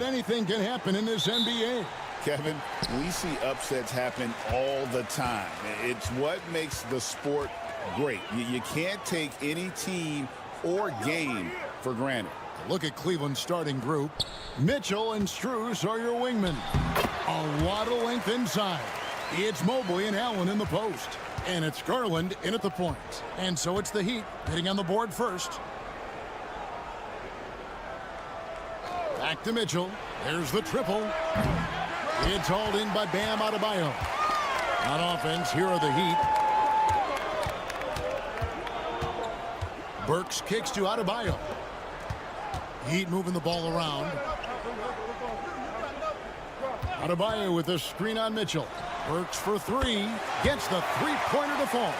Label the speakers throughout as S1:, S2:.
S1: anything can happen in this NBA.
S2: Kevin, we see upsets happen all the time. It's what makes the sport great. You can't take any team or game for granted.
S1: Look at Cleveland's starting group. Mitchell and Strus are your wingmen. A lot of length inside. It's Mobley and Allen in the post. And it's Garland in at the point. And so it's the Heat hitting on the board first. Back to Mitchell. There's the triple. It's hauled in by Bam Adebayo. On offense, here are the Heat. Burks kicks to Adebayo. Heat moving the ball around. Adebayo with a screen on Mitchell. Burks for three. Gets the three-pointer to fall.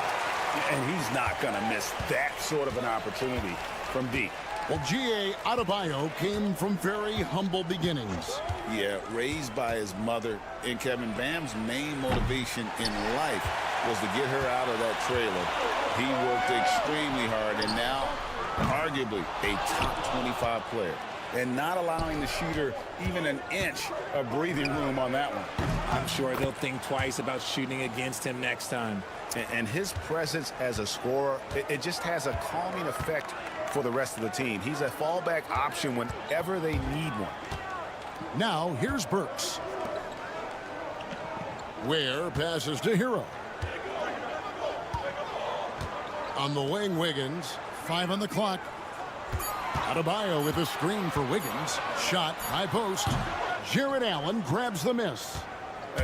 S2: And he's not going to miss that sort of an opportunity from deep.
S1: Well, G.A. Adebayo came from very humble beginnings.
S2: Yeah, raised by his mother. And Kevin, Bam's main motivation in life was to get her out of that trailer. He worked extremely hard and now arguably a top 25 player. And not allowing the shooter even an inch of breathing room on that one.
S3: I'm sure they'll think twice about shooting against him next time.
S2: And his presence as a scorer, it just has a calming effect for the rest of the team. He's a fallback option whenever they need one.
S1: Now, here's Burks. Ware passes to Hero. On the wing, Wiggins. 5 on the clock. Adebayo with a screen for Wiggins. Shot, high post. Jared Allen grabs the miss.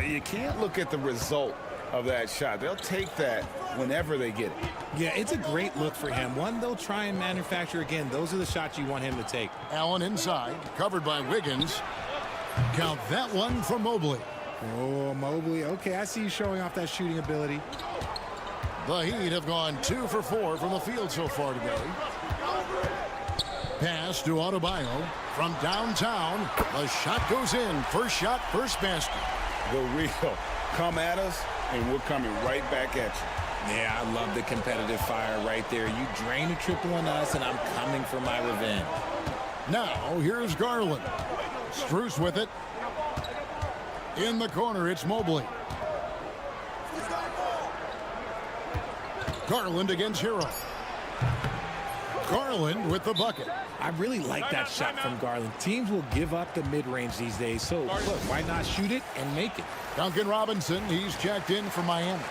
S2: You can't look at the result of that shot. They'll take that whenever they get it.
S3: Yeah, it's a great look for him. One they'll try and manufacture again. Those are the shots you want him to take.
S1: Allen inside, covered by Wiggins. Count that one for Mobley.
S3: Oh, Mobley. Okay, I see you showing off that shooting ability.
S1: The Heat have gone 2 for 4 from the field so far today. Pass to Adebayo from downtown. The shot goes in. First shot, first basket.
S2: The real come at us, and we're coming right back at you.
S3: Yeah, I love the competitive fire right there. You drain a triple on us, and I'm coming for my revenge.
S1: Now, here's Garland. Strus with it. In the corner, it's Mobley. Garland against Hero. Garland with the bucket.
S3: I really like that shot from Garland. Teams will give up the mid-range these days, so look, why not shoot it and make it?
S1: Duncan Robinson, he's checked in for Miami.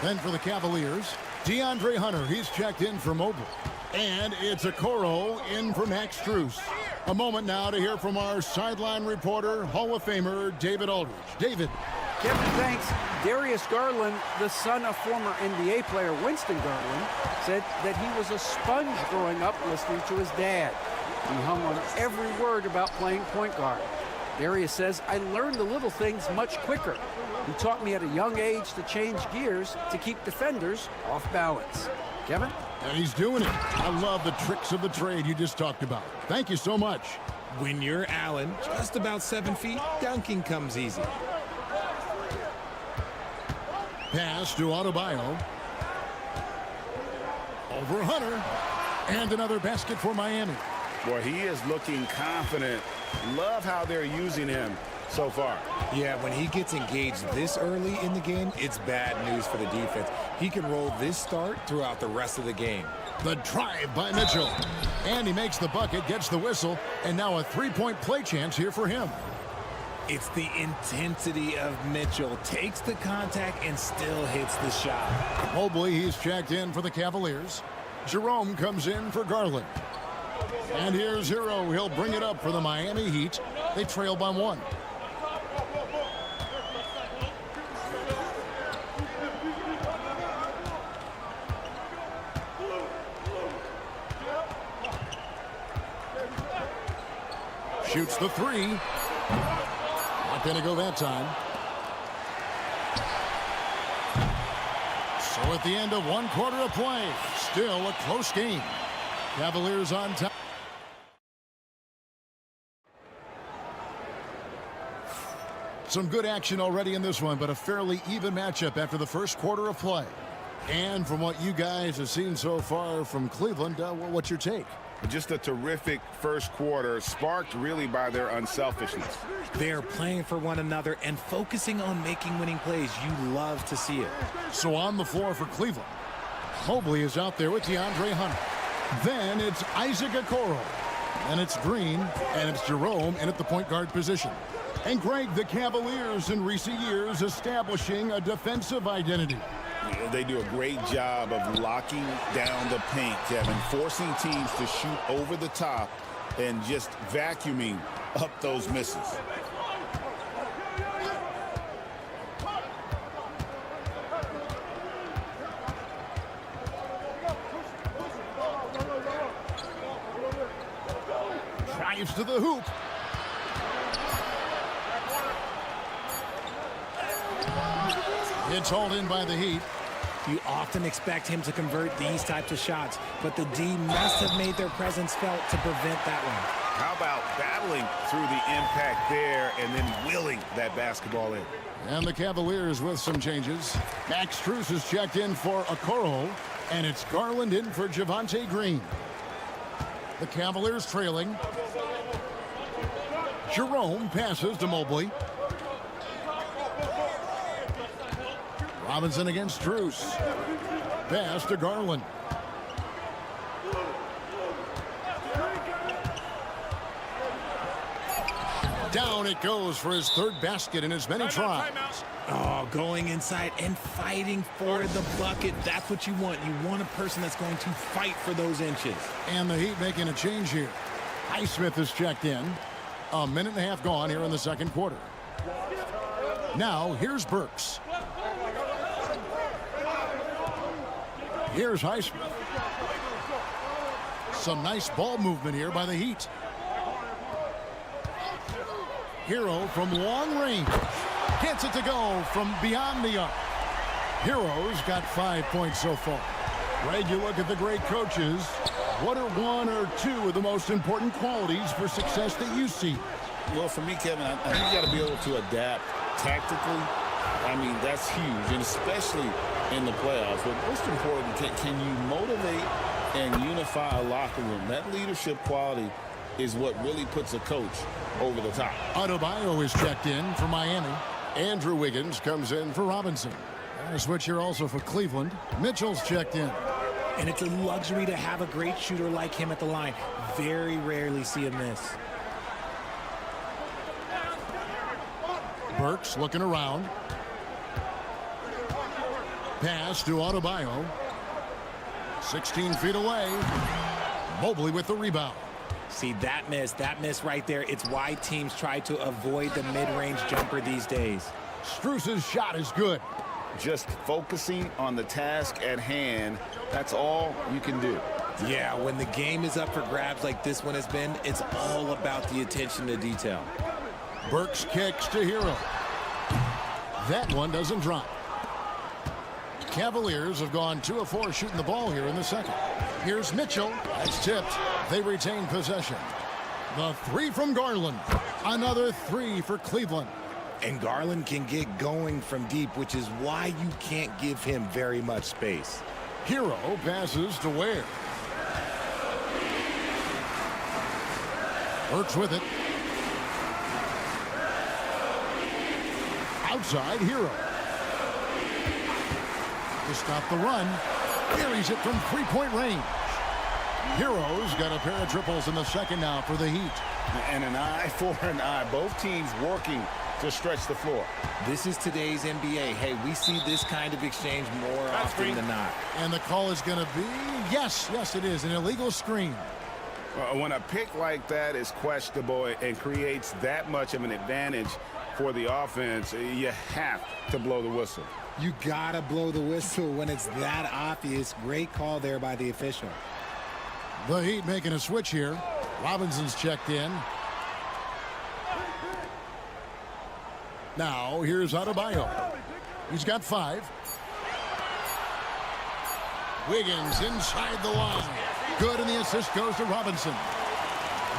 S1: Then for the Cavaliers, DeAndre Hunter, he's checked in for Mobley. And it's Okoro in for Max Strus. A moment now to hear from our sideline reporter, Hall of Famer David Aldridge. David.
S4: Kevin, thanks. Darius Garland, the son of former NBA player Winston Garland, said that he was a sponge growing up listening to his dad. He hung on every word about playing point guard. Darius says, I learned the little things much quicker. He taught me at a young age to change gears to keep defenders off balance. Kevin?
S1: And he's doing it. I love the tricks of the trade you just talked about. Thank you so much.
S3: When you're Allen, just about 7 feet, dunking comes easy.
S1: Pass to Adebayo. Over Hunter. And another basket for Miami.
S2: Boy, he is looking confident. Love how they're using him so far.
S3: Yeah, when he gets engaged this early in the game, it's bad news for the defense. He can roll this start throughout the rest of the game.
S1: The drive by Mitchell. And he makes the bucket, gets the whistle, and now a three-point play chance here for him.
S3: It's the intensity of Mitchell. Takes the contact and still hits the shot.
S1: Mobley, he's checked in for the Cavaliers. Jerome comes in for Garland. And here's Hero. He'll bring it up for the Miami Heat. They trail by 1. Shoots the 3. Not going to go that time. So at the end of 1 quarter of play, still a close game. Cavaliers on top. Some good action already in this one, but a fairly even matchup after the first quarter of play. And from what you guys have seen so far from Cleveland, what's your take?
S2: Just a terrific first quarter, sparked really by their unselfishness.
S3: They're playing for one another and focusing on making winning plays. You love to see it.
S1: So on the floor for Cleveland, Mobley is out there with DeAndre Hunter. Then it's Isaac Okoro. And it's Green, and it's Jerome in at the point guard position. And Greg, the Cavaliers in recent years establishing a defensive identity.
S2: They do a great job of locking down the paint, Kevin, forcing teams to shoot over the top and just vacuuming up those misses.
S1: Drives to the hoop. It's hauled in by the Heat.
S3: You often expect him to convert these types of shots, but the D must have made their presence felt to prevent that one.
S2: How about battling through the impact there and then willing that basketball in?
S1: And the Cavaliers with some changes. Max Strus is checked in for Okoro, and it's Garland in for Javonte Green. The Cavaliers trailing. Jerome passes to Mobley. Robinson against Strus. Pass to Garland. Down it goes for his third basket in as many tries.
S3: Oh, going inside and fighting for the bucket. That's what you want. You want a person that's going to fight for those inches.
S1: And the Heat making a change here. Highsmith is checked in. A minute and a half gone here in the second quarter. Now, here's Burks. Here's Highsmith. Some nice ball movement here by the Heat. Hero from long range. Gets it to go from beyond the arc. Hero's got 5 points so far. Greg, you look at the great coaches. What are one or two of the most important qualities for success that you see?
S2: Well, for me, Kevin, I think you got to be able to adapt tactically. I mean, that's huge, and especially in the playoffs. But most important, can you motivate and unify a locker room? That leadership quality is what really puts a coach over the top.
S1: Adebayo is checked in for Miami. Andrew Wiggins comes in for Robinson. And a switch here also for Cleveland. Mitchell's checked in.
S3: And it's a luxury to have a great shooter like him at the line. Very rarely see him miss.
S1: Burks looking around. Pass to Adebayo. 16 feet away. Mobley with the rebound.
S3: See, that miss right there. It's why teams try to avoid the mid-range jumper these days.
S1: Strus's shot is good.
S2: Just focusing on the task at hand, that's all you can do.
S3: Yeah, when the game is up for grabs like this one has been, it's all about the attention to detail.
S1: Burks kicks to Hero. That one doesn't drop. Cavaliers have gone 2 of 4 shooting the ball here in the second. Here's Mitchell. That's tipped. They retain possession. The 3 from Garland. Another 3 for Cleveland.
S3: And Garland can get going from deep, which is why you can't give him very much space.
S1: Hero passes to Ware. Burks with it. Outside, Hero. To stop the run. Carries it from 3-point range. Hero's got a pair of triples in the second now for the Heat.
S2: And an eye for an eye. Both teams working to stretch the floor.
S3: This is today's NBA. Hey, we see this kind of exchange more often than not.
S1: And the call is going to be, yes, it is, an illegal screen.
S2: When a pick like that is questionable and creates that much of an advantage for the offense, you have to blow the whistle.
S3: You gotta blow the whistle when it's that obvious. Great call there by the official.
S1: The Heat making a switch here. Robinson's checked in. Now here's Adebayo. He's got 5. Wiggins inside the line. Good, and the assist goes to Robinson.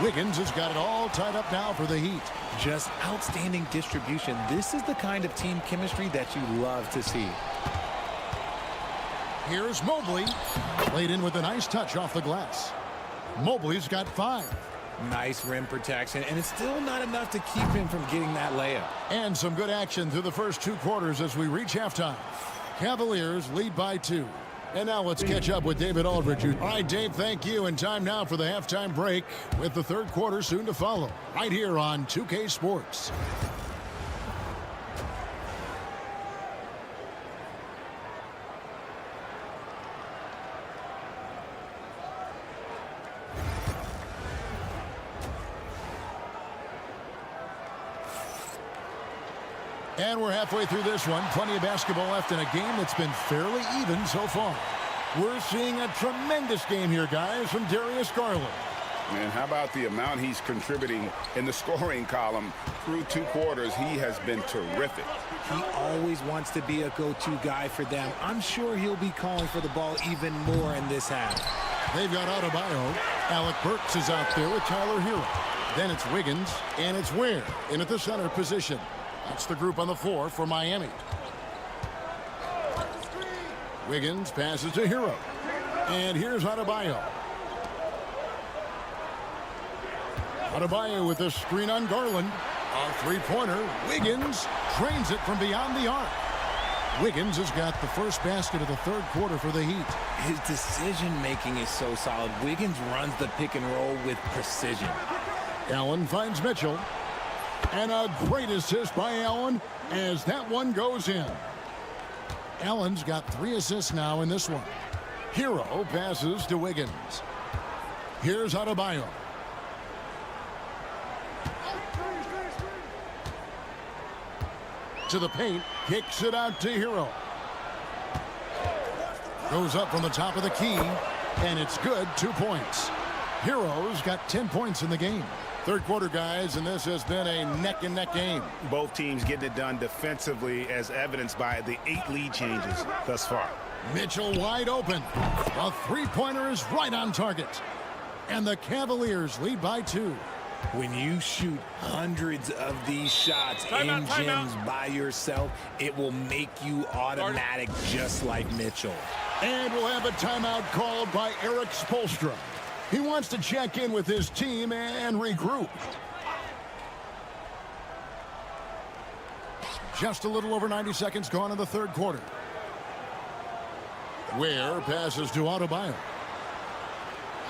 S1: Wiggins has got it all tied up now for the Heat.
S3: Just outstanding distribution. This is the kind of team chemistry that you love to see.
S1: Here's Mobley. Played in with a nice touch off the glass. Mobley's got 5.
S3: Nice rim protection, and it's still not enough to keep him from getting that layup.
S1: And some good action through the first 2 quarters as we reach halftime. Cavaliers lead by 2. And now let's catch up with David Aldridge. All right, Dave, thank you. And time now for the halftime break with the third quarter soon to follow right here on 2K Sports. And we're halfway through this one. Plenty of basketball left in a game that's been fairly even so far. We're seeing a tremendous game here, guys, from Darius Garland.
S2: And how about the amount he's contributing in the scoring column through 2 quarters? He has been terrific.
S3: He always wants to be a go-to guy for them. I'm sure he'll be calling for the ball even more in this half.
S1: They've got Adebayo. Alec Burks is out there with Tyler Hero. Then it's Wiggins, and it's Ware in at the center position. That's the group on the floor for Miami. Wiggins passes to Hero. And here's Adebayo. Adebayo with a screen on Garland. A three-pointer. Wiggins drains it from beyond the arc. Wiggins has got the first basket of the third quarter for the Heat.
S3: His decision-making is so solid. Wiggins runs the pick and roll with precision.
S1: Allen finds Mitchell. And a great assist by Allen as that one goes in. Allen's got 3 assists now in this one. Hero passes to Wiggins. Here's Adebayo. To the paint, kicks it out to Hero. Goes up from the top of the key, and it's good, 2 points. Hero's got 10 points in the game. Third quarter, guys, and this has been a neck-and-neck game.
S5: Both teams getting it done defensively as evidenced by the 8 lead changes thus far.
S1: Mitchell wide open. A three-pointer is right on target. And the Cavaliers lead by 2.
S3: When you shoot hundreds of these shots in gyms by yourself, it will make you automatic just like Mitchell.
S1: And we'll have a timeout called by Eric Spoelstra. He wants to check in with his team and regroup. Just a little over 90 seconds gone in the third quarter. Ware passes to Adebayo.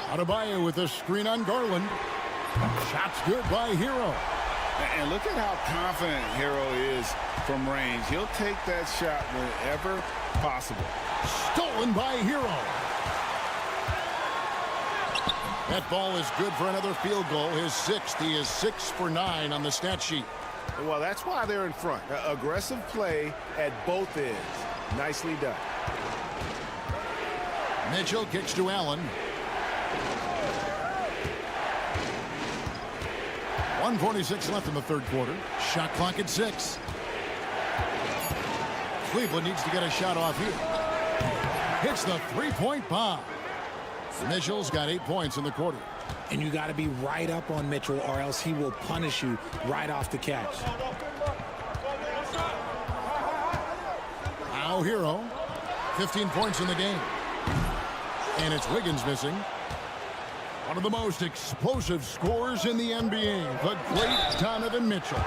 S1: Adebayo with a screen on Garland. Shot's good by Hero.
S2: And look at how confident Hero is from range. He'll take that shot whenever possible.
S1: Stolen by Hero. That ball is good for another field goal. His 6th. He is 6 for 9 on the stat sheet.
S5: Well, that's why they're in front. Aggressive play at both ends. Nicely done.
S1: Mitchell kicks to Allen. 1:46 left in the third quarter. Shot clock at 6. Cleveland needs to get a shot off here. Hits the three-point bomb. Mitchell's got 8 points in the quarter.
S3: And you got to be right up on Mitchell or else he will punish you right off the catch.
S1: Now Hero. 15 points in the game. And it's Wiggins missing. One of the most explosive scorers in the NBA, the great Donovan Mitchell.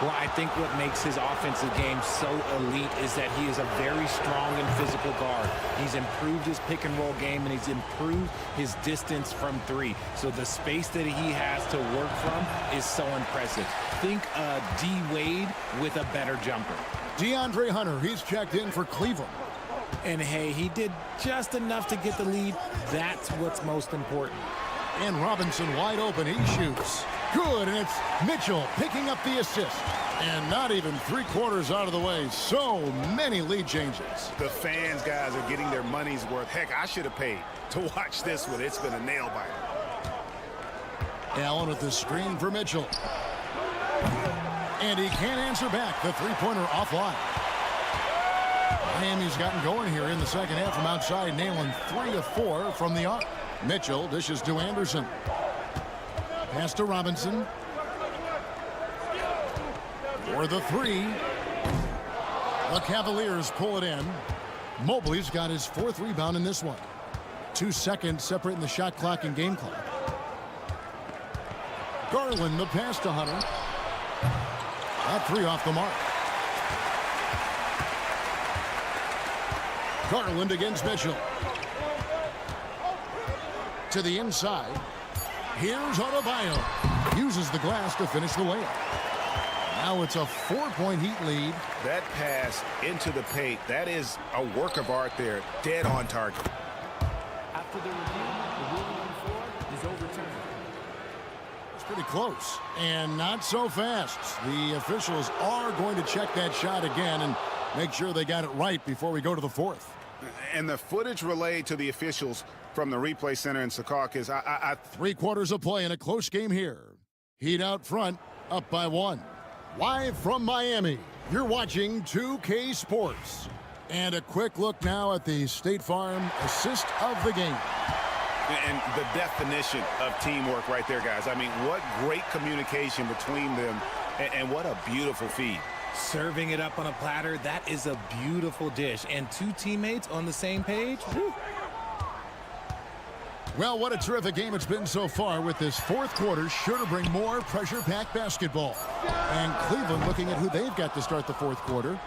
S3: Well, I think what makes his offensive game so elite is that he is a very strong and physical guard. He's improved his pick and roll game, and he's improved his distance from 3. So the space that he has to work from is so impressive. Think D. Wade with a better jumper.
S1: DeAndre Hunter, he's checked in for Cleveland.
S3: And hey, he did just enough to get the lead. That's what's most important.
S1: And Robinson wide open, he shoots. Good, and it's Mitchell picking up the assist. And not even 3/4 out of the way. So many lead changes.
S5: The fans, guys, are getting their money's worth. Heck, I should have paid to watch this one. It's been a nail-biter.
S1: Allen with the screen for Mitchell. And he can't answer back. The three-pointer offline. Miami's gotten going here in the second half from outside, nailing 3 of 4 from the arc. Mitchell dishes to Anderson. Pass to Robinson. For the 3. The Cavaliers pull it in. Mobley's got his 4th rebound in this one. 2 seconds separating the shot clock and game clock. Garland, the pass to Hunter. That three off the mark. Garland against Mitchell. To the inside. Here's Adebayo. Uses the glass to finish the layup. Now it's a 4-point Heat lead.
S5: That pass into the paint, that is a work of art there. Dead on target.
S3: After the review, the ruling on the floor is overturned.
S1: It's pretty close. And not so fast. The officials are going to check that shot again and make sure they got it right before we go to the fourth.
S5: And the footage relayed to the officials from the replay center in Secaucus.
S1: 3 quarters of play in a close game here. Heat out front, up by 1. Live from Miami, you're watching 2K Sports. And a quick look now at the State Farm assist of the game.
S5: And the definition of teamwork right there, guys. I mean, what great communication between them, and what a beautiful feed.
S3: Serving it up on a platter, that is a beautiful dish. And 2 teammates on the same page. Whew.
S1: Well, what a terrific game it's been so far, with this fourth quarter sure to bring more pressure-packed basketball. And Cleveland looking at who they've got to start the fourth quarter.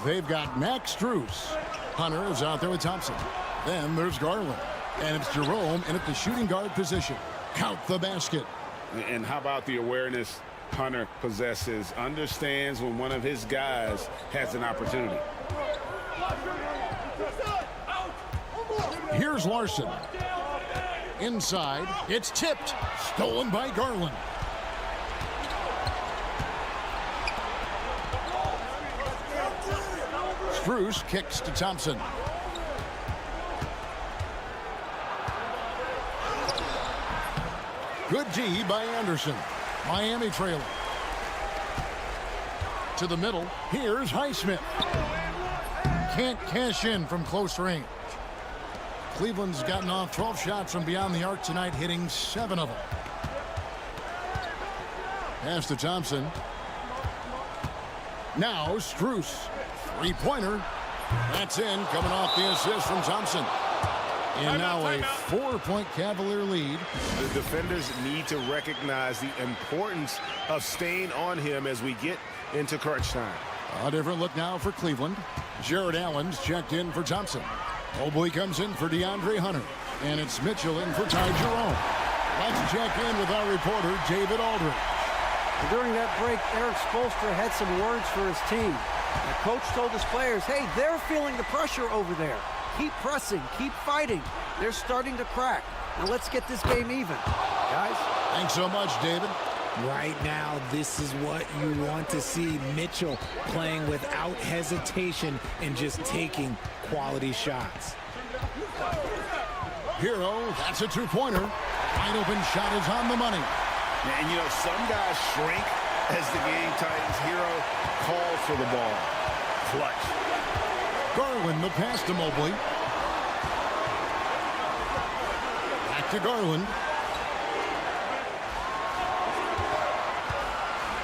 S1: They've got Max Strus. Hunter is out there with Thompson. Then there's Garland. And it's Jerome in at the shooting guard position. Count the basket.
S2: And how about the awareness Hunter possesses? Understands when one of his guys has an opportunity.
S1: Here's Larson. Inside, it's tipped. Stolen by Garland. Strus kicks to Thompson. Good D by Anderson. Miami trailing. To the middle, here's Highsmith. Can't cash in from close range. Cleveland's gotten off 12 shots from beyond the arc tonight, hitting 7 of them. Pass to Thompson. Now Strus. 3-pointer. That's in, coming off the assist from Thompson. And now a 4-point Cavalier lead.
S5: The defenders need to recognize the importance of staying on him as we get into crunch time.
S1: A different look now for Cleveland. Jared Allen's checked in for Thompson. Mobley comes in for DeAndre Hunter. And it's Mitchell in for Ty Jerome. Let's check in with our reporter, David Aldridge.
S4: During that break, Eric Spoelstra had some words for his team. The coach told his players, hey, they're feeling the pressure over there. Keep pressing, keep fighting. They're starting to crack. Now let's get this game even. Guys?
S1: Thanks so much, David.
S3: Right now, this is what you want to see. Mitchell playing without hesitation and just taking quality shots.
S1: Hero, that's a 2-pointer. Wide open shot is on the money.
S2: And, you know, some guys shrink as the game tightens. Hero calls for the ball. Clutch.
S1: Garland, the pass to Mobley. Back to Garland.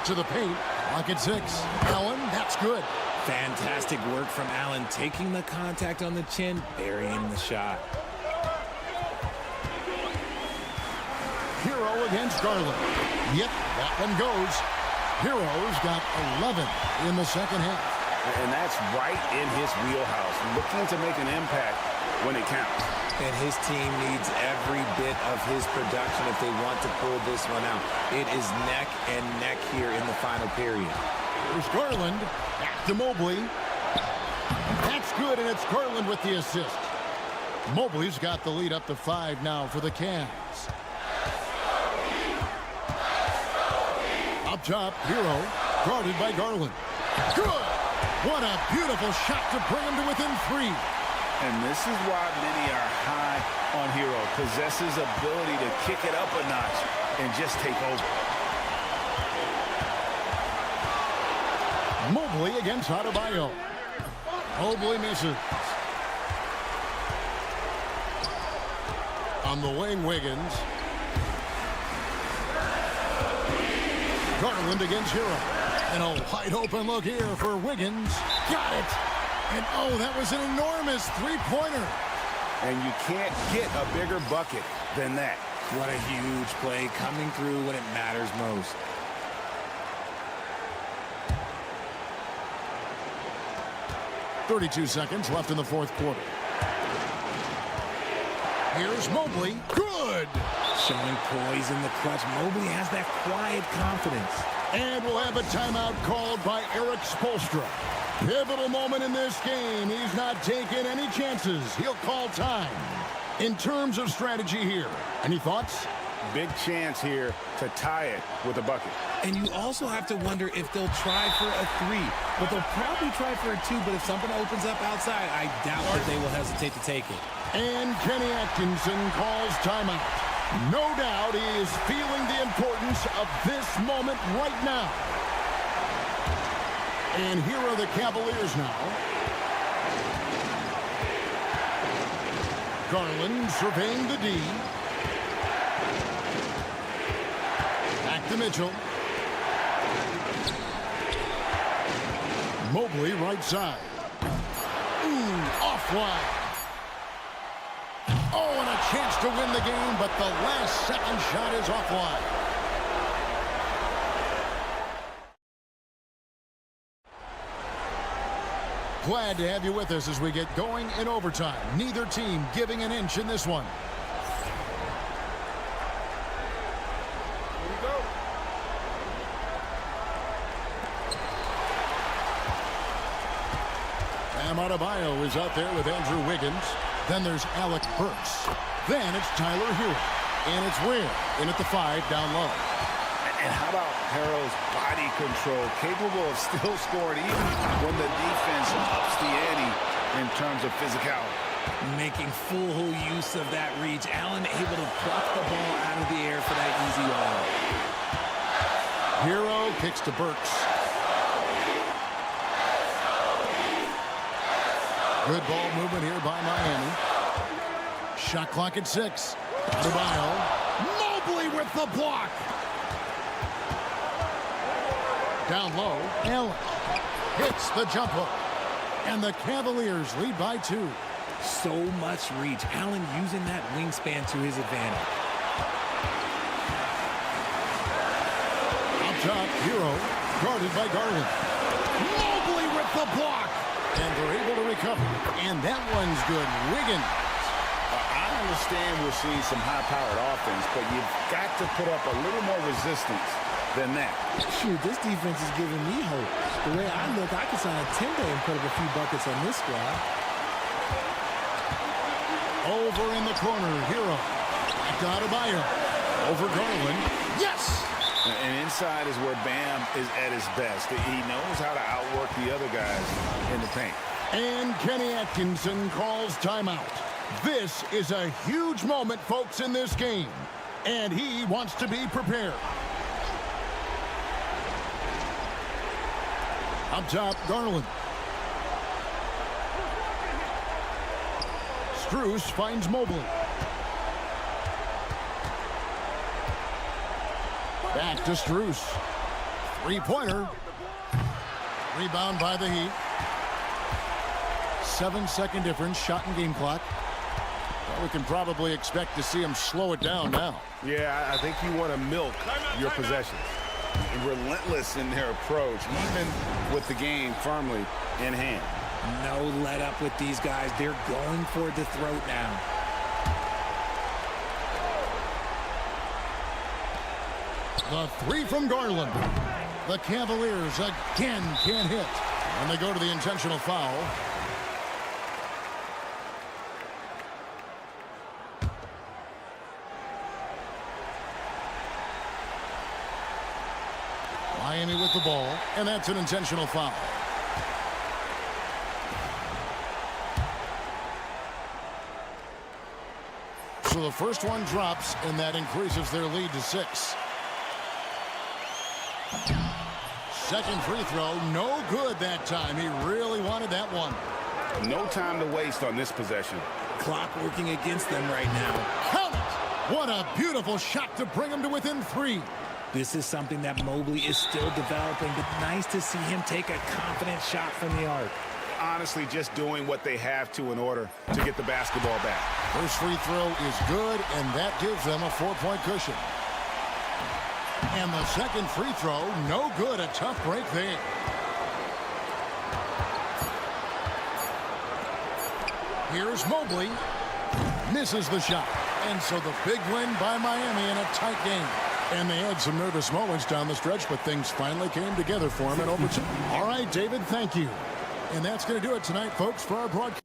S1: To the paint. Lock at 6. Allen, that's good.
S3: Fantastic work from Allen, taking the contact on the chin, burying the shot.
S1: Hero against Garland. Yep, that one goes. Hero's got 11 in the second half.
S2: And that's right in his wheelhouse, looking to make an impact when it counts.
S3: And his team needs every bit of his production if they want to pull this one out. It is neck and neck here in the final period.
S1: There's Garland. Back to Mobley. That's good, and it's Garland with the assist. Mobley's got the lead up to 5 now for the Cavs. Up top, Hero, guarded by Garland. Good! What a beautiful shot to bring him to within 3.
S2: And this is why many are high on Hero. Possesses ability to kick it up a notch and just take over.
S1: Mobley against Adebayo. Mobley misses. On the wing, Wiggins. Garland against Hero. And a wide open look here for Wiggins. Got it. And oh, that was an enormous 3-pointer.
S5: And you can't get a bigger bucket than that.
S3: What a huge play, coming through when it matters most.
S1: .32 seconds left in the fourth quarter. Here's Mobley. Good!
S3: Showing poise in the clutch. Mobley has that quiet confidence.
S1: And we'll have a timeout called by Eric Spoelstra. Pivotal moment in this game. He's not taking any chances. He'll call time. In terms of strategy here, any thoughts?
S5: Big chance here to tie it with a bucket.
S3: And you also have to wonder if they'll try for a 3. But they'll probably try for a 2. But if something opens up outside, I doubt that they will hesitate to take it.
S1: And Kenny Atkinson calls timeout. No doubt he is feeling the importance of this moment right now. And here are the Cavaliers now. Garland surveying the D. Back to Mitchell. Mobley right side. Ooh, offline. Oh, and a chance to win the game, but the last second shot is offline. Glad to have you with us as we get going in overtime. Neither team giving an inch in this one.
S5: Here we go.
S1: Bam Adebayo is out there with Andrew Wiggins. Then there's Alec Burks. Then it's Tyler Hero. And it's Ware in at the 5 down low.
S5: And how about Harrell's body control, capable of still scoring even when the defense ups the ante in terms of physicality.
S3: Making full use of that reach. Allen able to pluck the ball out of the air for that easy ball.
S1: Hero kicks to Burks. Good ball movement here by Miami. Shot clock at 6. Adebayo. Mobley with the block. Down low. Allen hits the jump hook. And the Cavaliers lead by 2.
S3: So much reach. Allen using that wingspan to his advantage.
S1: Up top, Hero guarded by Garland. Mobley with the block. And they're able to recover. And that one's good. Wiggins.
S2: I understand we're seeing some high-powered offense, but you've got to put up a little more resistance than that.
S3: Shoot, this defense is giving me hope. The way I look, I could sign a 10-day and put up a few buckets on this squad.
S1: Over in the corner, Hero. Back to Adebayo. Over Garland. Yes!
S2: And inside is where Bam is at his best. He knows how to outwork the other guys in the paint.
S1: And Kenny Atkinson calls timeout. This is a huge moment, folks, in this game. And he wants to be prepared. Up top, Garland. Strus finds Mobley. Back to Strus. Three-pointer. Rebound by the Heat. 7-second difference, shot and game clock. Well, we can probably expect to see him slow it down now.
S5: Yeah, I think you want to milk your possessions.
S2: Relentless in their approach, even with the game firmly in hand.
S3: No let up with these guys. They're going for the throat now.
S1: The 3 from Garland. The Cavaliers again can't hit. And they go to the intentional foul. Miami with the ball, and that's an intentional foul. So the first one drops, and that increases their lead to 6. Second free throw, no good that time. He really wanted that one.
S5: No time to waste on this possession.
S3: Clock working against them right now.
S1: Count it! What a beautiful shot to bring them to within 3.
S3: This is something that Mobley is still developing, but nice to see him take a confident shot from the arc.
S5: honestly just doing what they have to in order to get the basketball back.
S1: First free throw is good, and that gives them a 4-point cushion. And the second free throw, no good. A tough break there. Here's Mobley. Misses the shot. And so the big win by Miami in a tight game. And they had some nervous moments down the stretch, but things finally came together for them in overtime. All right, David, thank you. And that's going to do it tonight, folks, for our broadcast.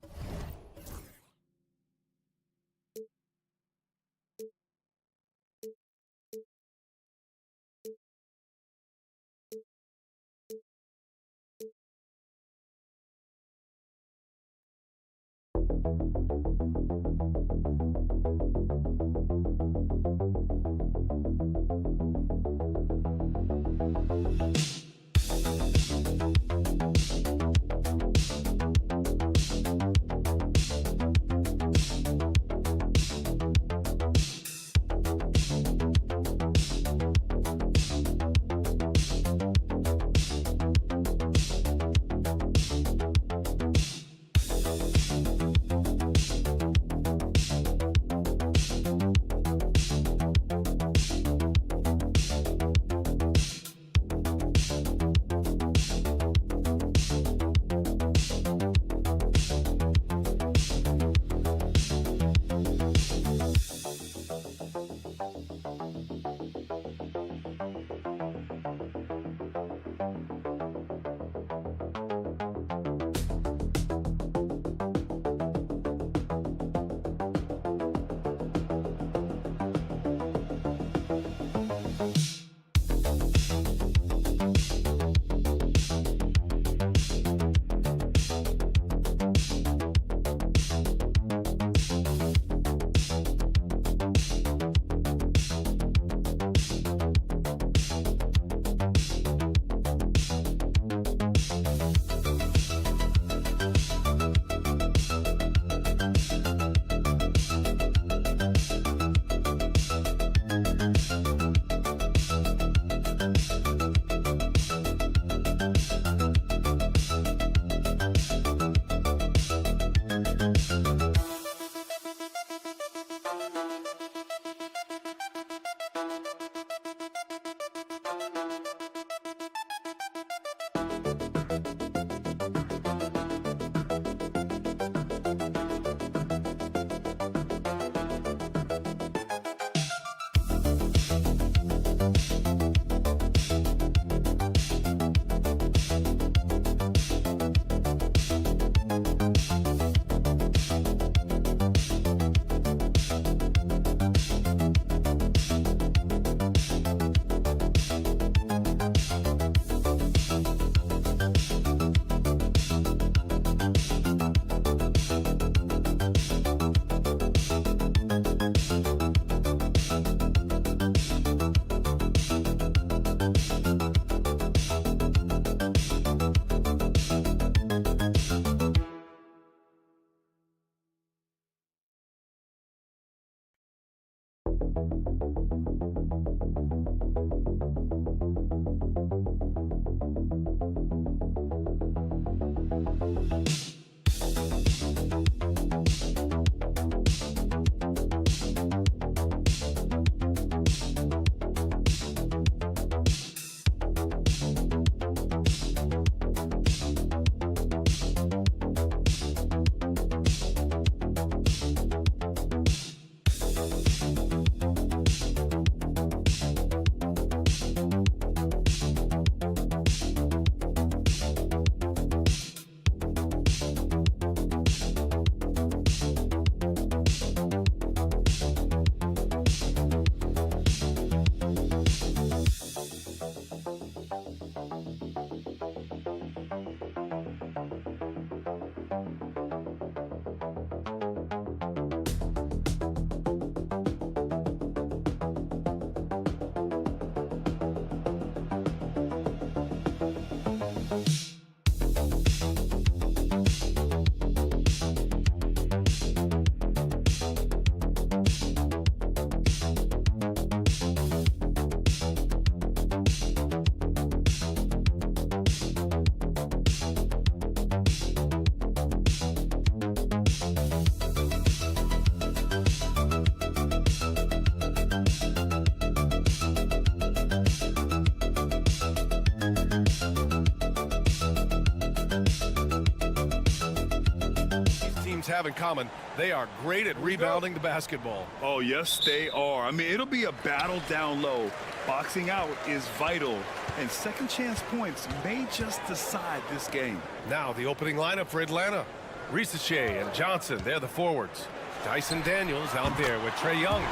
S6: have in common. They are great at rebounding the basketball.
S5: Oh, yes, they are. I mean, it'll be a battle down low. Boxing out is vital, and second chance points may just decide this game.
S6: Now the opening lineup for Atlanta. Risache and Johnson, they're the forwards. Dyson Daniels out there with Trae Young.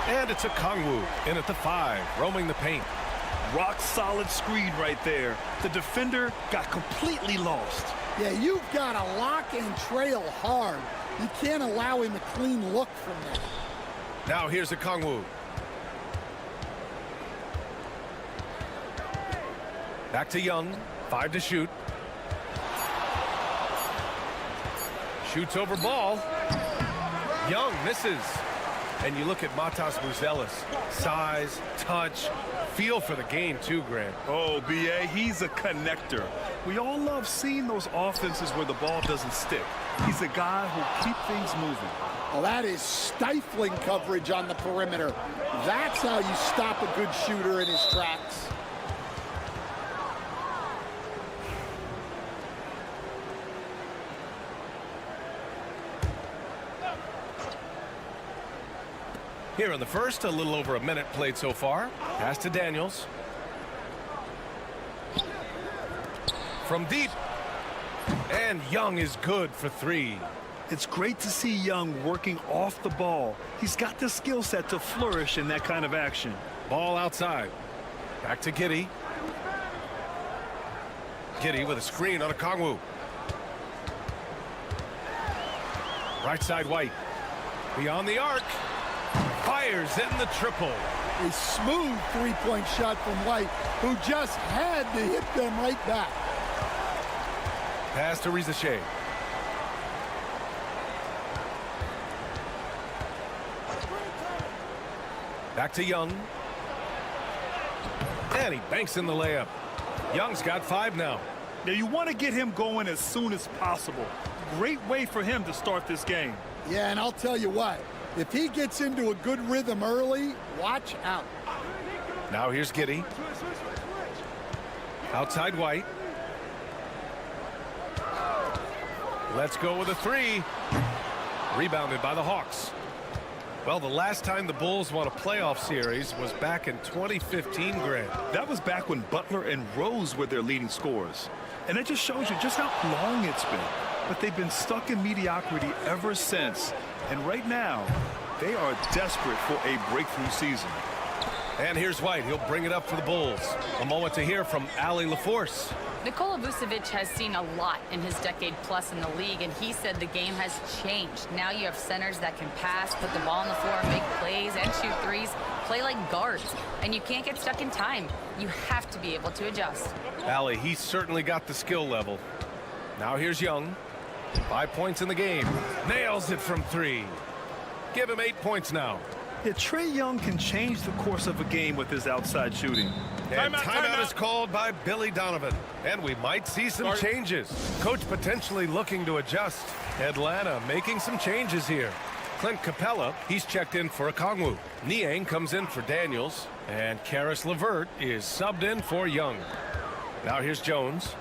S6: And it's a Kongwu in at the 5, roaming the paint.
S5: Rock solid screen right there. The defender got completely lost.
S7: Yeah, you've got to lock and trail hard. You can't allow him a clean look from that.
S6: Now here's a Kongwu. Back to Young, 5 to shoot. Shoots over ball. Young misses. And you look at Matas Buzelis. Size, touch, feel for the game too, Grant.
S5: Oh, B.A., he's a connector. We all love seeing those offenses where the ball doesn't stick. He's a guy who'll keep things moving.
S7: Well, that is stifling coverage on the perimeter. That's how you stop a good shooter in his tracks.
S6: Here in the first, a little over a minute played so far. Pass to Daniels. From deep. And Young is good for 3.
S5: It's great to see Young working off the ball. He's got the skill set to flourish in that kind of action.
S6: Ball outside. Back to Giddey. Giddey with a screen on a Kongwu. Right side White. Beyond the arc. Fires in the triple.
S7: A smooth three-point shot from White, who just had to hit them right back.
S6: Pass to Risache. Back to Young. And he banks in the layup. Young's got 5 now.
S5: Now you want to get him going as soon as possible. Great way for him to start this game.
S7: Yeah, and I'll tell you what. If he gets into a good rhythm early, watch out.
S6: Now here's Giddey. Outside White. Let's go with a 3. Rebounded by the Hawks. Well, the last time the Bulls won a playoff series was back in 2015, Grant.
S5: That was back when Butler and Rose were their leading scorers. And it just shows you just how long it's been. But they've been stuck in mediocrity ever since. And right now, they are desperate for a breakthrough season.
S6: And here's White. He'll bring it up for the Bulls. A moment to hear from Allie LaForce.
S8: Nikola Vucevic has seen a lot in his decade plus in the league, and he said the game has changed. Now you have centers that can pass, put the ball on the floor, make plays, and shoot threes, play like guards. And you can't get stuck in time. You have to be able to adjust.
S6: Allie, he's certainly got the skill level. Now here's Young. 5 points in the game. Nails it from 3. Give him 8 points now.
S5: Yeah, Trae Young can change the course of a game with his outside shooting.
S6: And timeout is called by Billy Donovan. And we might see some changes. Coach potentially looking to adjust. Atlanta making some changes here. Clint Capella, he's checked in for a Kongwu. Niang comes in for Daniels. And Karis LeVert is subbed in for Young. Now here's Jones.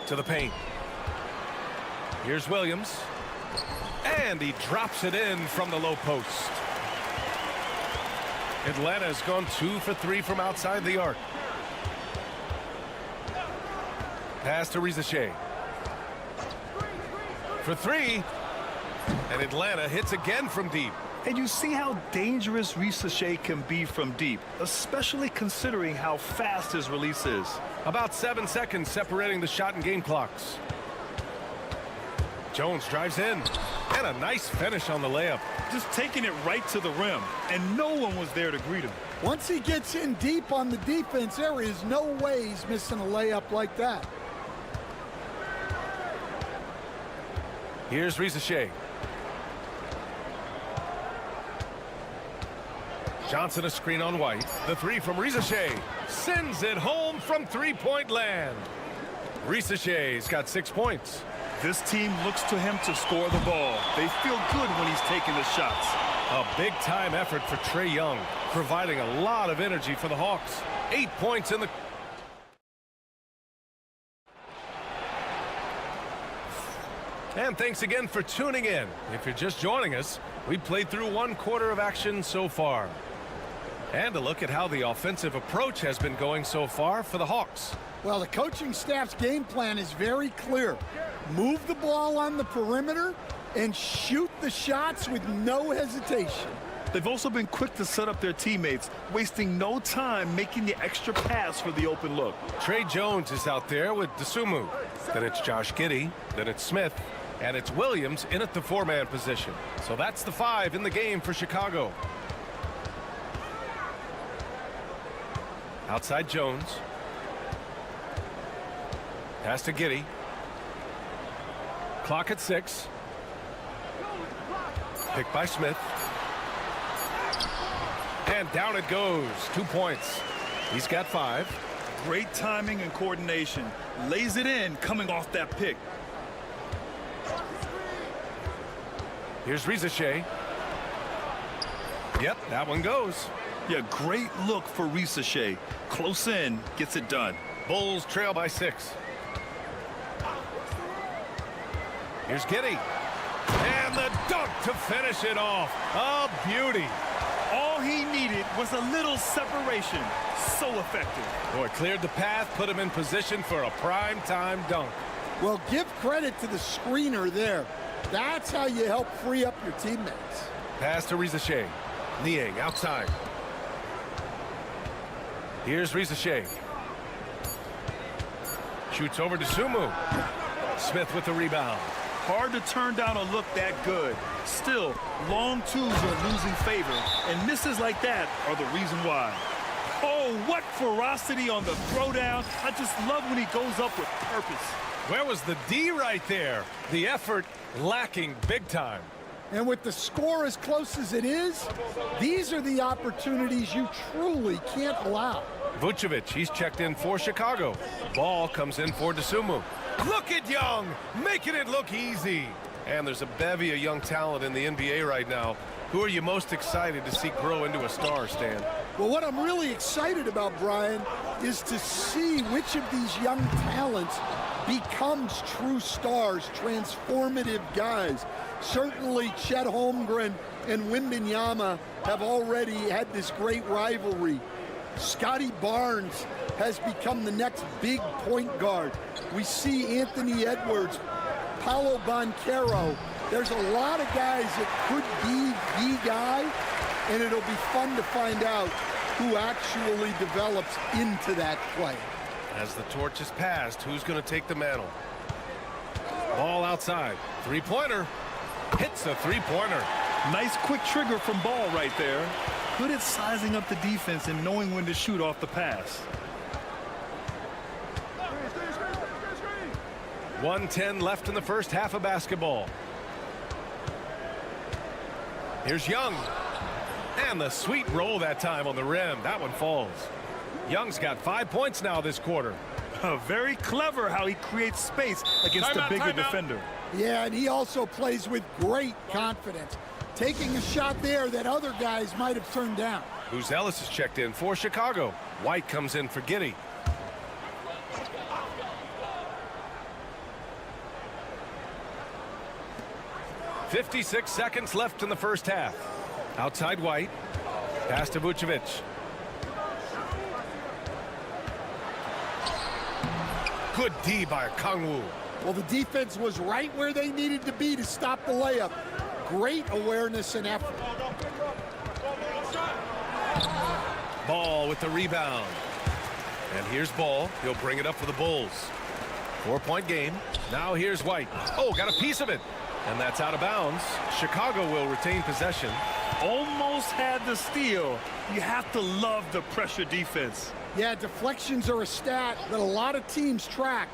S6: To the paint. Here's Williams. And he drops it in from the low post. Atlanta's gone 2 for 3 from outside the arc. Pass to Risache. For 3. And Atlanta hits again from deep.
S5: And you see how dangerous Risache can be from deep, especially considering how fast his release is.
S6: About 7 seconds separating the shot and game clocks. Jones drives in. And a nice finish on the layup.
S5: Just taking it right to the rim, and no one was there to greet him.
S7: Once he gets in deep on the defense, there is no way he's missing a layup like that.
S6: Here's Risache. Johnson a screen on White. The 3 from Risache. Sends it home from three-point land. Risache's got 6 points.
S5: This team looks to him to score the ball. They feel good when he's taking the shots.
S6: A big-time effort for Trae Young, providing a lot of energy for the Hawks. 8 points in the... And thanks again for tuning in. If you're just joining us, we played through 1 quarter of action so far. And a look at how the offensive approach has been going so far for the Hawks.
S7: Well, the coaching staff's game plan is very clear. Move the ball on the perimeter and shoot the shots with no hesitation.
S5: They've also been quick to set up their teammates, wasting no time making the extra pass for the open look.
S6: Trey Jones is out there with Dosunmu. Then it's Josh Giddey. Then it's Smith. And it's Williams in at the 4-man position. So that's the 5 in the game for Chicago. Outside Jones. Pass to Giddey. Clock at 6. Picked by Smith. And down it goes. 2 points. He's got 5.
S5: Great timing and coordination. Lays it in coming off that pick.
S6: Here's Risacher. Yep, that one goes.
S5: Yeah, great look for Risacher. Close in, gets it done.
S6: Bulls trail by 6. Here's Giddey. And the dunk to finish it off. A beauty.
S5: All he needed was a little separation. So effective.
S6: Boy, cleared the path, put him in position for a prime-time dunk.
S7: Well, give credit to the screener there. That's how you help free up your teammates.
S6: Pass to Risacher. Niang outside. Here's Risacher. Shoots over to Sumu. Smith with the rebound.
S5: Hard to turn down a look that good. Still, long twos are losing favor, and misses like that are the reason why. Oh, what ferocity on the throwdown. I just love when he goes up with purpose.
S6: Where was the D right there? The effort lacking big time.
S7: And with the score as close as it is, these are the opportunities you truly can't allow.
S6: Vucevic, he's checked in for Chicago. Ball comes in for Dosunmu. Look at Young, making it look easy. And there's a bevy of young talent in the NBA right now. Who are you most excited to see grow into a star, Stan?
S7: Well, what I'm really excited about, Brian, is to see which of these young talents becomes true stars, transformative guys. Certainly Chet Holmgren and Wembanyama have already had this great rivalry. Scotty Barnes has become the next big point guard. We see Anthony Edwards, Paolo Banchero. There's a lot of guys that could be the guy, and it'll be fun to find out who actually develops into that play.
S6: As the torch is passed, who's going to take the mantle? Ball outside. Three-pointer. Hits a three-pointer.
S5: Nice quick trigger from Ball right there. Good at sizing up the defense and knowing when to shoot off the pass.
S6: 1:10 left in the first half of basketball. Here's Young. And the sweet roll that time on the rim. That one falls. Young's got 5 points now this quarter.
S5: Very clever how he creates space against the bigger defender.
S7: Yeah, and he also plays with great confidence, taking a shot there that other guys might have turned down.
S6: Who's Ellis is checked in for Chicago. White comes in for Giddey. .56 seconds left in the first half. Outside White. Pass to Vucevic. Good D by Kangwoo.
S7: Well, the defense was right where they needed to be to stop the layup. Great awareness and effort.
S6: Ball with the rebound. And here's Ball. He'll bring it up for the Bulls. 4-point game. Now here's White. Oh, got a piece of it. And that's out of bounds. Chicago will retain possession.
S5: Almost had the steal. You have to love the pressure defense.
S7: Yeah, deflections are a stat that a lot of teams track,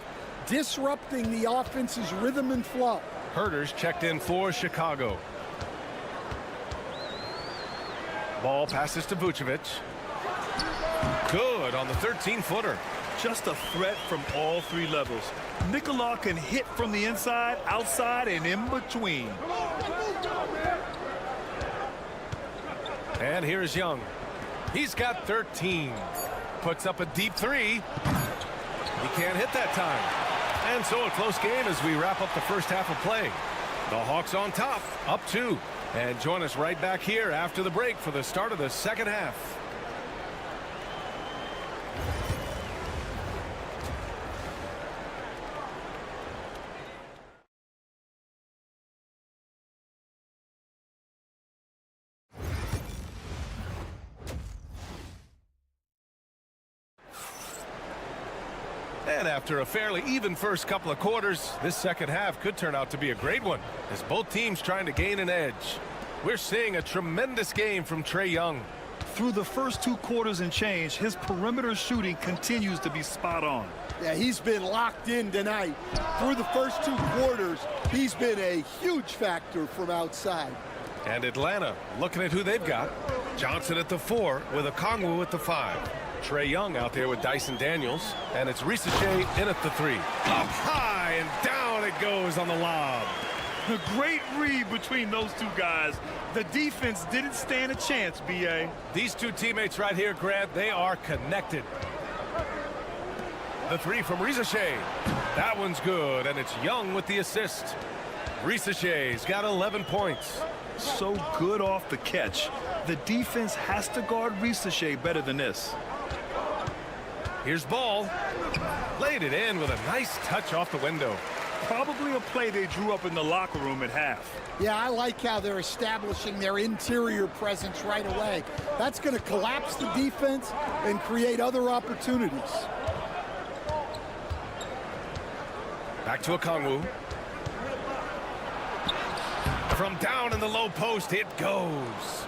S7: disrupting the offense's rhythm and flow.
S6: Herter's checked in for Chicago. Ball passes to Vucevic. Good on the 13-footer.
S5: Just a threat from all three levels. Nicola can hit from the inside, outside, and in between.
S6: And here's Young. He's got 13. Puts up a deep three. He can't hit that time. And so a close game as we wrap up the first half of play. The Hawks on top, up 2. And join us right back here after the break for the start of the second half. And after a fairly even first couple of quarters, this second half could turn out to be a great one as both teams trying to gain an edge. We're seeing a tremendous game from Trae Young.
S5: Through the first 2 quarters and change, his perimeter shooting continues to be spot on.
S7: Yeah, he's been locked in tonight. Through the first 2 quarters, he's been a huge factor from outside.
S6: And Atlanta looking at who they've got. Johnson at the 4 with Okongwu at the 5. Trae Young out there with Dyson Daniels, and it's Risacher in at the 3. Up high and down it goes on the lob.
S5: A great read between those 2 guys. The defense didn't stand a chance, B.A.
S6: These 2 teammates right here, Grant, they are connected. The 3 from Risacher. That one's good, and it's Young with the assist. Risacher's got 11 points.
S5: So good off the catch. The defense has to guard Risacher better than this.
S6: Here's Ball. Laid it in with a nice touch off the window.
S5: Probably a play they drew up in the locker room at half.
S7: Yeah, I like how they're establishing their interior presence right away. That's going to collapse the defense and create other opportunities.
S6: Back to Okongwu. From down in the low post, it goes.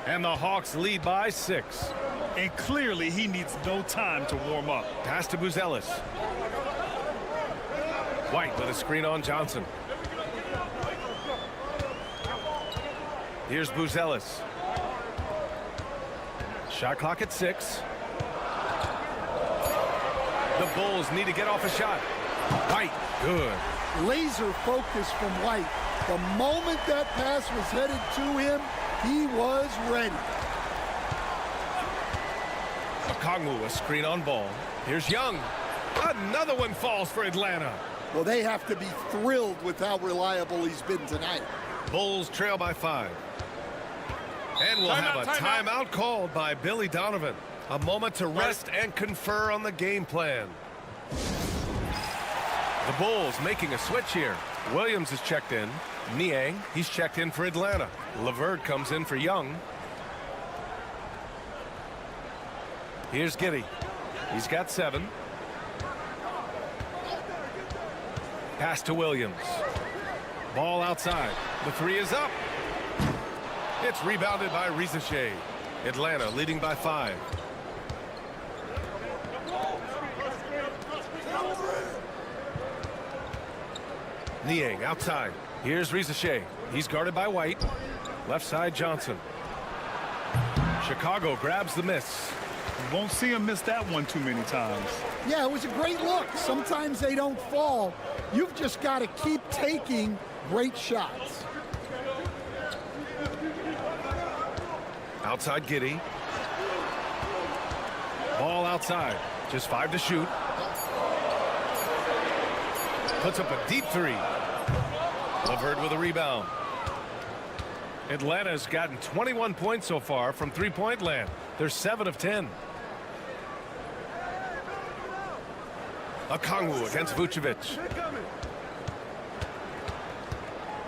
S6: And the Hawks lead by 6.
S5: And clearly he needs no time to warm up.
S6: Pass to Buzelis. White with a screen on Johnson. Here's Buzelis. Shot clock at 6. The Bulls need to get off a shot. White, good.
S7: Laser focus from White. The moment that pass was headed to him, he was ready.
S6: Okongwu, a screen on Ball. Here's Young. Another one falls for Atlanta.
S7: Well, they have to be thrilled with how reliable he's been tonight.
S6: Bulls trail by 5. And we'll have a timeout called by Billy Donovan. A moment to rest and confer on the game plan. The Bulls making a switch here. Williams is checked in. Niang, he's checked in for Atlanta. LeVert comes in for Young. Here's Giddey. He's got 7. Pass to Williams. Ball outside. The 3 is up. It's rebounded by Risacher. Atlanta leading by 5. Niang outside. Here's Risacher. He's guarded by White. Left side Johnson. Chicago grabs the miss.
S5: You won't see him miss that one too many times.
S7: Yeah, it was a great look. Sometimes they don't fall. You've just got to keep taking great shots.
S6: Outside Giddey. Ball outside. Just 5 to shoot. Puts up a deep 3. LeVert with a rebound. Atlanta's gotten 21 points so far from three-point land. They're 7 of 10. Okongwu against Vucevic.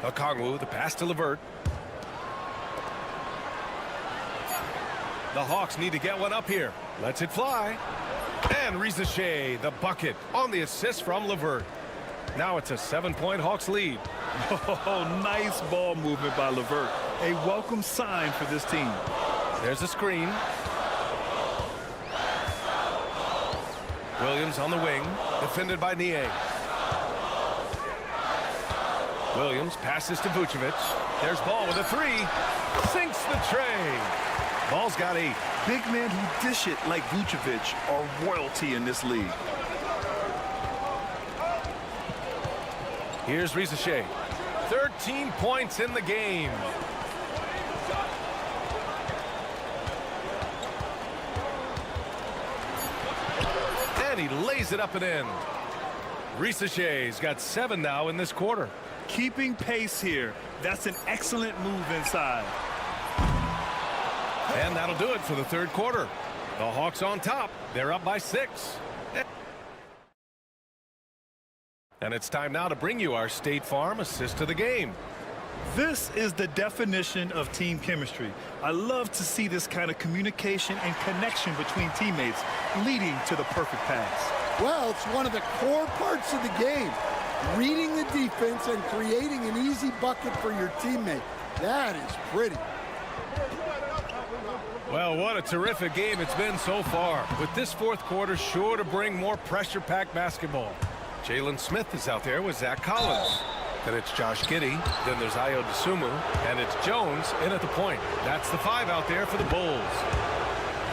S6: Okongwu, the pass to LeVert. The Hawks need to get one up here. Lets it fly. And Risacher, the bucket on the assist from LeVert. Now it's a 7-point Hawks lead.
S5: Oh, nice ball movement by LeVert. A welcome sign for this team.
S6: There's a screen. Williams on the wing, defended by Niang. Williams passes to Vucevic. There's Ball with a 3. Sinks the tray. Ball's got 8.
S5: Big men who dish it like Vucevic are royalty in this league.
S6: Here's Risacher. 13 points in the game. And he lays it up and in. Risacher's got 7 now in this quarter.
S5: Keeping pace here. That's an excellent move inside.
S6: And that'll do it for the third quarter. The Hawks on top. They're up by 6. And it's time now to bring you our State Farm assist of the game.
S5: This is the definition of team chemistry. I love to see this kind of communication and connection between teammates leading to the perfect pass.
S7: Well, it's one of the core parts of the game. Reading the defense and creating an easy bucket for your teammate. That is pretty.
S6: Well, what a terrific game it's been so far. With this fourth quarter sure to bring more pressure-packed basketball. Jalen Smith is out there with Zach Collins. Then it's Josh Giddey. Then there's Ayo Dosunmu. And it's Jones in at the point. That's the 5 out there for the Bulls.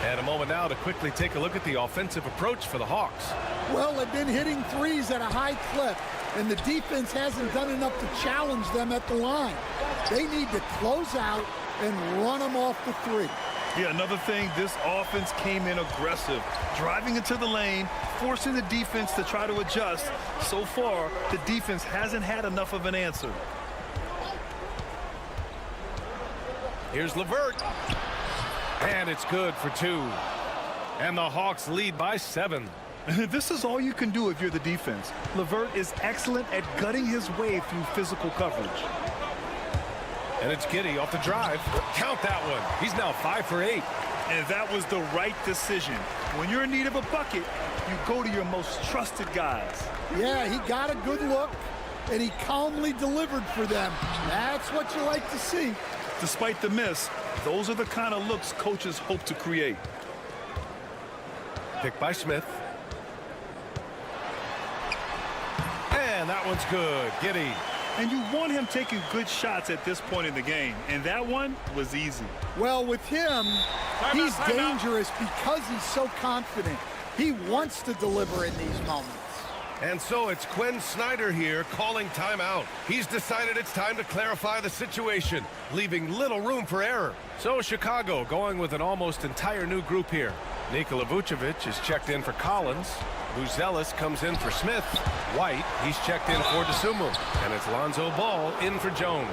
S6: And a moment now to quickly take a look at the offensive approach for the Hawks.
S7: Well, they've been hitting threes at a high clip, and the defense hasn't done enough to challenge them at the line. They need to close out and run them off the 3.
S5: Yeah, another thing, this offense came in aggressive, driving into the lane, forcing the defense to try to adjust. So far, the defense hasn't had enough of an answer.
S6: Here's LeVert. And it's good for 2. And the Hawks lead by 7.
S5: This is all you can do if you're the defense. LeVert is excellent at gutting his way through physical coverage.
S6: And it's Giddey off the drive. Count that one. He's now 5 for 8.
S5: And that was the right decision. When you're in need of a bucket, you go to your most trusted guys.
S7: Yeah, he got a good look, and he calmly delivered for them. That's what you like to see.
S5: Despite the miss, those are the kind of looks coaches hope to create.
S6: Picked by Smith. And that one's good. Giddey.
S5: And you want him taking good shots at this point in the game. And that one was easy.
S7: Well, with him, he's dangerous because he's so confident. He wants to deliver in these moments.
S6: And so it's Quinn Snyder here calling timeout. He's decided it's time to clarify the situation, leaving little room for error. So Chicago going with an almost entire new group here. Nikola Vucevic is checked in for Collins. Buzelis comes in for Smith. White, he's checked in for Dosunmu. And it's Lonzo Ball in for Jones.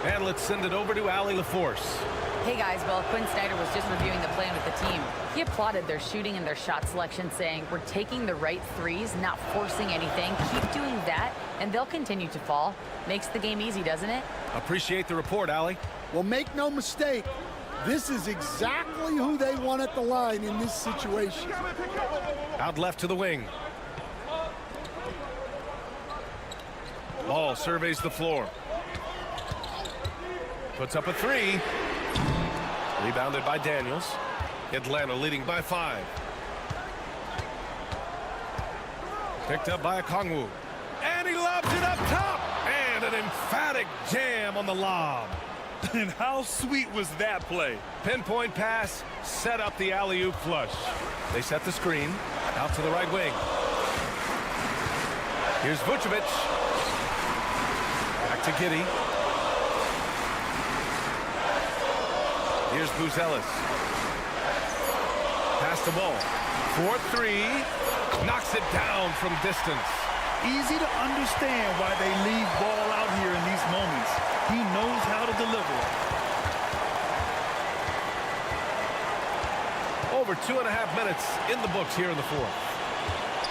S6: And let's send it over to Allie LaForce.
S8: Hey guys, well, Quinn Snyder was just reviewing the plan with the team. He applauded their shooting and their shot selection, saying, we're taking the right threes, not forcing anything. Keep doing that, and they'll continue to fall. Makes the game easy, doesn't it?
S6: Appreciate the report, Allie.
S7: Well, make no mistake, this is exactly who they want at the line in this situation.
S6: Out left to the wing. Ball surveys the floor. Puts up a 3. Rebounded by Daniels. Atlanta leading by 5. Picked up by Okongwu. And he lobs it up top. And an emphatic jam on the lob.
S5: And how sweet was that play?
S6: Pinpoint pass, set up the alley-oop flush. They set the screen. Out to the right wing. Here's Vucevic. Back to Giddey. Here's Buzelis. Pass the ball. 4-3. Knocks it down from distance.
S5: Easy to understand why they leave ball out here in these moments. He knows how to deliver.
S6: Over 2.5 minutes in the books here in the fourth.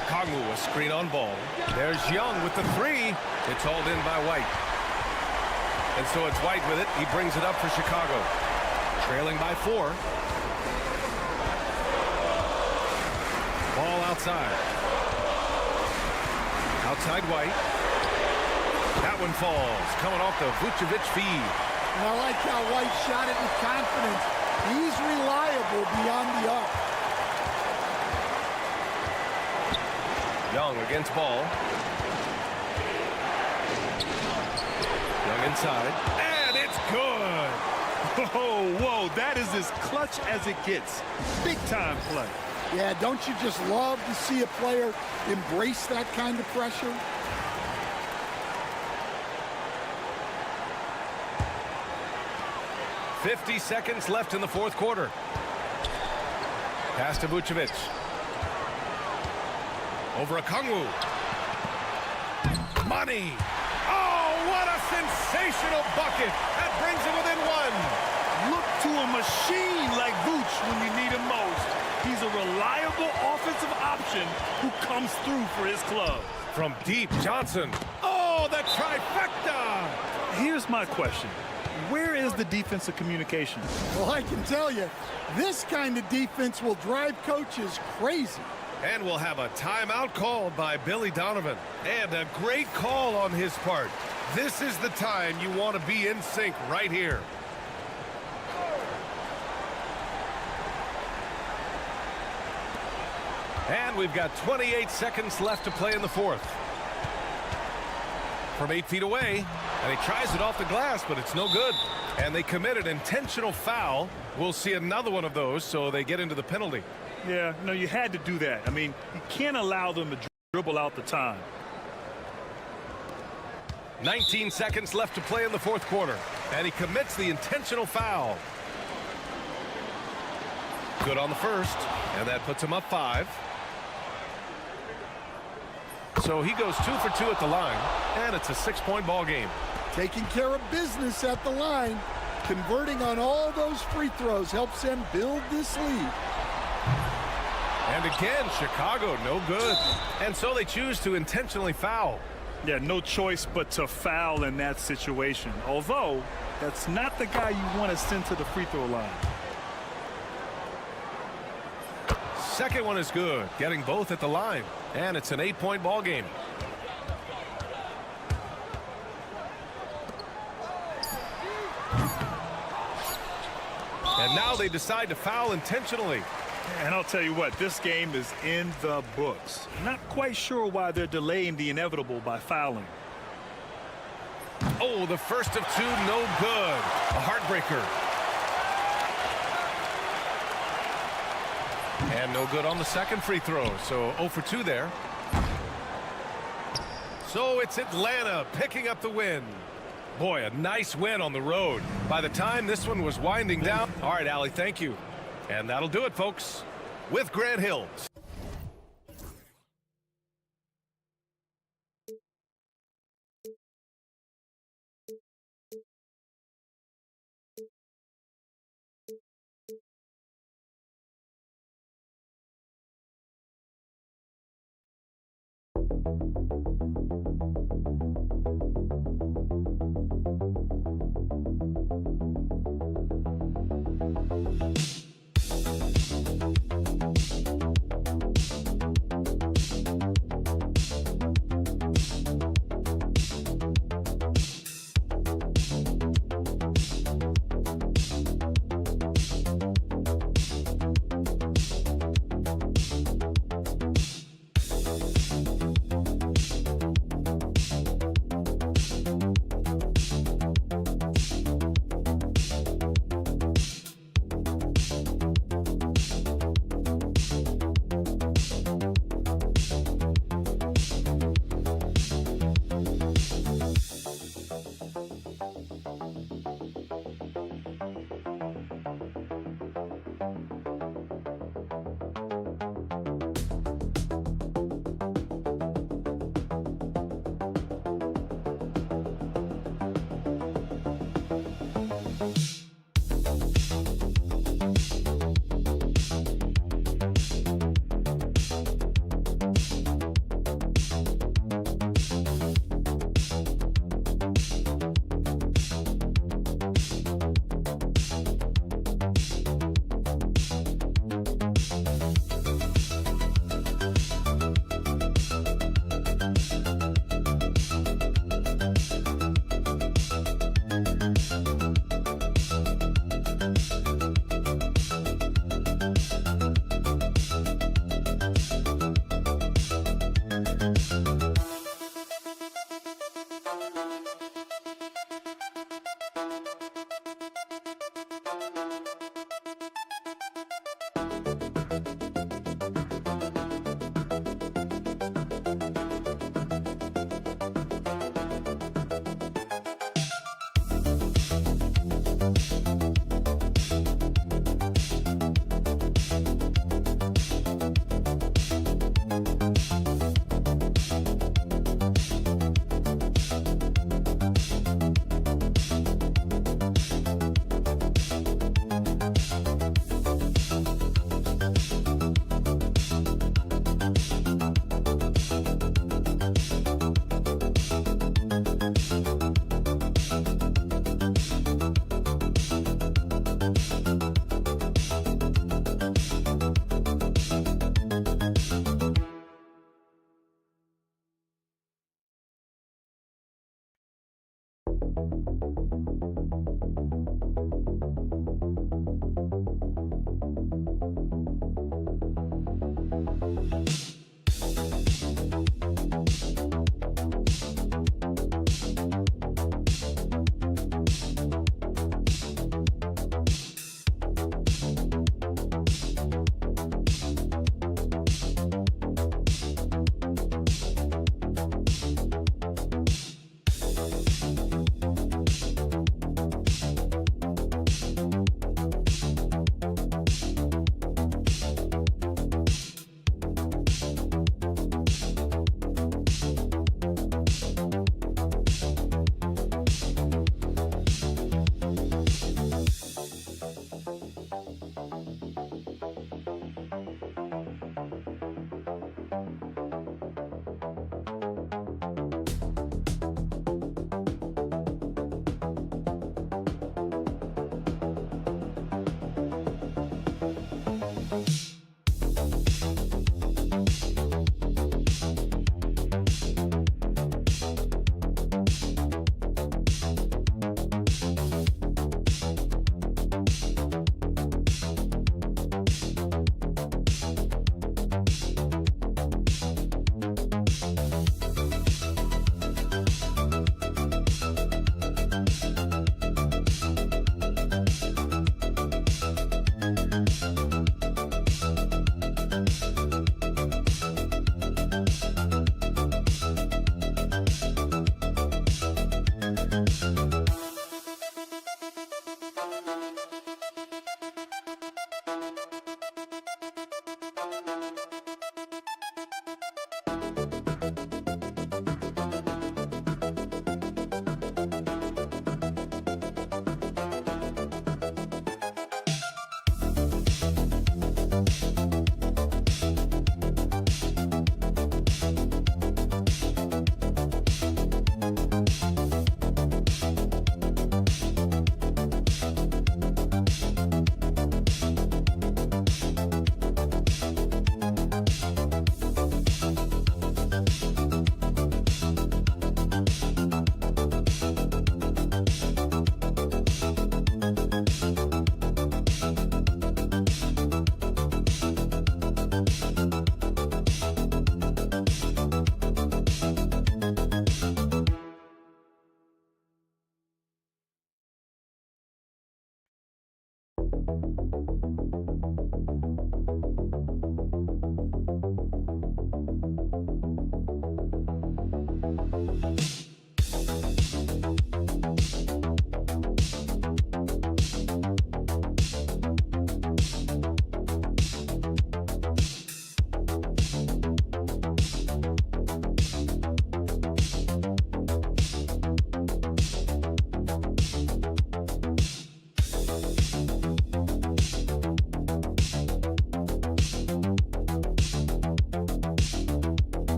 S6: Okongwu, a screen on ball. There's Young with the 3. It's hauled in by White. And so it's White with it. He brings it up for Chicago. Trailing by 4. Ball outside. Outside White. That one falls. Coming off the Vucevic feed.
S7: And I like how White shot it with confidence. He's reliable beyond the arc.
S6: Young against Ball. Young inside. And it's good.
S5: Whoa, whoa, that is as clutch as it gets. Big time play.
S7: Yeah, don't you just love to see a player embrace that kind of pressure?
S6: .50 seconds left in the fourth quarter. Pass to Vucevic. Over Okongwu. money. Oh, what a sensational bucket. That brings it within one.
S5: Look to a machine like Vooch when you need him most. He's a reliable offensive option who comes through for his club.
S6: From deep, Johnson. Oh, the trifecta.
S5: Here's my question. Where is the defensive communication?
S7: Well, I can tell you, this kind of defense will drive coaches crazy.
S6: And we'll have a timeout called by Billy Donovan. And a great call on his part. This is the time you want to be in sync right here. And we've got 28 seconds left to play in the fourth. From 8 feet away, and he tries it off the glass, but it's no good. And they commit an intentional foul. We'll see another one of those, so they get into the penalty.
S5: Yeah, no, you had to do that. I mean, you can't allow them to dribble out the time.
S6: 19 seconds left to play in the fourth quarter, and he commits the intentional foul. Good on the first, and that puts him up 5. So he goes 2 for 2 at the line, and it's a 6-point ball game.
S7: Taking care of business at the line, converting on all those free throws helps them build this lead.
S6: And again, Chicago, no good. And so they choose to intentionally foul.
S5: Yeah, no choice but to foul in that situation. Although, that's not the guy you want to send to the free throw line.
S6: Second one is good, getting both at the line. And it's an 8-point ball game. And now they decide to foul intentionally.
S5: And I'll tell you what, this game is in the books. Not quite sure why they're delaying the inevitable by fouling.
S6: Oh, the first of 2, no good. A heartbreaker. And no good on the second free throw, so 0 for 2 there. So it's Atlanta picking up the win. Boy, a nice win on the road. By the time this one was winding down. All right, Allie, thank you. And that'll do it, folks, with Grant Hill.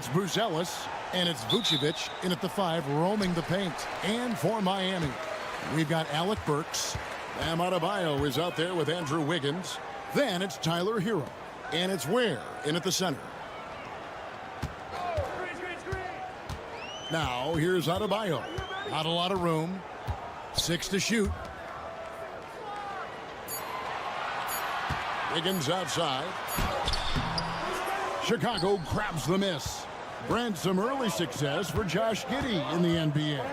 S1: It's Bruzelis, and it's Vucevic in at the 5, roaming the paint. And for Miami, we've got Alec Burks. Bam Adebayo is out there with Andrew Wiggins. Then it's Tyler Hero, and it's Ware in at the center. Now here's Adebayo. Not a lot of room. 6 to shoot. Wiggins outside. Chicago grabs the miss. Brent, some early success for Josh Giddey in the NBA.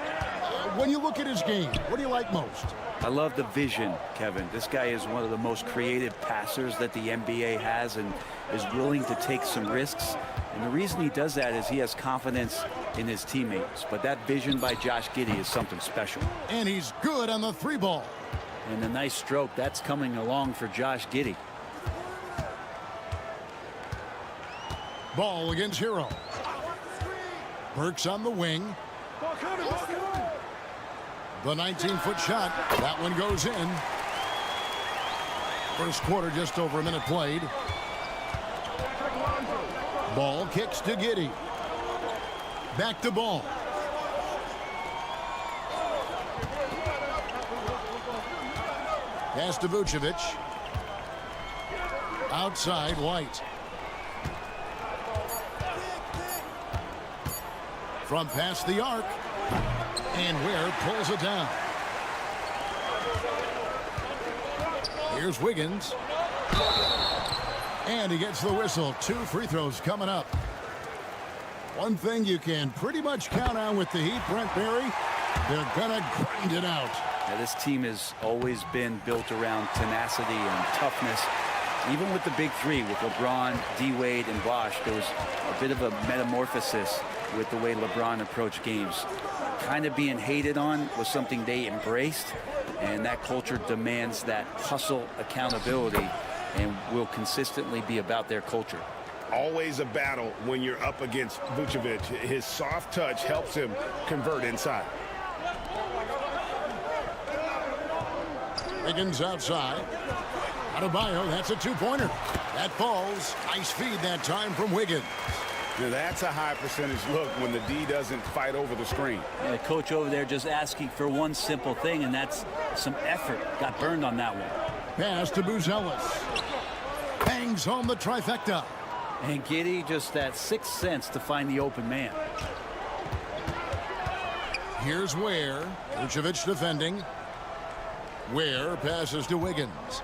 S1: When you look at his game, what do you like most?
S9: I love the vision, Kevin. This guy is one of the most creative passers that the NBA has and is willing to take some risks. And the reason he does that is he has confidence in his teammates. But that vision by Josh Giddey is something special.
S1: And he's good on the 3 ball.
S9: And a nice stroke. That's coming along for Josh Giddey.
S1: Ball against Hero. Burks on the wing. The 19-foot shot. That one goes in. First quarter, just over a minute played. Ball kicks to Giddey. Back to Ball. Pass to Vucevic. Outside, White. From past the arc. And Ware pulls it down. Here's Wiggins. And he gets the whistle. 2 free throws coming up. One thing you can pretty much count on with the Heat, Brent Berry, they're going to grind it out.
S9: Now, this team has always been built around tenacity and toughness. Even with the big 3, with LeBron, D-Wade, and Bosh, there was a bit of a metamorphosis with the way LeBron approached games. Kind of being hated on was something they embraced, and that culture demands that hustle accountability and will consistently be about their culture.
S2: Always a battle when you're up against Vucevic. His soft touch helps him convert inside.
S1: Wiggins outside. Adebayo, that's a 2-pointer. That falls. Nice feed that time from Wiggins.
S2: Now that's a high percentage look when the D doesn't fight over the screen.
S9: Yeah, the coach over there just asking for one simple thing, and that's some effort. Got burned on that one.
S1: Pass to Buzelis. Bangs home the trifecta.
S9: And Giddey just that 6th sense to find the open man.
S1: Here's Ware. Vucevic defending. Ware passes to Wiggins.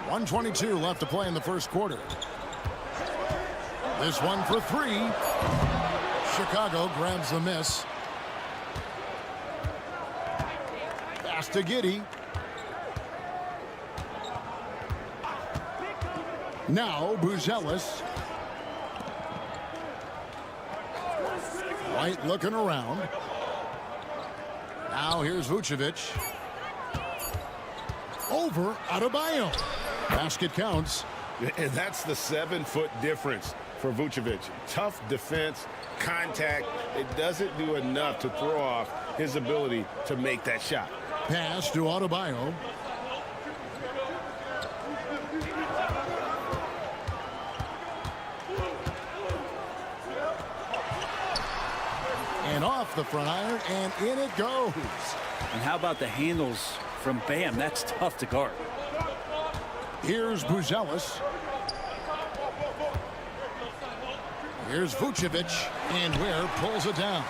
S1: 1:22 left to play in the first quarter. This one for 3. Chicago grabs the miss. Pass to Giddey. Now Buzelis. White looking around. Now here's Vucevic. Over Adebayo. Basket counts.
S2: And that's the 7-foot difference for Vucevic. Tough defense, contact. It doesn't do enough to throw off his ability to make that shot.
S1: Pass to Adebayo. And off the front iron, and in it goes.
S9: And how about the handles from Bam? That's tough to guard.
S1: Here's Buzelis. Here's Vucevic, and Ware pulls it down.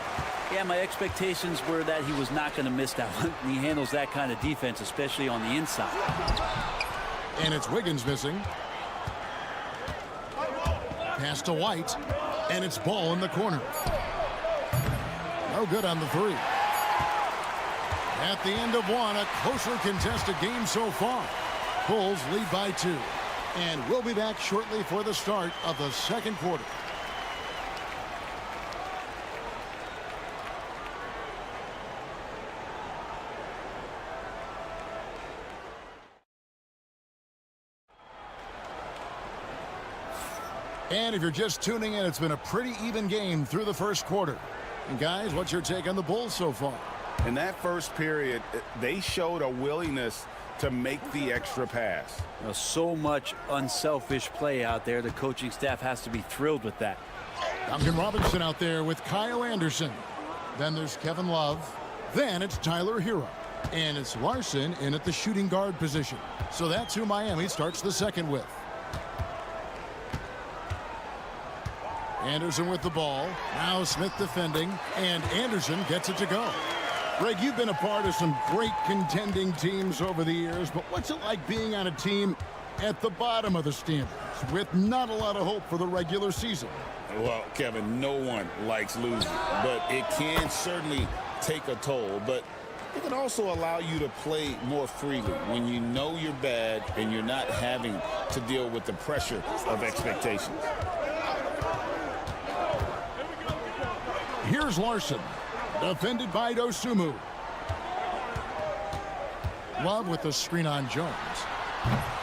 S9: Yeah, my expectations were that he was not going to miss that one. He handles that kind of defense, especially on the inside.
S1: And it's Wiggins missing. Pass to White, and it's Ball in the corner. No good on the 3. At the end of one, a closer contested game so far. Bulls lead by 2. And we'll be back shortly for the start of the second quarter. And if you're just tuning in, it's been a pretty even game through the first quarter. And guys, what's your take on the Bulls so far?
S2: In that first period, they showed a willingness to make the extra pass.
S9: You know, so much unselfish play out there. The coaching staff has to be thrilled with that.
S1: Duncan Robinson out there with Kyle Anderson. Then there's Kevin Love. Then it's Tyler Hero. And it's Larson in at the shooting guard position. So that's who Miami starts the second with. Anderson with the ball. Now Smith defending. And Anderson gets it to go. Greg, you've been a part of some great contending teams over the years, but what's it like being on a team at the bottom of the standings with not a lot of hope for the regular season?
S2: Well, Kevin, no one likes losing, but it can certainly take a toll, but it can also allow you to play more freely when you know you're bad and you're not having to deal with the pressure of expectations.
S1: Here's Larson, defended by Dosunmu. Love with the screen on Jones.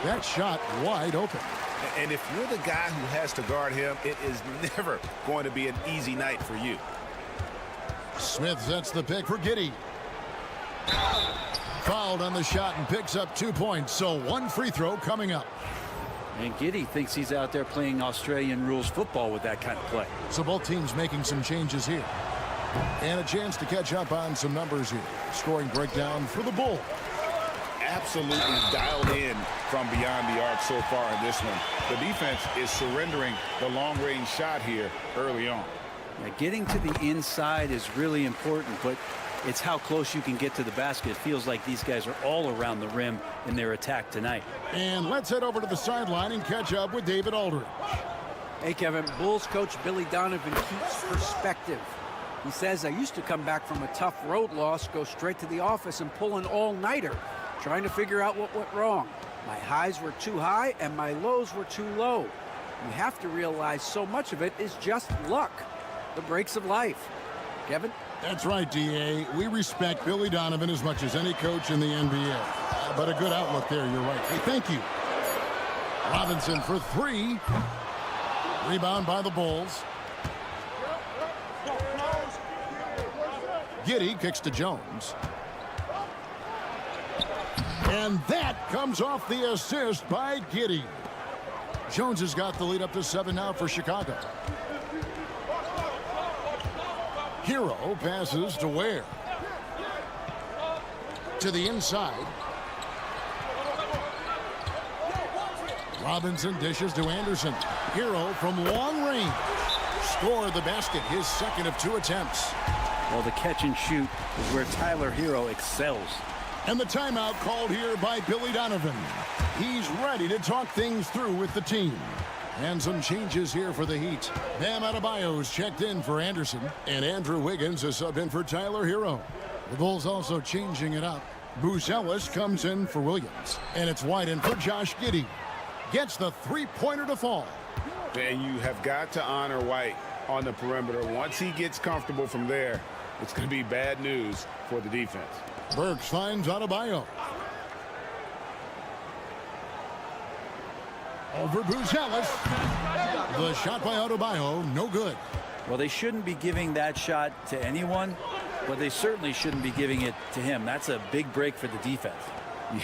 S1: That shot wide open.
S10: And if you're the guy who has to guard him, it is never going to be an easy night for you.
S1: Smith sets the pick for Giddey. Fouled on the shot and picks up 2 points, so one free throw coming up.
S9: And Giddey thinks he's out there playing Australian rules football with that kind of play.
S1: So both teams making some changes here. And a chance to catch up on some numbers here. Scoring breakdown for the Bulls.
S2: Absolutely dialed in from beyond the arc so far in this one. The defense is surrendering the long-range shot here early on.
S9: Yeah, getting to the inside is really important, but it's how close you can get to the basket. It feels like these guys are all around the rim in their attack tonight.
S1: And let's head over to the sideline and catch up with David Aldridge.
S4: Hey, Kevin, Bulls coach Billy Donovan keeps perspective. He says, I used to come back from a tough road loss, go straight to the office and pull an all-nighter, trying to figure out what went wrong. My highs were too high and my lows were too low. You have to realize so much of it is just luck, the breaks of life. Kevin?
S1: That's right, D.A. We respect Billy Donovan as much as any coach in the NBA. But a good outlook there, you're right. Hey, thank you. Robinson for three. Rebound by the Bulls. Giddey kicks to Jones. And that comes off the assist by Giddey. Jones has got the lead up to 7 now for Chicago. Hero passes to Ware. To the inside. Robinson dishes to Anderson. Hero from long range. Scored the basket, his second of 2 attempts.
S9: Well, the catch and shoot is where Tyler Hero excels.
S1: And the timeout called here by Billy Donovan. He's ready to talk things through with the team. And some changes here for the Heat. Bam Adebayo's checked in for Anderson. And Andrew Wiggins is subbed in for Tyler Hero. The Bulls also changing it up. Bruce Ellis comes in for Williams. And it's wide in for Josh Giddey. Gets the three-pointer to fall.
S10: And you have got to honor White on the perimeter. Once he gets comfortable from there, it's going to be bad news for the defense.
S1: Burks finds Adebayo. Over Bruce Ellis. The shot by Adebayo, no good.
S9: Well, they shouldn't be giving that shot to anyone, but they certainly shouldn't be giving it to him. That's a big break for the defense.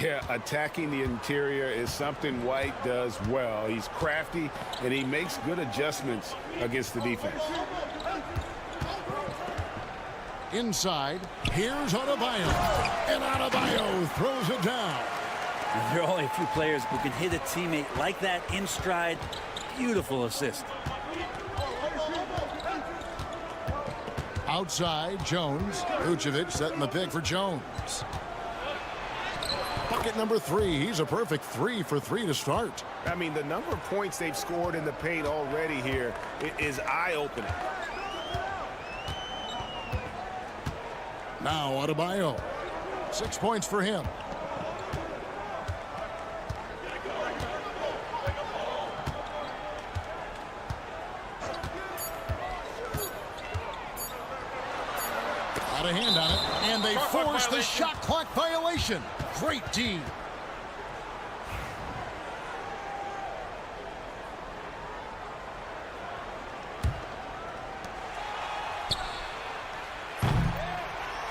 S10: Yeah, attacking the interior is something White does well. He's crafty, and he makes good adjustments against the defense.
S1: Inside, here's Adebayo. And Adebayo throws it down.
S9: And there are only a few players who can hit a teammate like that in stride. Beautiful assist.
S1: Outside, Jones. Vucevic setting the pick for Jones. Bucket number 3. He's a perfect 3 for 3 to start.
S10: I mean, the number of points they've scored in the paint already here is eye-opening.
S1: Now Adebayo. 6 points for him. Got a hand on it, and they force the shot clock violation. Great D.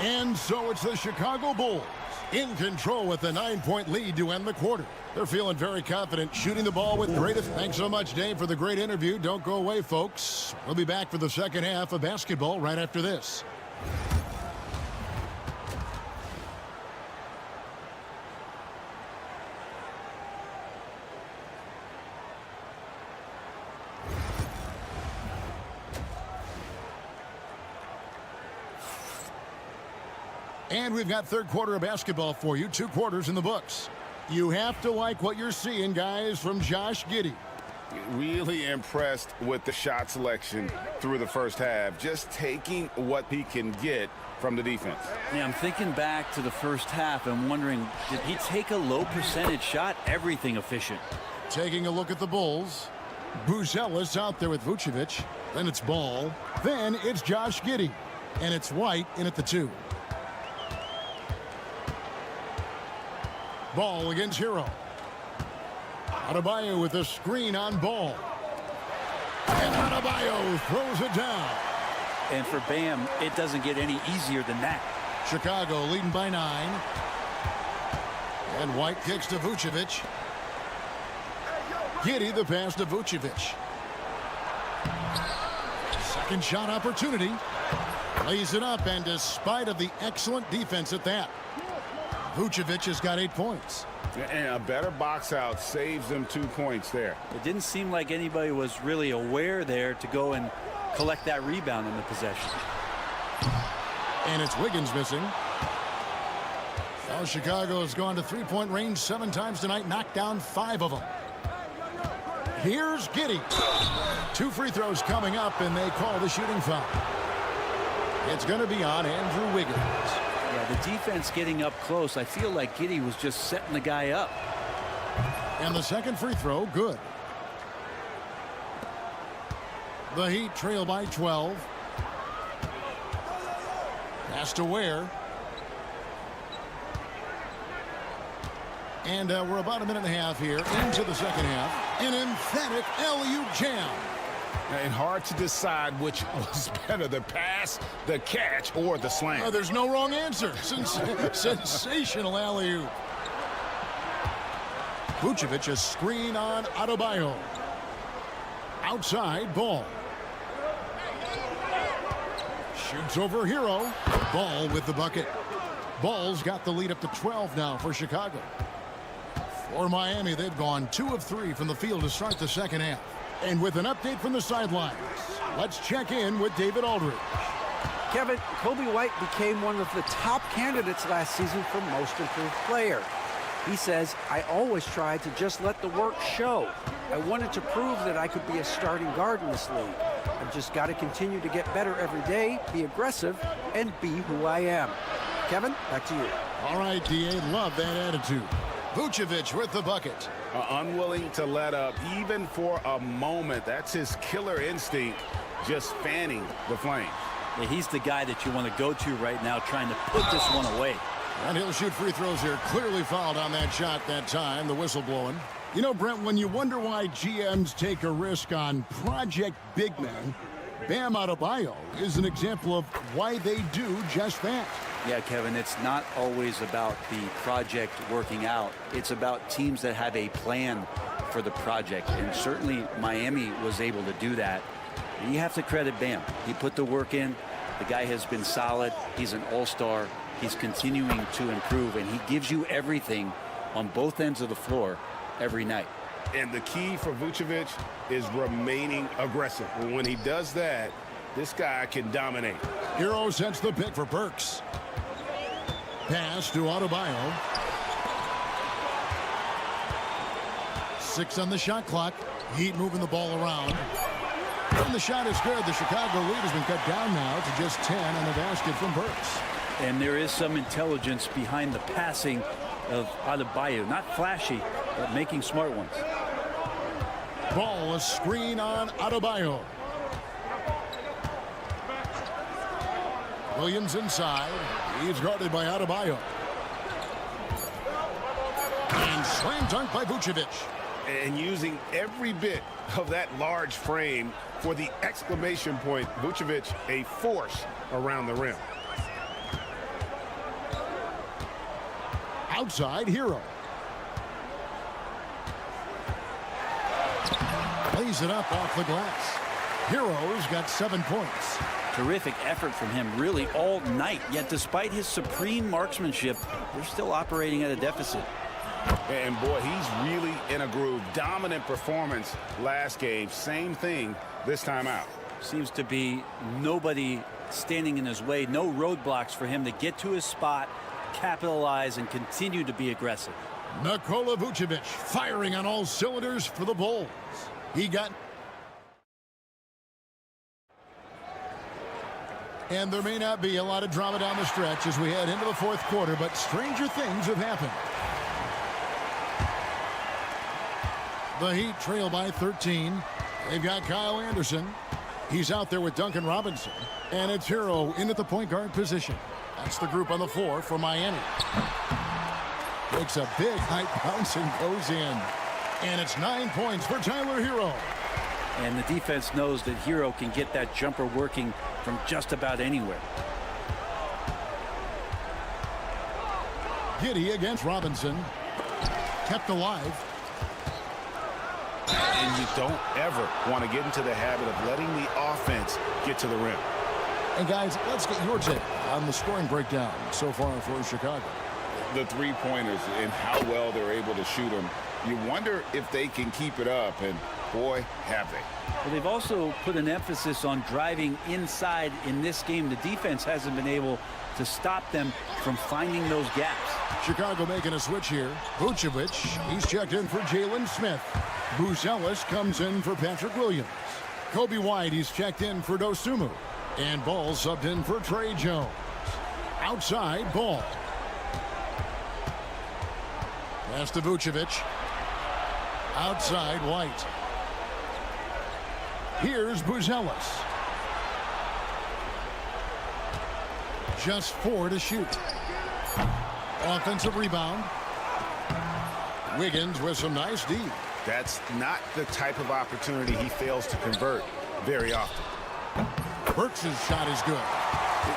S1: And so it's the Chicago Bulls in control with a 9-point lead to end the quarter. They're feeling very confident shooting the ball with great. Thanks so much, Dave, for the great interview. Don't go away, folks. We'll be back for the second half of basketball right after this. And we've got third quarter of basketball for you. 2 quarters in the books. You have to like what you're seeing, guys, from Josh Giddey.
S10: Really impressed with the shot selection through the first half, just taking what he can get from the defense.
S9: Yeah, I'm thinking back to the first half and wondering, did he take a low percentage shot? Everything efficient.
S1: Taking a look at the Bulls. Buzelis out there with Vucevic. Then it's Ball. Then it's Josh Giddey. And it's White in at the 2. Ball against Hero. Adebayo with a screen on Ball. And Adebayo throws it down.
S9: And for Bam, it doesn't get any easier than that.
S1: Chicago leading by 9. And White kicks to Vucevic. Giddey the pass to Vucevic. Second shot opportunity. Lays it up, and despite of the excellent defense at that, Vucevic has got 8 points.
S10: And a better box out saves them 2 points there.
S9: It didn't seem like anybody was really aware there to go and collect that rebound in the possession.
S1: And it's Wiggins missing. Now Chicago has gone to three-point range 7 times tonight, knocked down 5 of them. Here's Giddey. 2 free throws coming up, and they call the shooting foul. It's going to be on Andrew Wiggins.
S9: Yeah, the defense getting up close. I feel like Giddey was just setting the guy up.
S1: And the second free throw, good. The Heat trail by 12. Pass to Ware. And we're about a minute and a half here into the second half. An emphatic LU jam.
S10: And hard to decide which was better, the pass, the catch, or the slam.
S1: There's no wrong answer. Sensational alley-oop. Vucevic, a screen on Adebayo. Outside, Ball. Shoots over Hero. Ball with the bucket. Ball's got the lead up to 12 now for Chicago. For Miami, they've gone 2 of 3 from the field to start the second half. And with an update from the sidelines, let's check in with David Aldridge.
S4: Kevin, Kobe White became one of the top candidates last season for most improved player. He says, I always tried to just let the work show. I wanted to prove that I could be a starting guard in this league. I've just got to continue to get better every day, be aggressive, and be who I am. Kevin, back to you.
S1: All right, D.A., love that attitude. Vucevic with the bucket.
S10: Unwilling to let up even for a moment. That's his killer instinct, just fanning the flame.
S9: Yeah, he's the guy that you want to go to right now, trying to put this one away.
S1: And he'll shoot free throws here. Clearly fouled on that shot that time. The whistle blowing. You know, Brent, when you wonder why GMs take a risk on project big men, Bam Adebayo is an example of why they do just that.
S9: Yeah, Kevin, it's not always about the project working out. It's about teams that have a plan for the project. And certainly Miami was able to do that. And you have to credit Bam. He put the work in. The guy has been solid. He's an all-star. He's continuing to improve, and he gives you everything on both ends of the floor every night.
S10: And the key for Vucevic is remaining aggressive. When he does that, this guy can dominate.
S1: Hero sets the pick for Burks. Pass to Adebayo. 6 on the shot clock. Heat moving the ball around. And the shot is good. The Chicago lead has been cut down now to just 10 on the basket from Burks.
S9: And there is some intelligence behind the passing of Adebayo. Not flashy, but making smart ones.
S1: Ball, a screen on Adebayo. Williams inside. He's guarded by Adebayo. And slam dunk by Vucevic.
S10: And using every bit of that large frame for the exclamation point. Vucevic, a force around the rim.
S1: Outside, Hero. Lays it up off the glass. Hero's got 7 points.
S9: Terrific effort from him really all night. Yet despite his supreme marksmanship, they're still operating at a deficit.
S10: And boy, he's really in a groove. Dominant performance last game. Same thing this time out.
S9: Seems to be nobody standing in his way. No roadblocks for him to get to his spot, capitalize, and continue to be aggressive.
S1: Nikola Vucevic firing on all cylinders for the Bulls. He got... And there may not be a lot of drama down the stretch as we head into the fourth quarter, but stranger things have happened. The Heat trail by 13. They've got Kyle Anderson. He's out there with Duncan Robinson. And it's Hero in at the point guard position. That's the group on the floor for Miami. Takes a big high bounce and goes in. And it's 9 points for Tyler Hero.
S9: And the defense knows that Hero can get that jumper working from just about anywhere.
S1: Giddey against Robinson. Kept alive.
S10: And you don't ever want to get into the habit of letting the offense get to the rim.
S1: And guys, let's get your take on the scoring breakdown so far for Chicago.
S2: The three-pointers and how well they're able to shoot them. You wonder if they can keep it up, and boy, have they.
S9: Well, they've also put an emphasis on driving inside in this game. The defense hasn't been able to stop them from finding those gaps.
S1: Chicago making a switch here. Vucevic, he's checked in for Jalen Smith. Buzelis comes in for Patrick Williams. Kobe White, he's checked in for Dosunmu. And Ball subbed in for Trey Jones. Outside, Ball. Pass to Vucevic. Outside, White. Here's Buzelis. Just 4 to shoot. Offensive rebound. Wiggins with some nice D.
S10: That's not the type of opportunity he fails to convert very often.
S1: Burks' shot is good.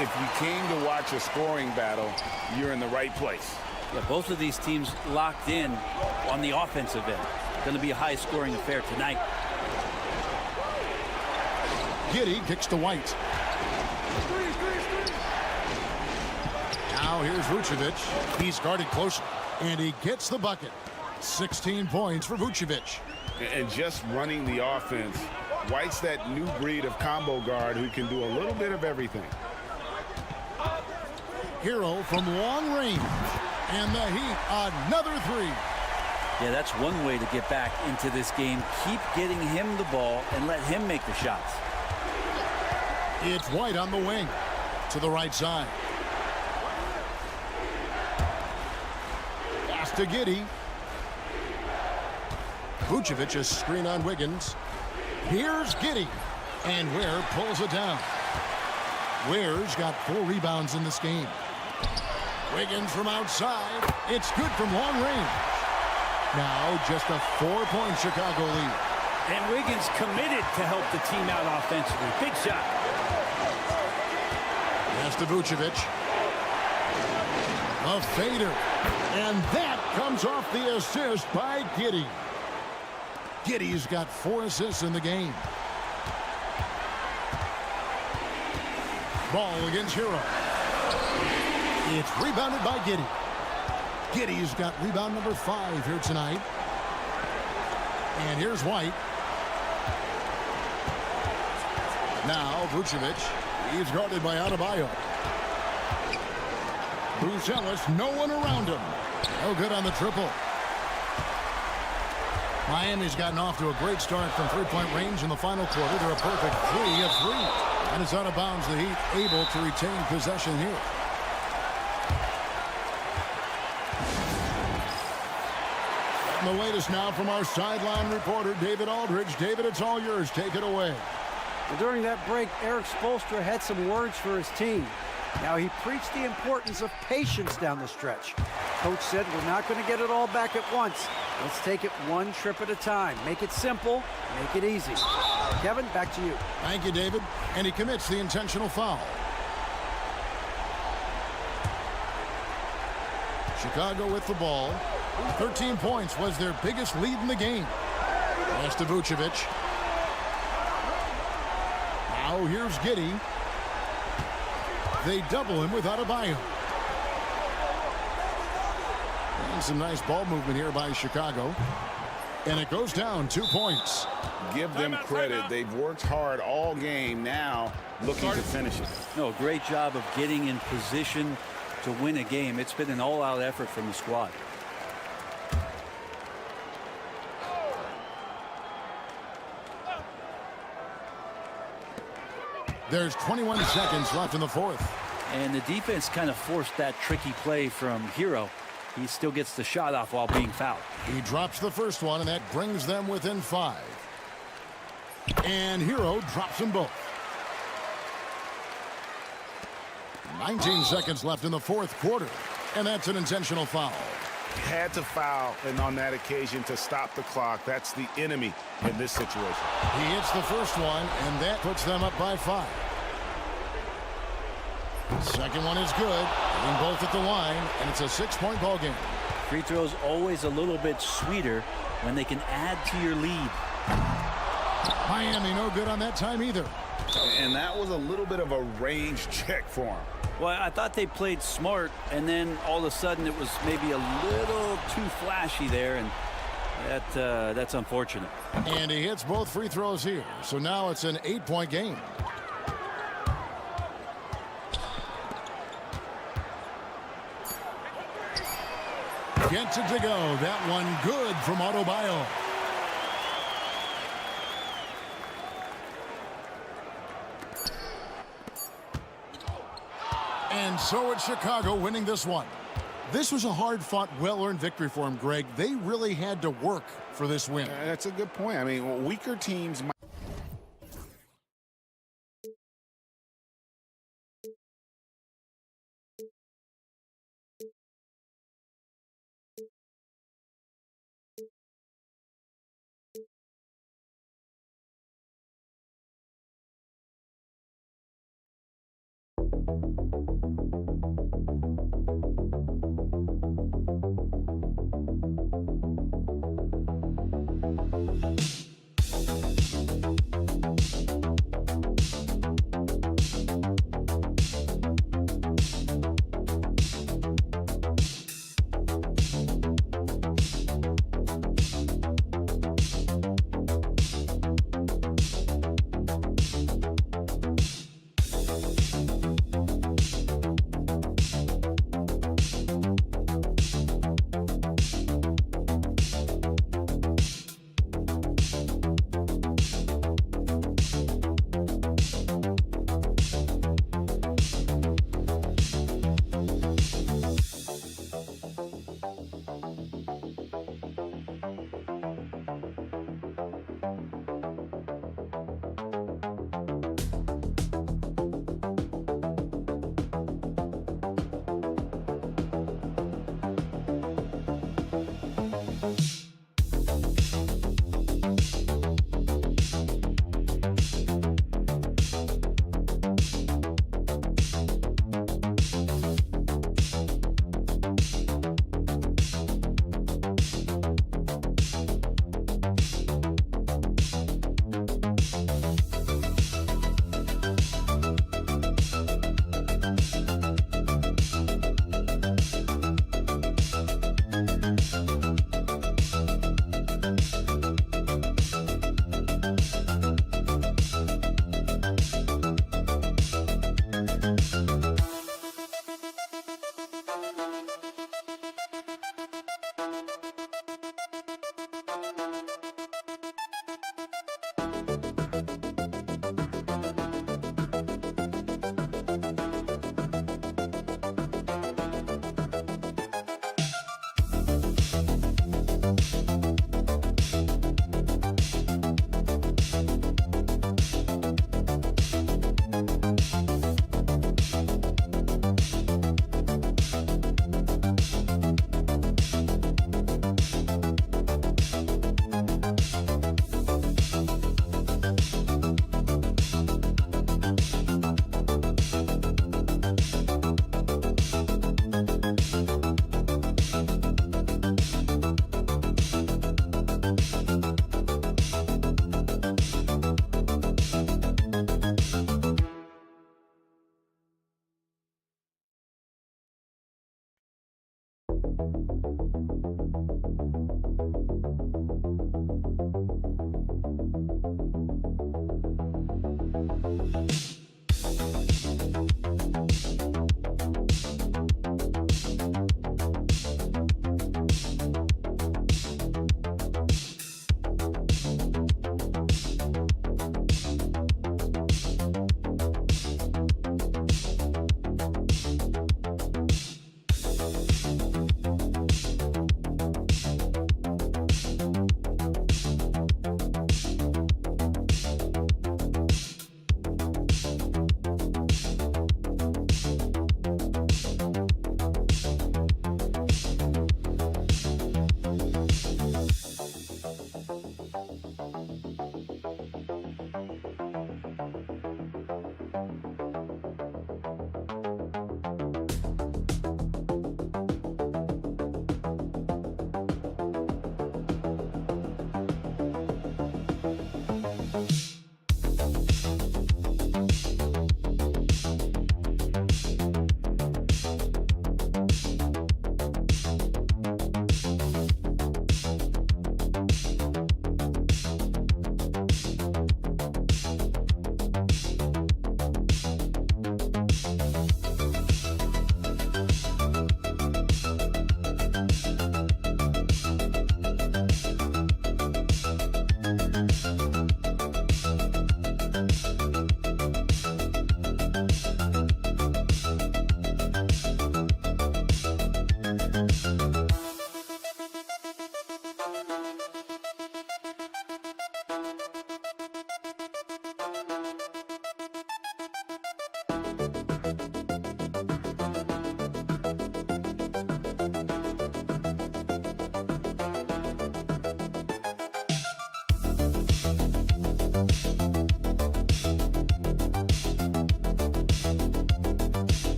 S10: If you came to watch a scoring battle, you're in the right place.
S9: Yeah, both of these teams locked in on the offensive end. Going to be a high-scoring affair tonight.
S1: Giddey kicks to White. Now here's Vucevic. He's guarded closely, and he gets the bucket. 16 points for Vucevic.
S10: And just running the offense, White's that new breed of combo guard who can do a little bit of everything.
S1: Hero from long range. And the Heat, another three.
S9: Yeah, that's one way to get back into this game. Keep getting him the ball and let him make the shots.
S1: It's White on the wing to the right side. Pass to Giddey. Vucevic is screen on Wiggins. Here's Giddey. And Ware pulls it down. Ware's got 4 rebounds in this game. Wiggins from outside. It's good from long range. Now just a 4-point Chicago lead.
S9: And Wiggins committed to help the team out offensively. Big shot.
S1: Pass to Vucevic. A fader. And that comes off the assist by Giddey. Giddey's got 4 assists in the game. Ball against Hero. It's rebounded by Giddey. Giddey's got rebound number 5 here tonight. And here's White. Now Vucevic. He's guarded by Adebayo. Buzelis, no one around him. No good on the triple. Miami's gotten off to a great start from 3-point range in the final quarter. They're a perfect 3 of 3. And it's out of bounds. The Heat able to retain possession here. And the latest now from our sideline reporter, David Aldridge. David, it's all yours. Take it away.
S4: Well, during that break, Eric Spoelstra had some words for his team. Now, he preached the importance of patience down the stretch. Coach said, we're not going to get it all back at once. Let's take it one trip at a time. Make it simple, make it easy. Kevin, back to you.
S1: Thank you, David. And he commits the intentional foul. Chicago with the ball. 13 points was their biggest lead in the game. Pass to Vucevic. Now here's Giddey. They double him with Adebayo. And some nice ball movement here by Chicago. And it goes down 2 points.
S10: Give them credit. They've worked hard all game, now looking to finish it.
S9: No, great job of getting in position to win a game. It's been an all-out effort from the squad.
S1: There's 21 seconds left in the fourth.
S9: And the defense kind of forced that tricky play from Hero. He still gets the shot off while being fouled.
S1: He drops the first one, and that brings them within 5. And Hero drops them both. 19 seconds left in the fourth quarter, and that's an intentional foul.
S10: Had to foul, and on that occasion to stop the clock. That's the enemy in this situation.
S1: He hits the first one, and that puts them up by 5. Second one is good, hitting both at the line, and it's a 6-point ball game.
S9: Free throws always a little bit sweeter when they can add to your lead.
S1: Miami no good on that time either.
S10: And that was a little bit of a range check for him.
S9: Well, I thought they played smart, and then all of a sudden it was maybe a little too flashy there, and that's unfortunate.
S1: And he hits both free throws here, so now it's an 8-point game. Gets it to go. That one good from Adebayo. And so it's Chicago winning this one. This was a hard-fought, well-earned victory for him, Greg. They really had to work for this win.
S10: That's a good point. I mean, weaker teams might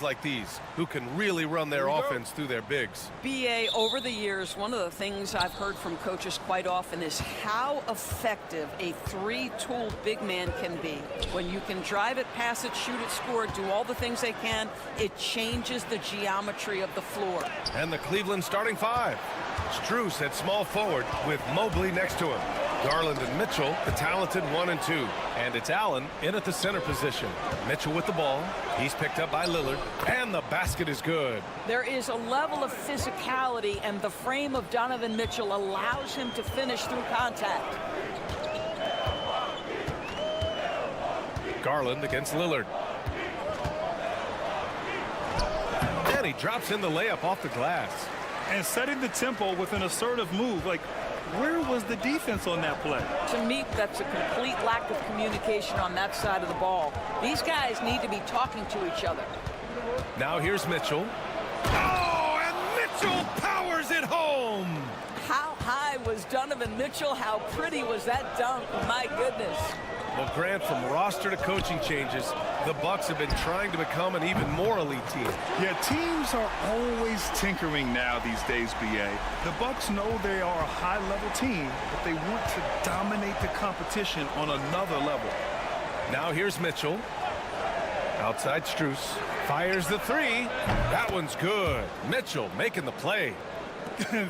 S6: Like these who can really run their offense through their bigs.
S11: BA, over the years, one of the things I've heard from coaches quite often is how effective a three-tool big man can be. When you can drive it, pass it, shoot it, score it, do all the things they can, it changes the geometry of the floor.
S6: And the Cleveland starting five. Strus at small forward with Mobley next to him. Garland and Mitchell, the talented 1 and 2. And it's Allen in at the center position. Mitchell with the ball. He's picked up by Lillard. And the basket is good.
S11: There is a level of physicality, and the frame of Donovan Mitchell allows him to finish through contact.
S6: Garland against Lillard. And he drops in the layup off the glass.
S5: And setting the tempo with an assertive move. Like, Where was the defense on that play?
S11: To me, that's a complete lack of communication on that side of the ball. These guys need to be talking to each other.
S6: Now here's Mitchell. Oh, and Mitchell powers it home.
S11: How high was Donovan Mitchell? How pretty was that dunk? My goodness.
S6: Well, Grant, from roster to coaching changes, the Bucks have been trying to become an even more elite team.
S5: Yeah, teams are always tinkering now these days, BA. The Bucks know they are a high-level team, but they want to dominate the competition on another level.
S6: Now here's Mitchell. Outside Strus. Fires the three. That one's good. Mitchell making the play.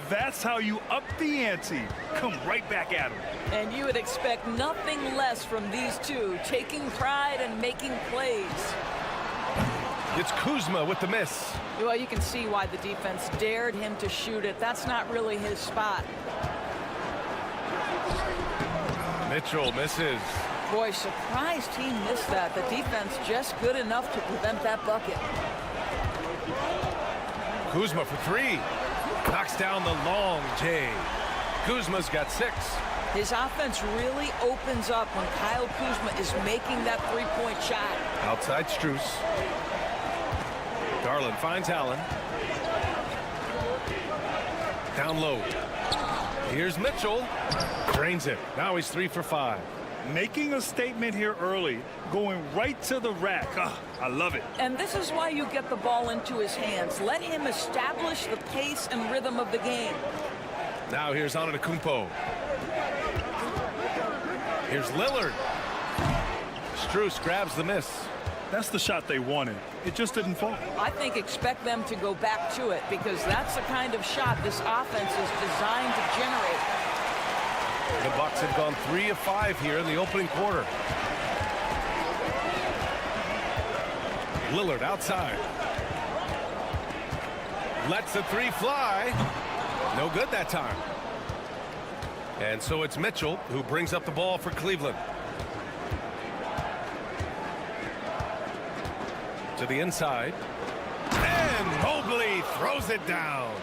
S5: That's how you up the ante. Come right back at him.
S11: And you would expect nothing less from these two, taking pride and making plays.
S6: It's Kuzma with the miss.
S11: Well, you can see why the defense dared him to shoot it. That's not really his spot.
S6: Mitchell misses.
S11: Boy, surprised he missed that. The defense just good enough to prevent that bucket.
S6: Kuzma for three. Knocks down the long J. Kuzma's got 6.
S11: His offense really opens up when Kyle Kuzma is making that three-point shot.
S6: Outside Strus. Garland finds Allen. Down low. Here's Mitchell. Drains it. Now he's 3 for 5.
S5: Making a statement here early, going right to the rack. I love it.
S11: And this is why you get the ball into his hands. Let him establish the pace and rhythm of the game.
S6: Now here's Antetokounmpo. Here's Lillard. Strus grabs the miss.
S5: That's the shot they wanted. It just didn't fall.
S11: I think expect them to go back to it because that's the kind of shot this offense is designed to generate.
S6: The Bucks have gone 3 of 5 here in the opening quarter. Lillard outside. Lets the three fly. No good that time. And so it's Mitchell who brings up the ball for Cleveland. To the inside. And Mobley throws it down.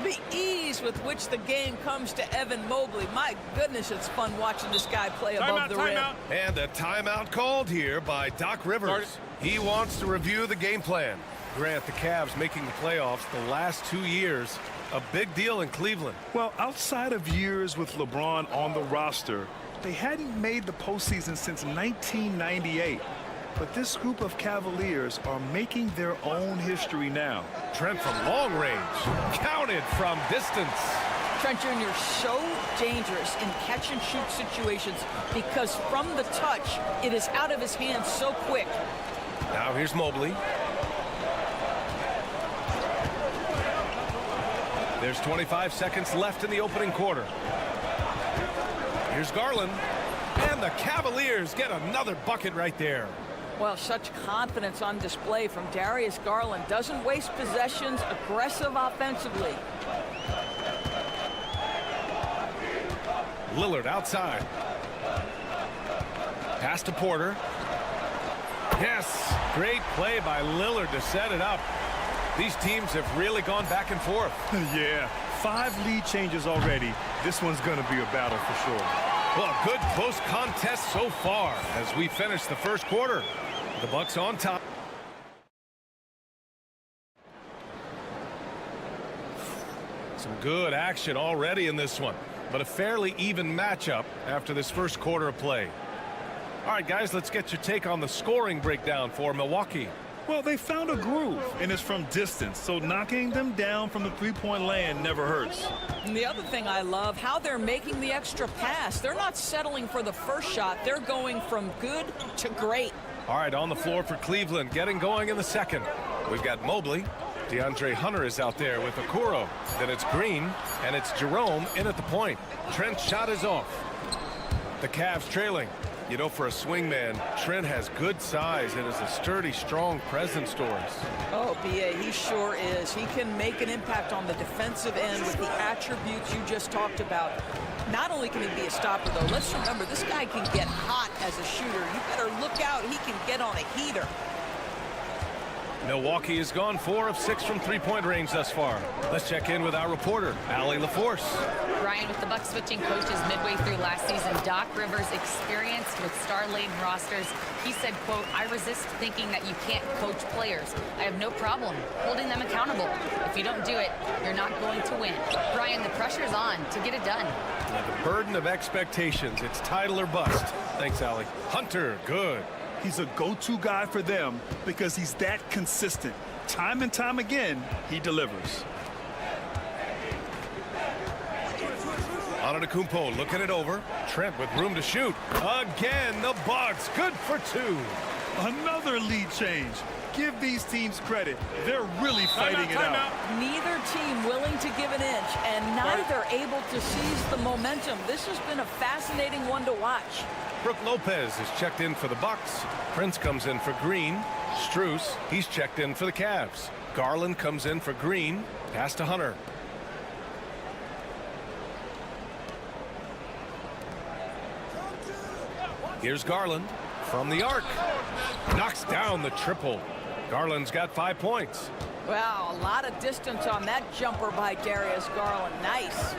S11: The ease with which the game comes to Evan Mobley. My goodness, it's fun watching this guy play above the rim.
S6: And a timeout called here by Doc Rivers. He wants to review the game plan. Grant, the Cavs making the playoffs the last 2 years. A big deal in Cleveland.
S5: Well, outside of years with LeBron on the roster, they hadn't made the postseason since 1998. But this group of Cavaliers are making their own history now.
S6: Trent from long range. Counted from distance.
S11: Trent Jr. so dangerous in catch-and-shoot situations because from the touch, it is out of his hands so quick.
S6: Now here's Mobley. There's 25 seconds left in the opening quarter. Here's Garland. And the Cavaliers get another bucket right there.
S11: Well, such confidence on display from Darius Garland. Doesn't waste possessions, aggressive offensively.
S6: Lillard outside. Pass to Porter. Yes, great play by Lillard to set it up. These teams have really gone back and forth.
S5: Yeah, 5 lead changes already. This one's going to be a battle for sure.
S6: Well, good close contest so far as we finish the first quarter. The Bucks on top. Some good action already in this one, but a fairly even matchup after this first quarter of play. All right, guys, let's get your take on the scoring breakdown for Milwaukee.
S5: Well, they found a groove, and it's from distance, so knocking them down from the three-point land never hurts.
S11: And the other thing I love, how they're making the extra pass. They're not settling for the first shot. They're going from good to great.
S6: All right, on the floor for Cleveland, getting going in the second. We've got Mobley. DeAndre Hunter is out there with Okoro. Then it's Green, and it's Jerome in at the point. Trent's shot is off. The Cavs trailing. You know, for a swingman, Trent has good size and is a sturdy, strong presence to us.
S11: Oh, B.A., he sure is. He can make an impact on the defensive end with the attributes you just talked about. Not only can he be a stopper, though, let's remember, this guy can get hot as a shooter. You better look out. He can get on a heater.
S6: Milwaukee has gone 4 of 6 from three-point range thus far. Let's check in with our reporter, Allie LaForce.
S8: Brian, with the Bucks switching coaches midway through last season, Doc Rivers' experience with star-laden rosters, he said, quote, "I resist thinking that you can't coach players. I have no problem holding them accountable. If you don't do it, you're not going to win." Brian, the pressure's on to get it done.
S6: The burden of expectations. It's title or bust. Thanks, Allie. Hunter, good.
S5: He's a go-to guy for them because he's that consistent. Time and time again, he delivers.
S6: Antetokounmpo looking it over. Trent with room to shoot. Again, the Bucks. Good for 2.
S5: Another lead change. Give these teams credit. They're really fighting it out.
S11: Neither team willing to give an inch, and neither able to seize the momentum. This has been a fascinating one to watch.
S6: Brook Lopez is checked in for the Bucks. Prince comes in for Green. Strus, he's checked in for the Cavs. Garland comes in for Green. Pass to Hunter. Here's Garland from the arc. Knocks down the triple. Garland's got 5 points.
S11: Wow, a lot of distance on that jumper by Darius Garland. Nice.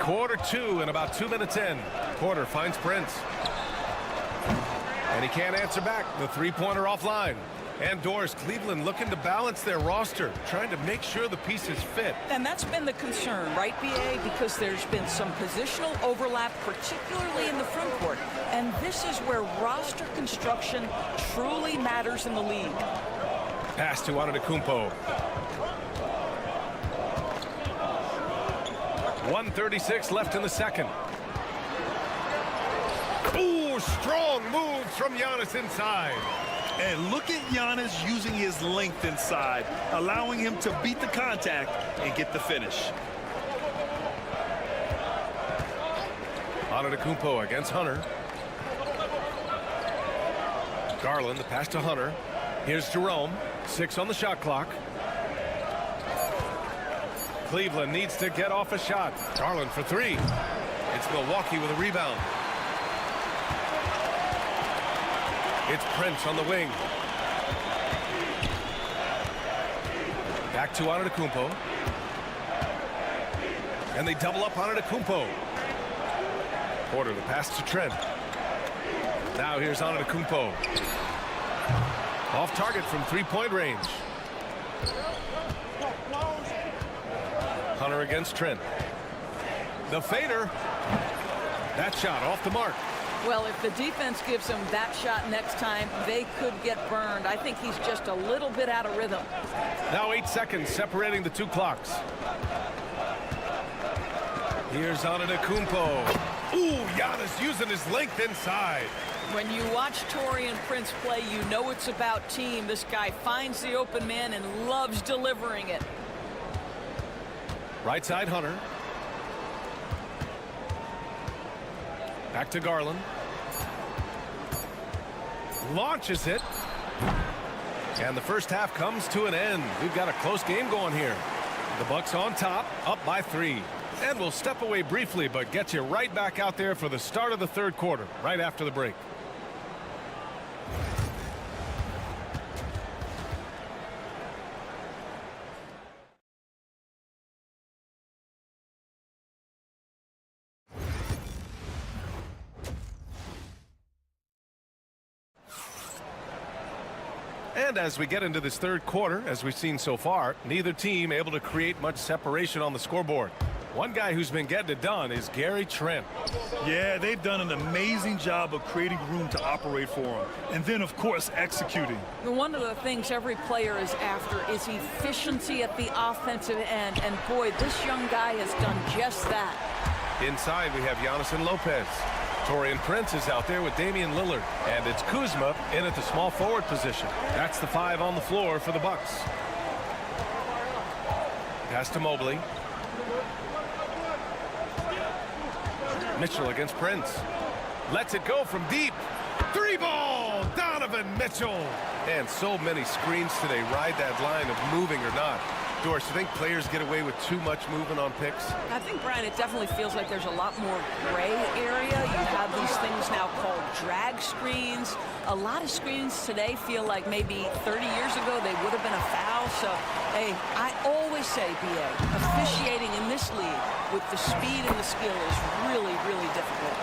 S6: Quarter 2 and about 2 minutes in. Porter finds Prince. And he can't answer back. The three-pointer offline. And Doris, Cleveland looking to balance their roster, trying to make sure the pieces fit.
S11: And that's been the concern, right, BA? Because there's been some positional overlap, particularly in the front court. And this is where roster construction truly matters in the league.
S6: Pass to Antetokounmpo. 1:36 left in the second. Ooh, strong moves from Giannis inside.
S5: And look at Giannis using his length inside, allowing him to beat the contact and get the finish.
S6: Antetokounmpo against Hunter. Garland, the pass to Hunter. Here's Jerome. 6 on the shot clock. Cleveland needs to get off a shot. Garland for 3. It's Milwaukee with a rebound. It's Prince on the wing. Back to Antetokounmpo. And they double up Antetokounmpo. Porter, the pass to Trent. Now here's Antetokounmpo. Off target from three-point range. Hunter against Trent. The fader. That shot off the mark.
S11: Well, if the defense gives him that shot next time, they could get burned. I think he's just a little bit out of rhythm.
S6: Now 8 seconds separating the 2 clocks. Here's Antetokounmpo. Ooh, Giannis using his length inside.
S11: When you watch Taurean Prince play, you know it's about team. This guy finds the open man and loves delivering it.
S6: Right side, Hunter. Back to Garland. Launches it. And the first half comes to an end. We've got a close game going here. The Bucks on top, up by 3. And we'll step away briefly, but get you right back out there for the start of the third quarter, right after the break. And as we get into this third quarter, as we've seen so far, neither team able to create much separation on the scoreboard. One guy who's been getting it done is Gary Trent.
S5: Yeah, they've done an amazing job of creating room to operate for him. And then, of course, executing.
S11: One of the things every player is after is efficiency at the offensive end. And boy, this young guy has done just that.
S6: Inside, we have Giannis and Lopez. Taurean Prince is out there with Damian Lillard. And it's Kuzma in at the small forward position. That's the 5 on the floor for the Bucks. Pass to Mobley. Mitchell against Prince. Lets it go from deep. 3-ball, Donovan Mitchell. And so many screens today ride that line of moving or not. Doris, you think players get away with too much movement on picks?
S11: I think, Brian, it definitely feels like there's a lot more gray area. You have these things now called drag screens. A lot of screens today feel like maybe 30 years ago they would have been a foul. So, hey, I always say, BA, officiating in this league with the speed and the skill is really, really difficult.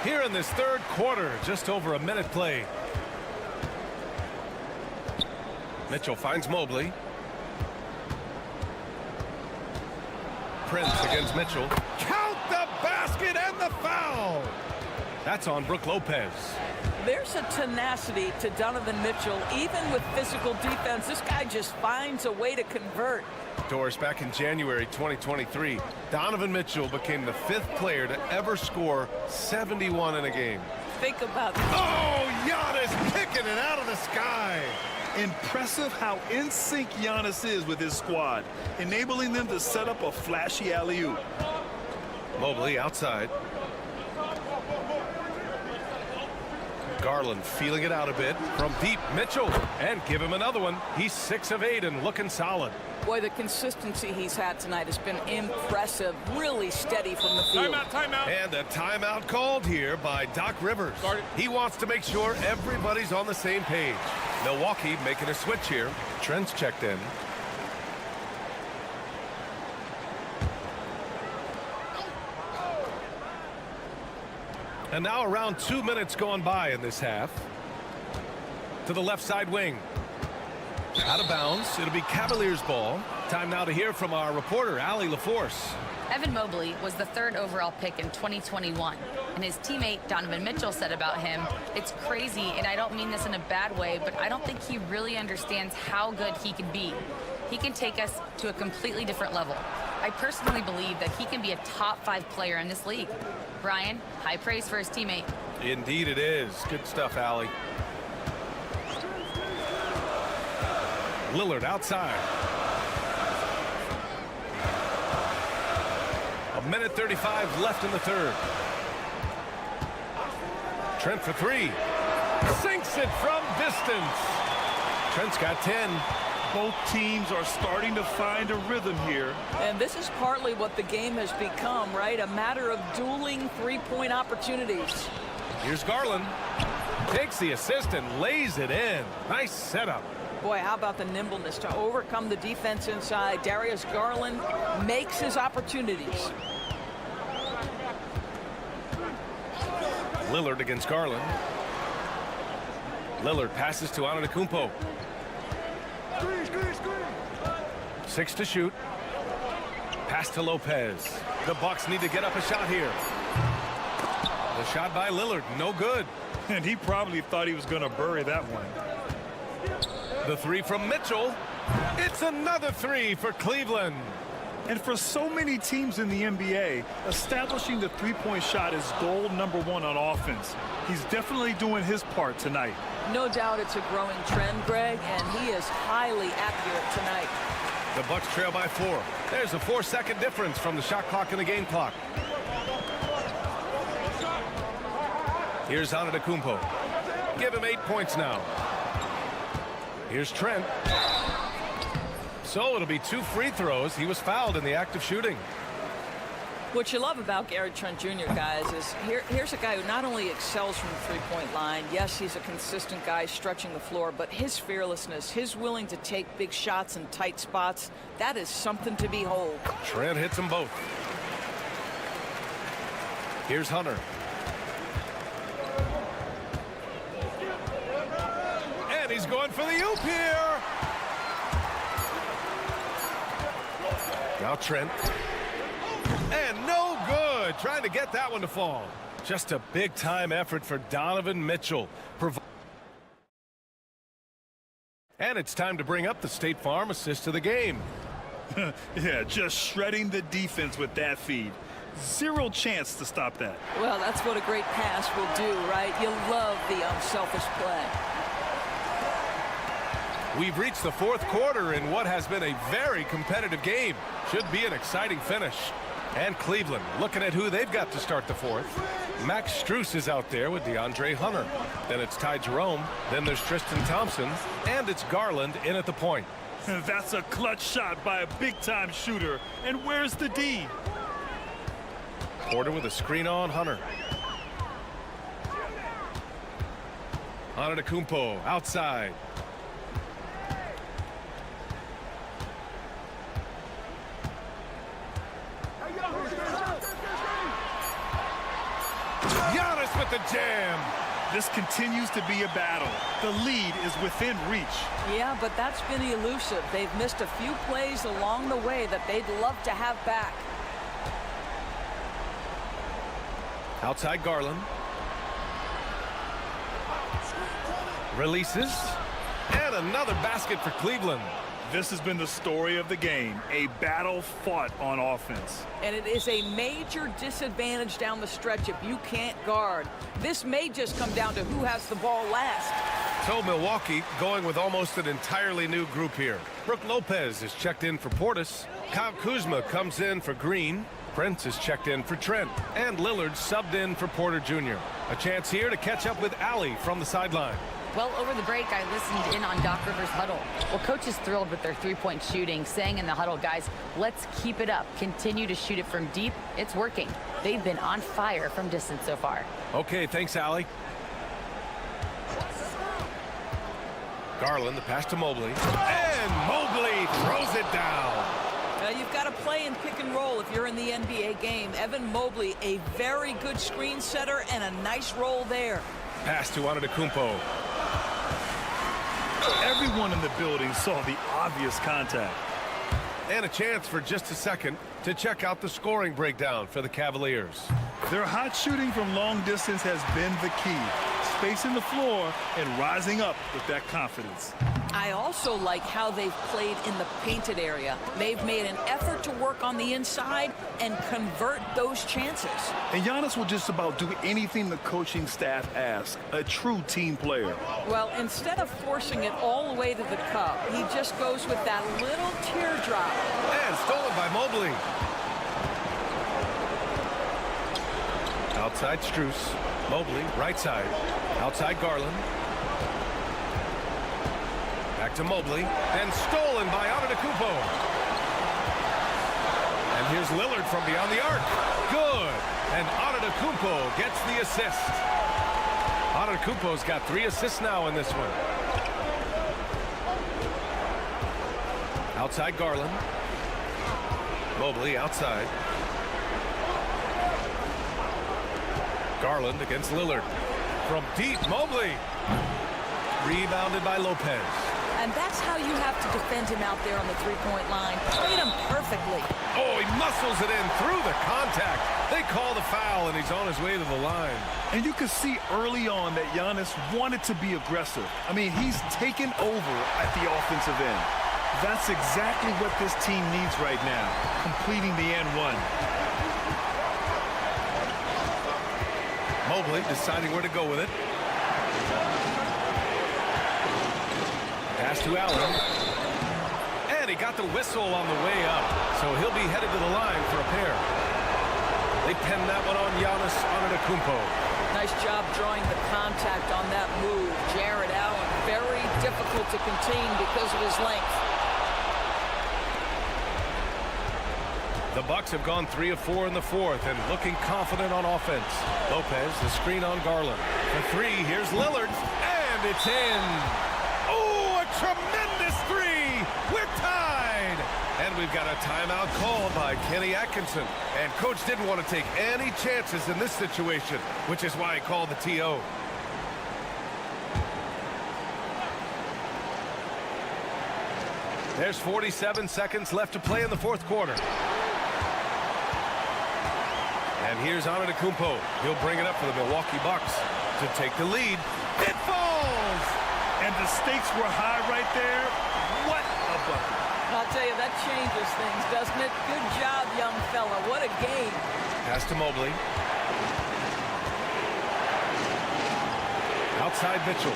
S6: Here in this third quarter, just over a minute played. Mitchell finds Mobley. Prince against Mitchell. Count the basket and the foul. That's on Brook Lopez.
S11: There's a tenacity to Donovan Mitchell. Even with physical defense, this guy just finds a way to convert.
S6: Doris, back in January 2023, Donovan Mitchell became the 5th player to ever score 71 in a game.
S11: Think about that.
S6: Oh, Giannis picking it out of the sky.
S5: Impressive how in sync Giannis is with his squad, enabling them to set up a flashy alley-oop.
S6: Mobley outside. Garland feeling it out a bit from deep. Mitchell, and give him another one. He's 6 of 8 and looking solid.
S11: Boy, the consistency he's had tonight has been impressive. Really steady from the field.
S6: Timeout. And a timeout called here by Doc Rivers. He wants to make sure everybody's on the same page. Milwaukee making a switch here. Trent's checked in. And now around 2 minutes gone by in this half. To the left side wing. Out of bounds. It'll be Cavaliers ball. Time now to hear from our reporter, Allie LaForce.
S8: Evan Mobley was the 3rd overall pick in 2021. And his teammate Donovan Mitchell said about him, "It's crazy, and I don't mean this in a bad way, but I don't think he really understands how good he can be. He can take us to a completely different level. I personally believe that he can be a top 5 player in this league." Brian, high praise for his teammate.
S6: Indeed it is. Good stuff, Allie. Lillard outside. A minute 35 left in the third. Trent for 3. Sinks it from distance. Trent's got 10.
S5: Both teams are starting to find a rhythm here.
S11: And this is partly what the game has become, right? A matter of dueling three-point opportunities.
S6: Here's Garland. Takes the assist and lays it in. Nice setup.
S11: Boy, how about the nimbleness to overcome the defense inside. Darius Garland makes his opportunities.
S6: Lillard against Garland. Lillard passes to Antetokounmpo. 6 to shoot. Pass to Lopez. The Bucks need to get up a shot here. The shot by Lillard, no good.
S5: And he probably thought he was going to bury that one.
S6: The 3 from Mitchell. It's another 3 for Cleveland.
S5: And for so many teams in the NBA, establishing the three-point shot is goal number 1 on offense. He's definitely doing his part tonight.
S11: No doubt it's a growing trend, Greg, and he is highly accurate tonight.
S6: The Bucks trail by 4. There's a 4-second difference from the shot clock and the game clock. Here's Antetokounmpo. Give him 8 points now. Here's Trent. So it'll be 2 free throws. He was fouled in the act of shooting.
S11: What you love about Gary Trent Jr., guys, is here's a guy who not only excels from the three-point line. Yes, he's a consistent guy stretching the floor, but his fearlessness, his willing to take big shots in tight spots, that is something to behold.
S6: Trent hits them both. Here's Hunter. And he's going for the oop here. Now Trent. And no good. Trying to get that one to fall. Just a big-time effort for Donovan Mitchell. And it's time to bring up the State Farm assist of the game.
S5: Yeah, just shredding the defense with that feed. Zero chance to stop that.
S11: Well, that's what a great pass will do, right? You love the unselfish play.
S6: We've reached the 4th quarter in what has been a very competitive game. Should be an exciting finish. And Cleveland looking at who they've got to start the 4th. Max Strus is out there with DeAndre Hunter. Then it's Ty Jerome. Then there's Tristan Thompson. And it's Garland in at the point.
S5: That's a clutch shot by a big-time shooter. And where's the D?
S6: Porter with a screen on Hunter. Antetokounmpo outside. Giannis with the jam.
S5: This continues to be a battle. The lead is within reach.
S11: Yeah, but that's been elusive. They've missed a few plays along the way that they'd love to have back.
S6: Outside Garland. Releases. And another basket for Cleveland.
S5: This has been the story of the game, a battle fought on offense.
S11: And it is a major disadvantage down the stretch if you can't guard. This may just come down to who has the ball last.
S6: So Milwaukee going with almost an entirely new group here. Brook Lopez is checked in for Portis. Kyle Kuzma comes in for Green. Prince is checked in for Trent. And Lillard subbed in for Porter Jr. A chance here to catch up with Allie from the sideline.
S8: Well, over the break, I listened in on Doc Rivers' huddle. Well, coach is thrilled with their three-point shooting, saying in the huddle, guys, let's keep it up. Continue to shoot it from deep. It's working. They've been on fire from distance so far.
S6: Okay, thanks, Allie. Garland, the pass to Mobley. And Mobley throws it down.
S11: You've got to play in pick and roll if you're in the NBA game. Evan Mobley, a very good screen setter and a nice roll there.
S6: Pass to Antetokounmpo.
S5: Everyone in the building saw the obvious contact.
S6: And a chance for just a second to check out the scoring breakdown for the Cavaliers.
S5: Their hot shooting from long distance has been the key. Spacing the floor and rising up with that confidence.
S11: I also like how they've played in the painted area. They've made an effort to work on the inside and convert those chances.
S5: And Giannis will just about do anything the coaching staff asks. A true team player.
S11: Well, instead of forcing it all the way to the cup, he just goes with that little teardrop.
S6: And stolen by Mobley. Outside Strus. Mobley, right side. Outside Garland. Back to Mobley. And stolen by Antetokounmpo. And here's Lillard from beyond the arc. Good. And Antetokounmpo gets the assist. Antetokounmpo's got 3 assists now in this one. Outside Garland. Mobley outside. Garland against Lillard. From deep, Mobley. Rebounded by Lopez.
S11: And that's how you have to defend him out there on the three-point line. Played him perfectly.
S6: Oh, he muscles it in through the contact. They call the foul, and he's on his way to the line.
S5: And you could see early on that Giannis wanted to be aggressive. I mean, he's taken over at the offensive end. That's exactly what this team needs right now, completing the and one.
S6: Mobley deciding where to go with it. Pass to Allen. And he got the whistle on the way up. So he'll be headed to the line for a pair. They pin that one on Giannis Antetokounmpo.
S11: Nice job drawing the contact on that move. Jared Allen, very difficult to contain because of his length.
S6: The Bucks have gone 3 of 4 in the fourth and looking confident on offense. Lopez, the screen on Garland. For 3, here's Lillard. And it's in. Oh, a tremendous 3. We're tied. And we've got a timeout called by Kenny Atkinson. And coach didn't want to take any chances in this situation, which is why he called the TO. There's 47 seconds left to play in the fourth quarter. And here's Antetokounmpo. He'll bring it up for the Milwaukee Bucks to take the lead. It falls!
S5: And the stakes were high right there. What a bucket.
S11: I'll tell you, that changes things, doesn't it? Good job, young fella. What a game.
S6: Pass to Mobley. Outside Mitchell.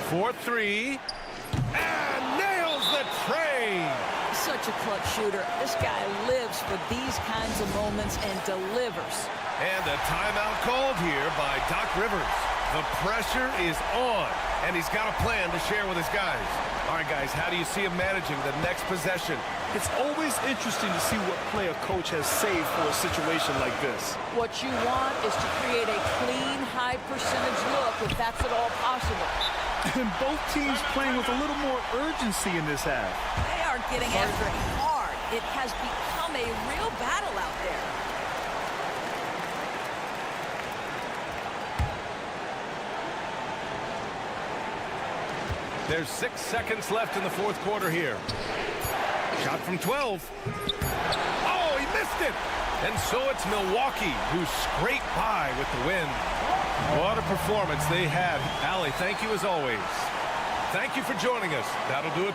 S6: 4-3. And nails the tray.
S11: such a clutch shooter. This guy lives for these kinds of moments and delivers.
S6: And a timeout called here by Doc Rivers. The pressure is on, and he's got a plan to share with his guys. All right, guys, how do you see him managing the next possession?
S5: It's always interesting to see what play a coach has saved for a situation like this.
S11: What you want is to create a clean, high percentage look if that's at all possible.
S5: And both teams playing with a little more urgency in this half.
S11: They are getting after it hard. It has become a real battle out there.
S6: There's 6 seconds left in the fourth quarter here. Shot from 12. Oh, he missed it. And so it's Milwaukee who scraped by with the win. What a performance they had. Allie, thank you as always. Thank you for joining us. That'll do it.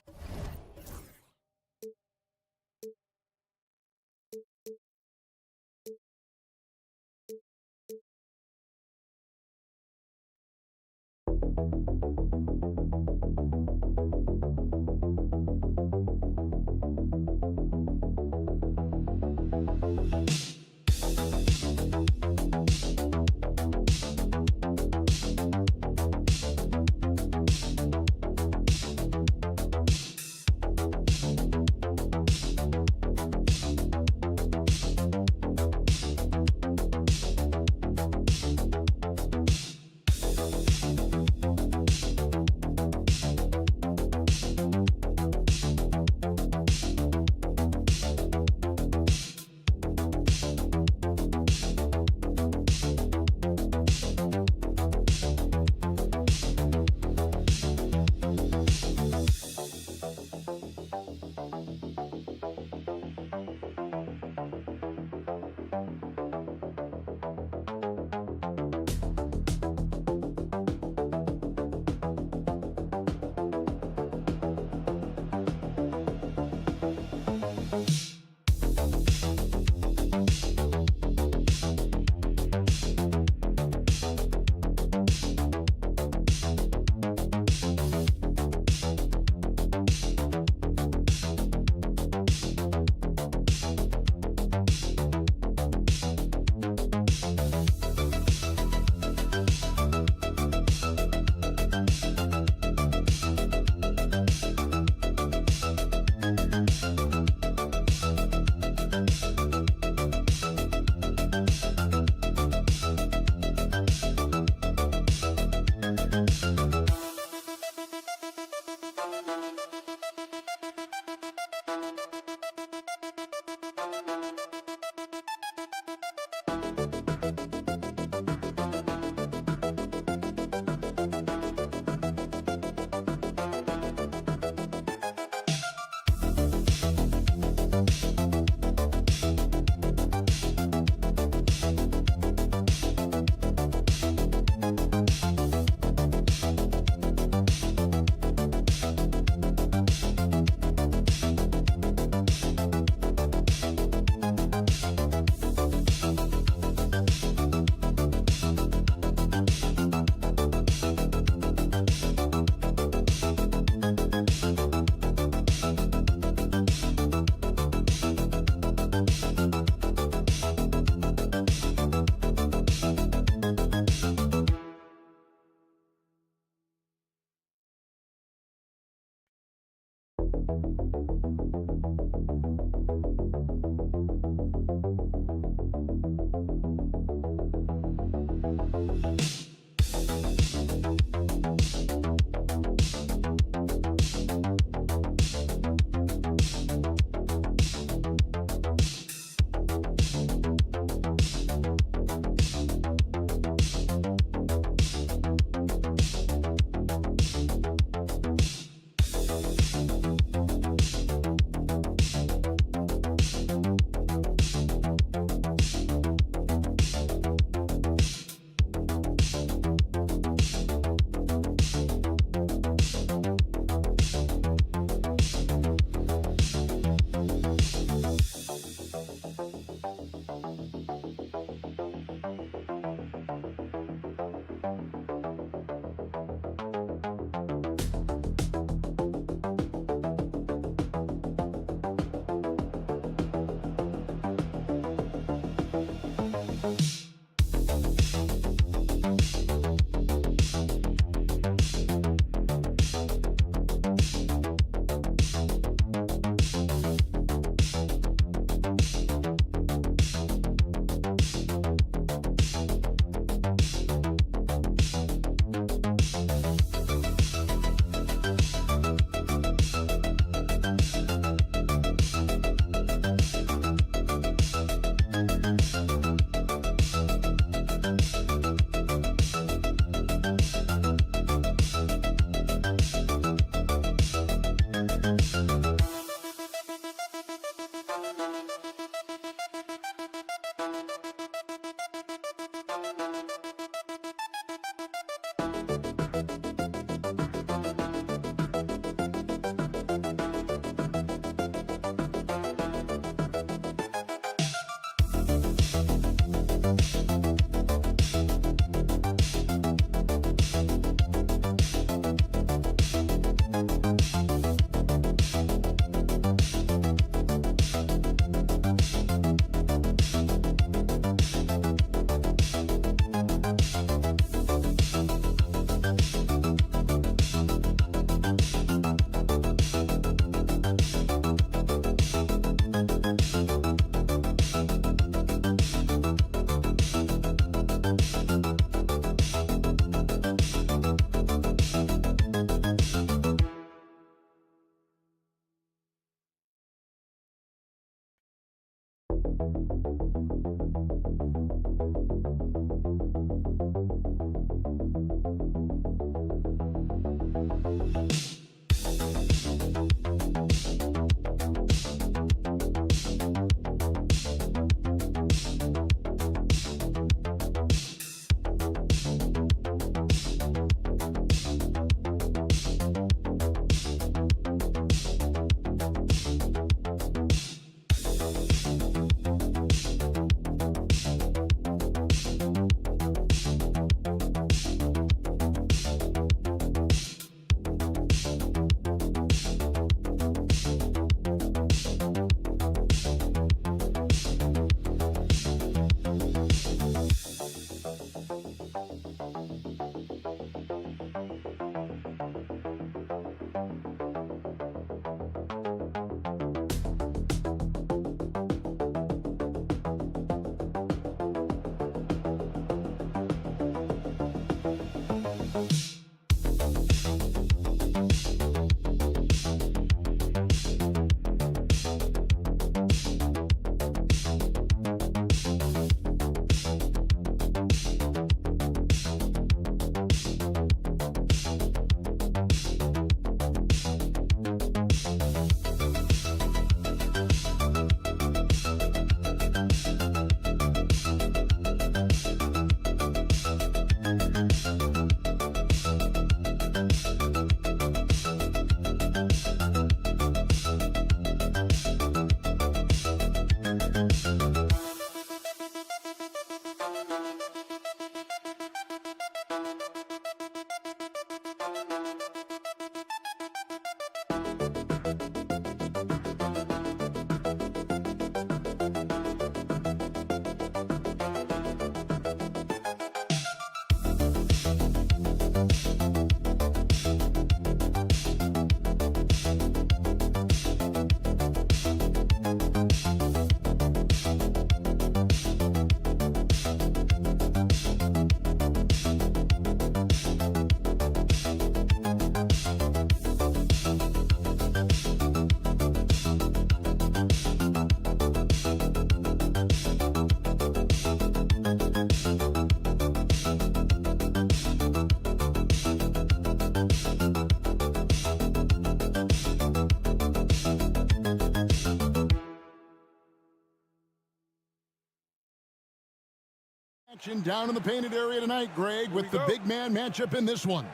S1: Action down in the painted area tonight, Greg, with the big man matchup in this one.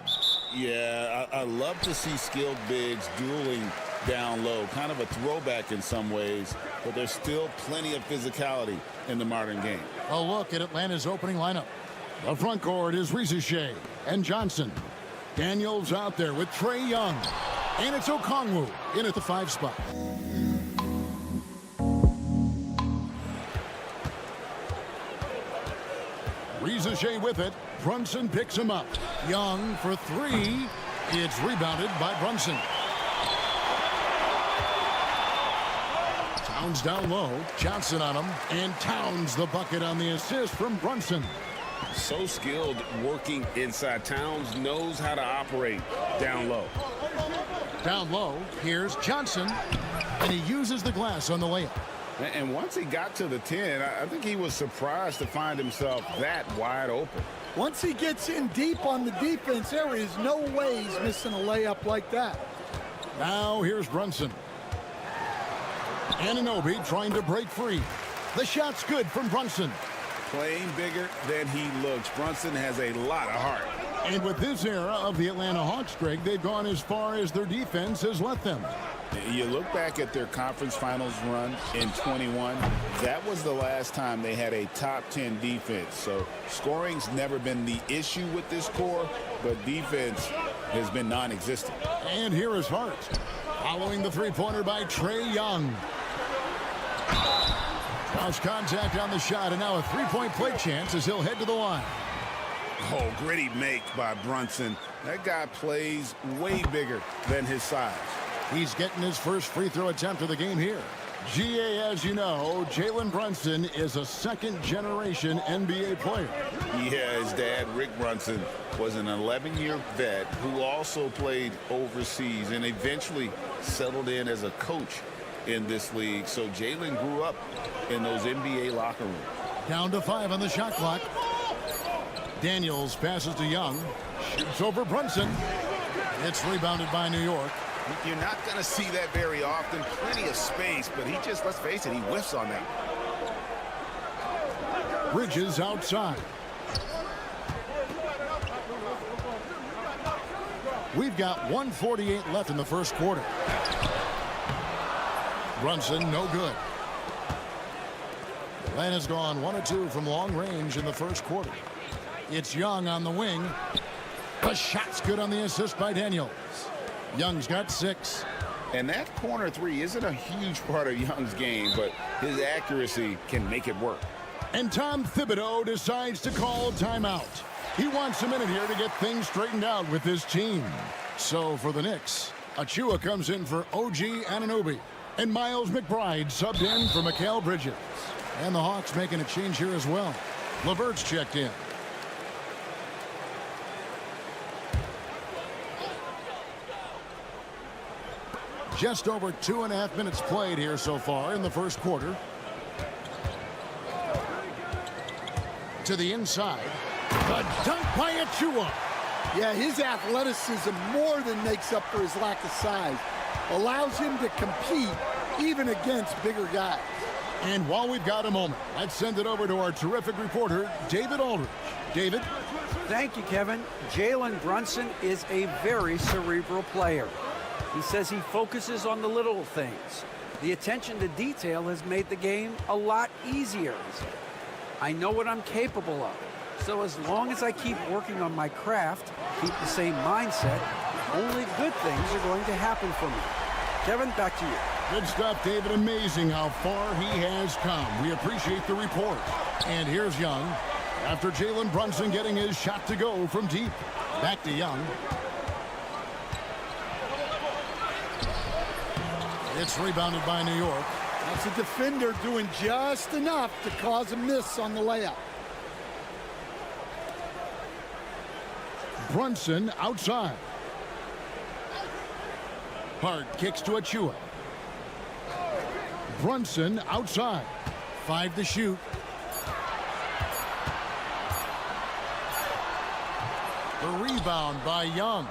S2: Yeah, I love to see skilled bigs dueling down low. Kind of a throwback in some ways, but there's still plenty of physicality in the modern game.
S1: A look at Atlanta's opening lineup. The front court is Shea and Johnson. Daniels out there with Trae Young. And it's Okongwu in at the 5 spot. Shea with it. Brunson picks him up. Young for 3. It's rebounded by Brunson. Towns down low. Johnson on him. And Towns the bucket on the assist from Brunson.
S10: So skilled working inside. Towns knows how to operate down low.
S1: Down low, here's Johnson. And he uses the glass on the layup.
S10: And once he got to the 10, I think he was surprised to find himself that wide open.
S7: Once he gets in deep on the defense, there is no way he's missing a layup like that.
S1: Now here's Brunson. Anunoby trying to break free. The shot's good from Brunson.
S10: Playing bigger than he looks. Brunson has a lot of heart.
S1: And with this era of the Atlanta Hawks, Greg, they've gone as far as their defense has let them.
S10: You look back at their conference finals run in 21, that was the last time they had a top 10 defense. So scoring's never been the issue with this core, but defense has been non-existent.
S1: And here is Hart, following the three-pointer by Trae Young. Draws contact on the shot, and now a three-point play chance as he'll head to the line.
S10: Oh, gritty make by Brunson. That guy plays way bigger than his size.
S1: He's getting his first free throw attempt of the game here. GA, as you know, Jalen Brunson is a second-generation NBA player.
S2: Yeah, his dad, Rick Brunson, was an 11-year vet who also played overseas and eventually settled in as a coach in this league. So Jalen grew up in those NBA locker rooms.
S1: Down to 5 on the shot clock. Daniels passes to Young. Shoots over Brunson. It's rebounded by New York.
S10: You're not going to see that very often. Plenty of space, but he just, let's face it, he whiffs on that.
S1: Bridges outside. We've got 1:48 left in the first quarter. Brunson, no good. Atlanta's gone 1 of 2 from long range in the first quarter. It's Young on the wing. The shot's good on the assist by Daniels. Young's got 6.
S10: And that corner three isn't a huge part of Young's game, but his accuracy can make it work.
S1: And Tom Thibodeau decides to call timeout. He wants a minute here to get things straightened out with his team. So for the Knicks, Achua comes in for OG Anunoby. And Miles McBride subbed in for Mikal Bridges. And the Hawks making a change here as well. LeVert's checked in. Just over 2.5 minutes played here so far in the first quarter. To the inside. A dunk by Achua.
S7: Yeah, his athleticism more than makes up for his lack of size. Allows him to compete even against bigger guys.
S1: And while we've got a moment, let's send it over to our terrific reporter, David Aldridge. David?
S4: Thank you, Kevin. Jalen Brunson is a very cerebral player. He says he focuses on the little things. The attention to detail has made the game a lot easier. I know what I'm capable of. So as long as I keep working on my craft, keep the same mindset, only good things are going to happen for me. Kevin, back to you.
S1: Good stuff, David. Amazing how far he has come. We appreciate the report. And here's Young. After Jalen Brunson getting his shot to go from deep. Back to Young. It's rebounded by New York.
S7: That's a defender doing just enough to cause a miss on the layup.
S1: Brunson outside. Hart kicks to Achua. Brunson outside. 5 to shoot. The rebound by Young.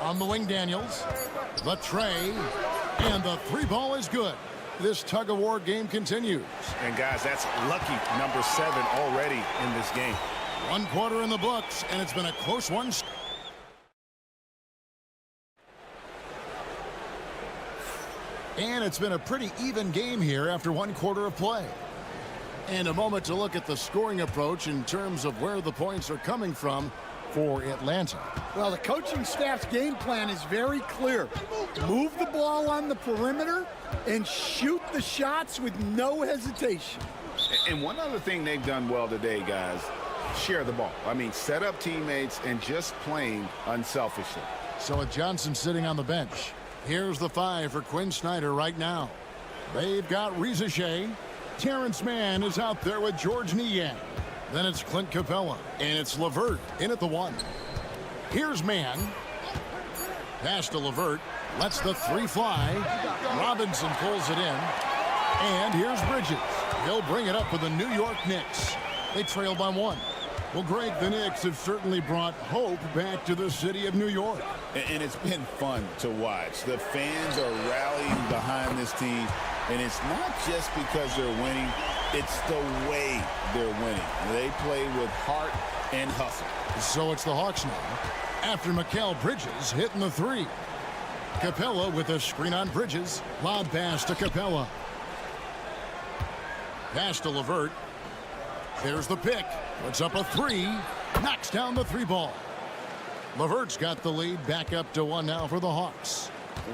S1: On the wing, Daniels. The tray. And the 3-ball is good. This tug-of-war game continues.
S10: And, guys, that's lucky number 7 already in this game.
S1: 1 quarter in the books, and it's been a close one. And it's been a pretty even game here after 1 quarter of play. And a moment to look at the scoring approach in terms of where the points are coming from for Atlanta.
S7: Well, the coaching staff's game plan is very clear. Move the ball on the perimeter and shoot the shots with no hesitation.
S10: And one other thing they've done well today, guys, share the ball. I mean, set up teammates and just playing unselfishly.
S1: So with Johnson sitting on the bench, here's the 5 for Quinn Snyder right now. They've got Reza Shea. Terrence Mann is out there with George Niang. Then it's Clint Capella, and it's LeVert in at the 1. Here's Mann. Pass to LeVert. Lets the 3 fly. Robinson pulls it in. And here's Bridges. He'll bring it up for the New York Knicks. They trail by 1. Well, Greg, the Knicks have certainly brought hope back to the city of New York.
S10: And it's been fun to watch. The fans are rallying behind this team. And it's not just because they're winning. It's the way they're winning. They play with heart and hustle.
S1: So it's the Hawks now. After Mikal Bridges hitting the 3. Capella with a screen on Bridges. Lob pass to Capella. Pass to LeVert. There's the pick. Puts up a 3. Knocks down the 3-ball. LeVert's got the lead. Back up to 1 now for the Hawks.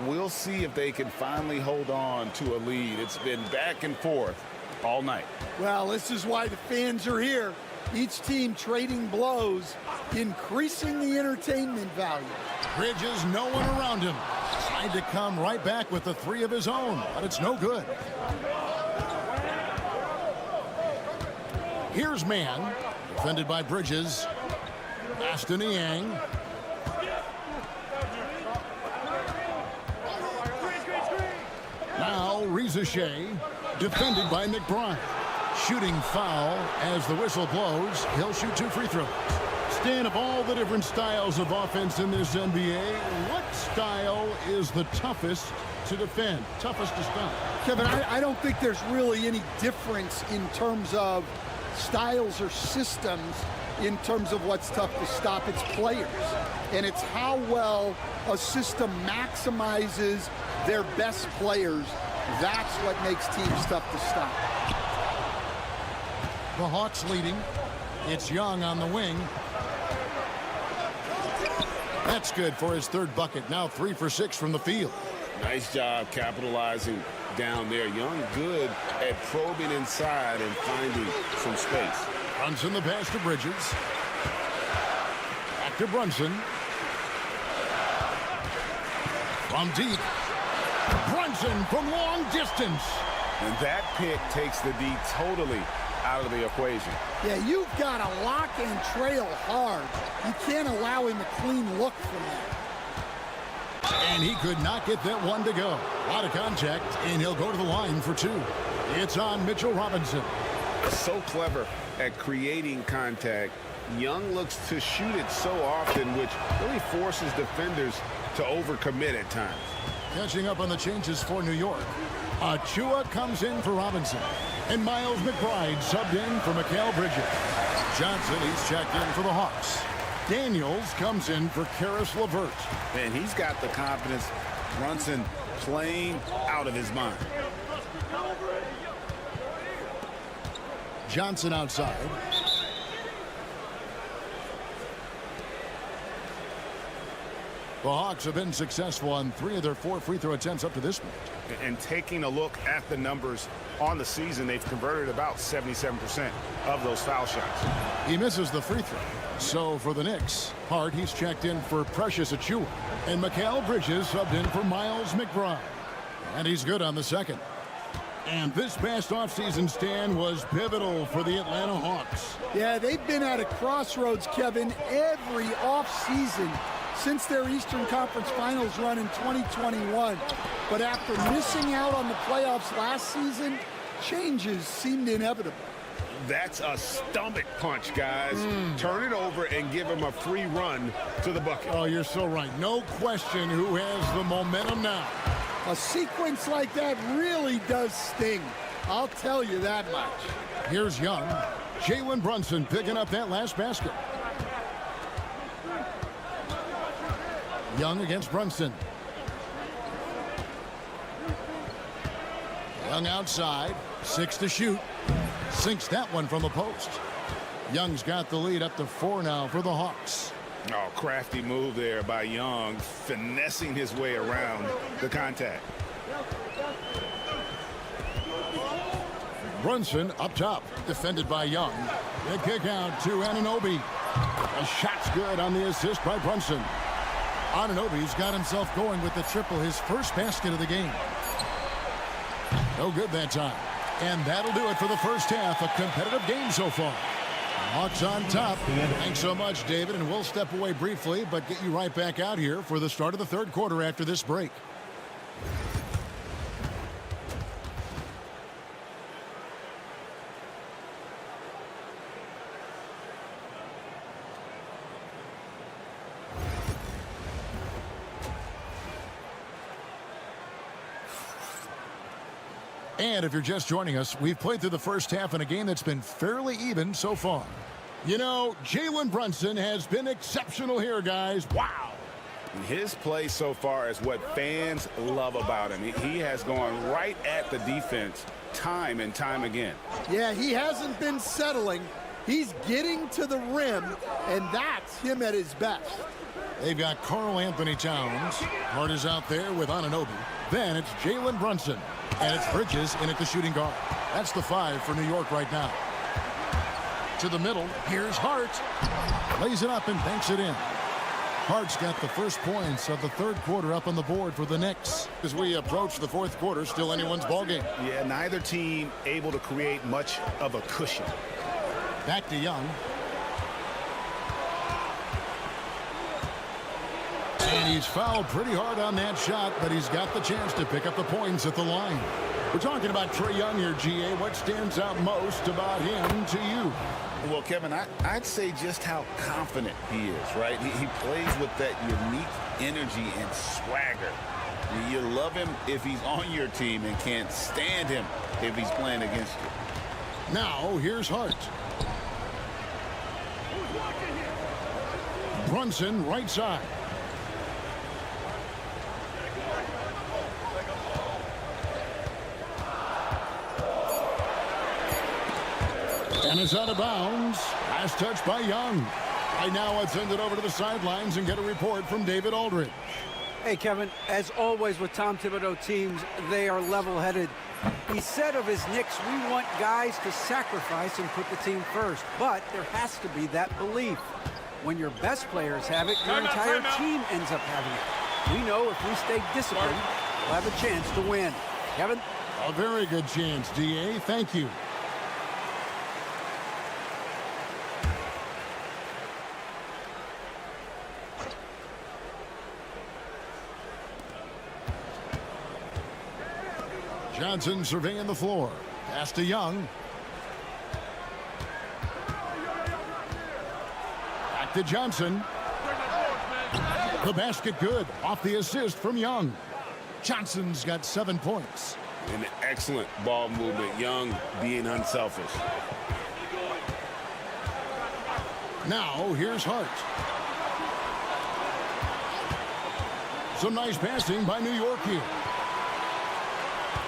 S10: We'll see if they can finally hold on to a lead. It's been back and forth all night.
S7: Well, this is why the fans are here. Each team trading blows, increasing the entertainment value.
S1: Bridges, no one around him. Tried to come right back with the 3 of his own, but it's no good. Here's Mann, defended by Bridges. Pass to Niang. Now Reza Shea, defended by McBride. Shooting foul as the whistle blows. He'll shoot 2 free throws. Stan, of all the different styles of offense in this NBA, what style is the toughest to defend, toughest to stop?
S7: Kevin, I don't think there's really any difference in terms of styles or systems in terms of what's tough to stop. It's players. And it's how well a system maximizes their best players. That's what makes teams tough to stop.
S1: The Hawks leading. It's Young on the wing. That's good for his 3rd bucket. Now 3 for 6 from the field.
S10: Nice job capitalizing down there. Young good at probing inside and finding some space.
S1: Brunson the pass to Bridges. Back to Brunson. From deep. Brunson from long distance.
S10: And that pick takes the D totally out of the equation.
S7: Yeah, you've got to lock and trail hard. You can't allow him a clean look from that.
S1: And he could not get that one to go. A lot of contact, and he'll go to the line for 2. It's on Mitchell Robinson.
S10: So clever at creating contact. Young looks to shoot it so often, which really forces defenders to overcommit at times.
S1: Catching up on the changes for New York. Achua comes in for Robinson. And Miles McBride subbed in for Mikal Bridges. Johnson, he's checked in for the Hawks. Daniels comes in for Karis LeVert.
S10: And he's got the confidence. Brunson playing out of his mind.
S1: Johnson outside. The Hawks have been successful on 3 of their 4 free throw attempts up to this point.
S10: And taking a look at the numbers on the season, they've converted about 77% of those foul shots.
S1: He misses the free throw. So for the Knicks, Hart, he's checked in for Precious Achiuwa. And Mikal Bridges subbed in for Miles McBride. And he's good on the second. And this past offseason stand was pivotal for the Atlanta Hawks.
S7: Yeah, they've been at a crossroads, Kevin, every offseason since their Eastern Conference Finals run in 2021. But after missing out on the playoffs last season, changes seemed inevitable.
S10: That's a stomach punch, guys. Turn it over and give him a free run to the bucket.
S1: Oh, you're so right. No question who has the momentum now.
S7: A sequence like that really does sting. I'll tell you that much.
S1: Here's Young. Jalen Brunson picking up that last basket. Young against Brunson. Young outside. 6 to shoot. Sinks that one from the post. Young's got the lead up to 4 now for the Hawks.
S10: Oh, crafty move there by Young, finessing his way around the contact.
S1: Brunson up top, defended by Young. The kick out to Anunoby. A shot's good on the assist by Brunson. Anunoby's got himself going with the triple, his first basket of the game. No good that time. And that'll do it for the first half. A competitive game so far. Hawks on top. Thanks so much, David, and we'll step away briefly, but get you right back out here for the start of the third quarter after this break. And if you're just joining us, we've played through the first half in a game that's been fairly even so far. You know, Jalen Brunson has been exceptional here, guys. Wow.
S10: His play so far is what fans love about him. He has gone right at the defense time and time again.
S7: Yeah, he hasn't been settling. He's getting to the rim, and that's him at his best.
S1: They've got Karl Anthony Towns. Hart is out there with Anunoby. Then it's Jalen Brunson. And it's Bridges in at the shooting guard. That's the 5 for New York right now. To the middle, here's Hart. Lays it up and banks it in. Hart's got the first points of the third quarter up on the board for the Knicks. As we approach the fourth quarter, still anyone's ballgame.
S10: Yeah, neither team able to create much of a cushion.
S1: Back to Young. And he's fouled pretty hard on that shot, but he's got the chance to pick up the points at the line. We're talking about Trae Young here, GA. What stands out most about him to you?
S10: Well, Kevin, I'd say just how confident he is, right? He plays with that unique energy and swagger. You love him if he's on your team and can't stand him if he's playing against you.
S1: Now, here's Hart. Brunson, right side. And it's out of bounds. Last touch by Young. Right now, let's send it over to the sidelines and get a report from David Aldridge.
S4: Hey, Kevin, as always with Tom Thibodeau teams, they are level-headed. He said of his Knicks, we want guys to sacrifice and put the team first. But there has to be that belief. When your best players have it, your entire team ends up having it. We know if we stay disciplined, we'll have a chance to win. Kevin?
S1: A very good chance, DA. Thank you. Johnson surveying the floor. Pass to Young. Back to Johnson. The basket good. Off the assist from Young. Johnson's got 7 points.
S10: An excellent ball movement. Young being unselfish.
S1: Now, here's Hart. Some nice passing by New York here.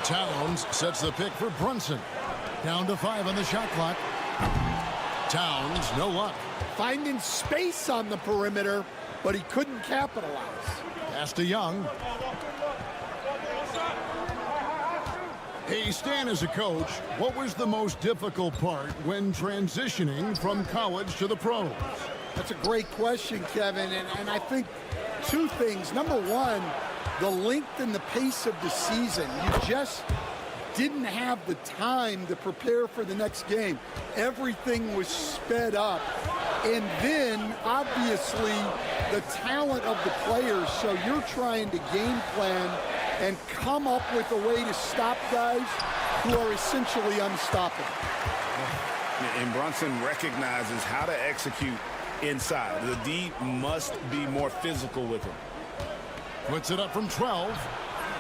S1: Towns sets the pick for Brunson. Down to 5 on the shot clock. Towns, no luck.
S7: Finding space on the perimeter, but he couldn't capitalize.
S1: Pass to Young. Hey, Stan, as a coach, what was the most difficult part when transitioning from college to the pros?
S7: That's a great question, Kevin, and I think two things. Number one, the length and the pace of the season. You just didn't have the time to prepare for the next game. Everything was sped up. And then, obviously, the talent of the players. So you're trying to game plan and come up with a way to stop guys who are essentially unstoppable.
S10: And Brunson recognizes how to execute inside. The D must be more physical with him.
S1: Puts it up from 12.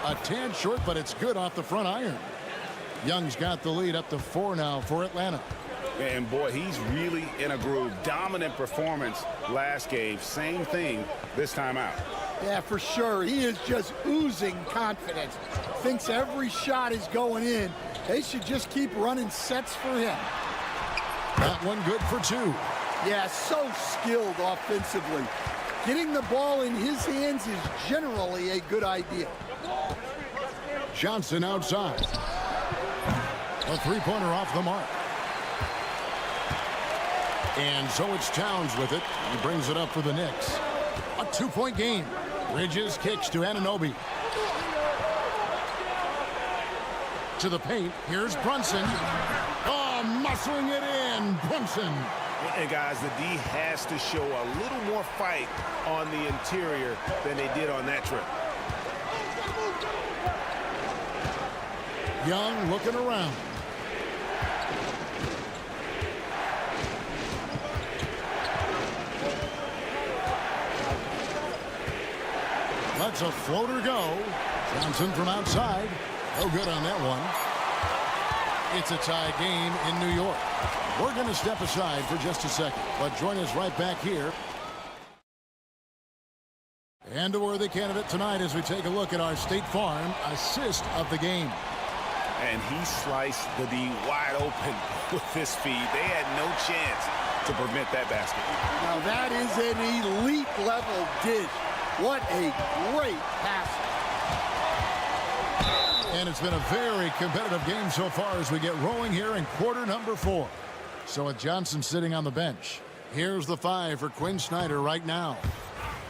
S1: A tad short, but it's good off the front iron. Young's got the lead up to 4 now for Atlanta.
S10: And boy, he's really in a groove. Dominant performance last game. Same thing this time out.
S7: Yeah, for sure. He is just oozing confidence. Thinks every shot is going in. They should just keep running sets for him.
S1: That one good for 2.
S7: Yeah, so skilled offensively. Getting the ball in his hands is generally a good idea.
S1: Johnson outside. A three-pointer off the mark. And so it's Towns with it. He brings it up for the Knicks. A 2-point game. Bridges kicks to Anunoby. To the paint. Here's Brunson. Oh, muscling it in. Brunson.
S10: And guys, the D has to show a little more fight on the interior than they did on that trip.
S1: Young looking around. Lets a floater go. Johnson from outside. No good on that one. It's a tie game in New York. We're going to step aside for just a second, but join us right back here. And a worthy candidate tonight as we take a look at our State Farm assist of the game.
S10: And he sliced the D wide open with his feed. They had no chance to prevent that basket.
S7: Now that is an elite level dish. What a great pass.
S1: And it's been a very competitive game so far as we get rolling here in quarter number 4. So with Johnson sitting on the bench, here's the 5 for Quinn Snyder right now.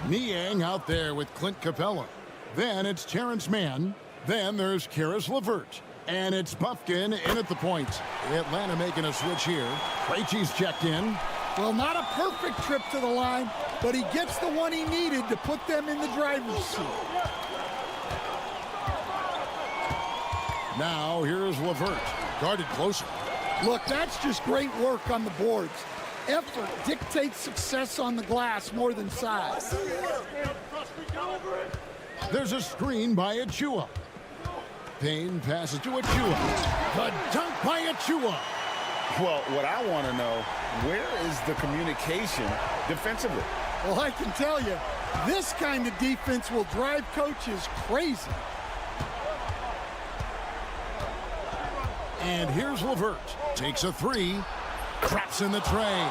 S1: Niang out there with Clint Capella. Then it's Terrence Mann. Then there's Karis LeVert. And it's Buffkin in at the point. Atlanta making a switch here. Krejci's checked in.
S7: Well, not a perfect trip to the line, but he gets the one he needed to put them in the driver's seat.
S1: Now here's LeVert. Guarded closer.
S7: Look, that's just great work on the boards. Effort dictates success on the glass more than size.
S1: There's a screen by Achua. Payne passes to Achua. The dunk by Achua.
S10: Well, what I want to know, where is the communication defensively?
S7: Well, I can tell you, this kind of defense will drive coaches crazy.
S1: And here's LeVert. Takes a 3. Traps in the tray.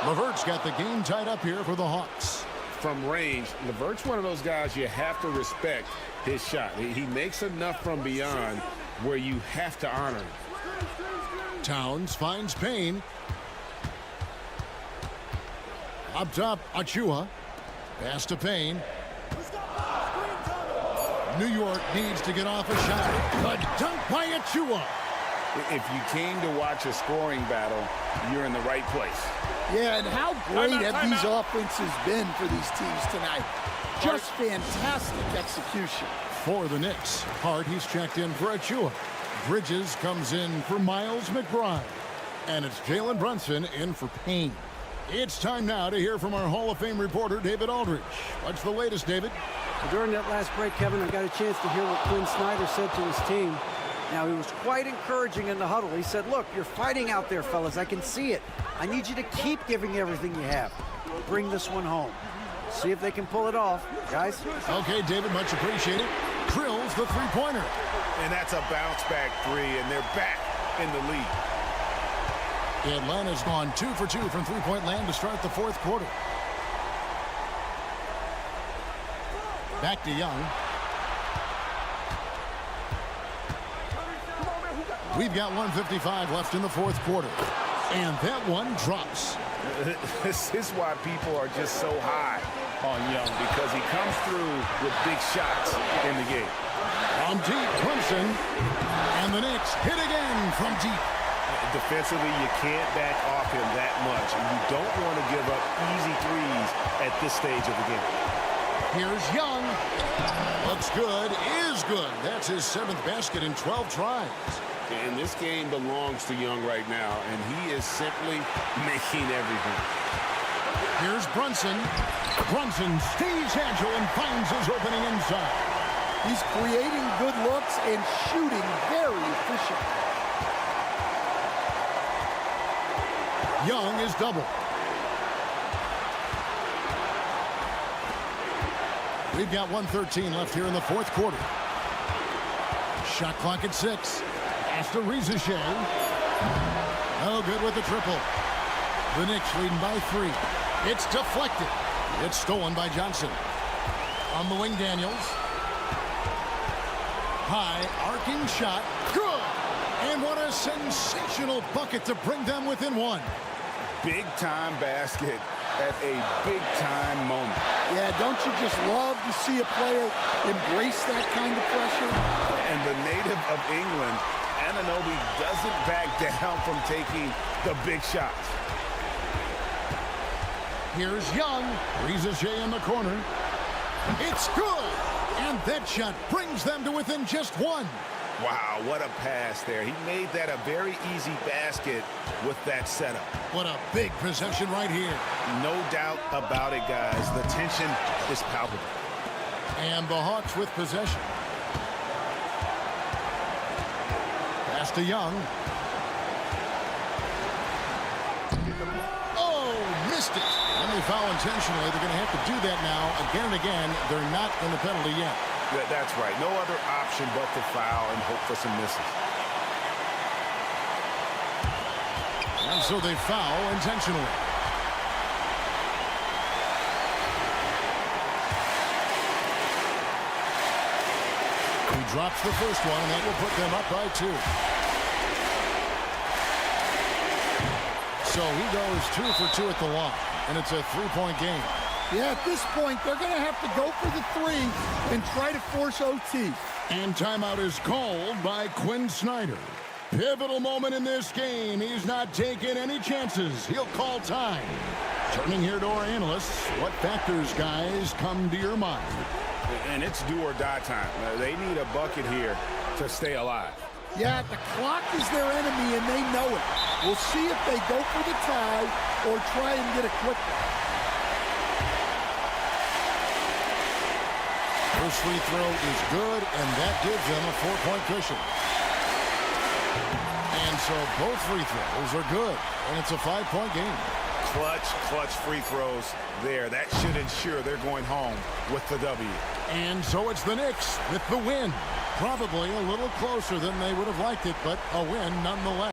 S1: LeVert's got the game tied up here for the Hawks.
S10: From range, LeVert's one of those guys you have to respect his shot. He makes enough from beyond where you have to honor him.
S1: Towns finds Payne. Up top, Achua. Pass to Payne. New York needs to get off a shot. The dunk by Achua.
S10: If you came to watch a scoring battle, you're in the right place.
S7: Yeah, and how great have these offenses been for these teams tonight? Just fantastic execution.
S1: For the Knicks, Hart, he's checked in for Achua. Bridges comes in for Miles McBride. And it's Jalen Brunson in for Payne. It's time now to hear from our Hall of Fame reporter, David Aldridge. What's the latest, David?
S4: Well, during that last break, Kevin, I got a chance to hear what Quinn Snyder said to his team. Now, he was quite encouraging in the huddle. He said, look, you're fighting out there, fellas. I can see it. I need you to keep giving everything you have. Bring this one home. See if they can pull it off, guys.
S1: Okay, David, much appreciated. Drills the three-pointer.
S10: And that's a bounce-back 3, and they're back in the lead.
S1: Atlanta's gone 2 for 2 from three-point land to start the fourth quarter. Back to Young. We've got 1:55 left in the fourth quarter. And that one drops.
S10: This is why people are just so high on Young, because he comes through with big shots in the game.
S1: From deep, Clemson. And the Knicks hit again from deep.
S10: Defensively, you can't back off him that much. And you don't want to give up easy threes at this stage of the game.
S1: Here's Young. Looks good, is good. That's his 7th basket in 12 tries.
S10: And this game belongs to Young right now, and he is simply making everything.
S1: Here's Brunson. Brunson stays agile and finds his opening inside.
S7: He's creating good looks and shooting very efficient.
S1: Young is double. We've got 1:13 left here in the fourth quarter. Shot clock at 6. Pass to Rizichet. No good with the triple. The Knicks leading by 3. It's deflected. It's stolen by Johnson. On the wing, Daniels. High, arcing shot. Good! And what a sensational bucket to bring them within 1.
S10: Big-time basket at a big-time moment.
S7: Yeah, don't you just love to see a player embrace that kind of pressure?
S10: And the native of England, Anunoby, doesn't back down from taking the big shots.
S1: Here's Young. Rizichet in the corner. It's good! And that shot brings them to within just 1.
S10: Wow, what a pass there. He made that a very easy basket with that setup.
S1: What a big possession right here.
S10: No doubt about it, guys. The tension is palpable.
S1: And the Hawks with possession. Pass to Young. Oh, missed it. When they foul intentionally, they're going to have to do that now again and again. They're not in the penalty yet.
S10: That's right. No other option but to foul and hope for some misses.
S1: And so they foul intentionally. He drops the first one, and that will put them up by 2. So he goes 2 for 2 at the line, and it's a 3-point game.
S7: Yeah, at this point, they're going to have to go for the 3 and try to force OT.
S1: And timeout is called by Quinn Snyder. Pivotal moment in this game. He's not taking any chances. He'll call time. Turning here to our analysts, what factors, guys, come to your mind?
S10: And it's do or die time. They need a bucket here to stay alive.
S7: Yeah, the clock is their enemy, and they know it. We'll see if they go for the tie or try and get a quick one.
S1: First free throw is good, and that gives them a 4-point cushion. And so both free throws are good, and it's a 5-point game.
S10: Clutch free throws there. That should ensure they're going home with the W.
S1: And so it's the Knicks with the win. Probably a little closer than they would have liked it, but a win nonetheless.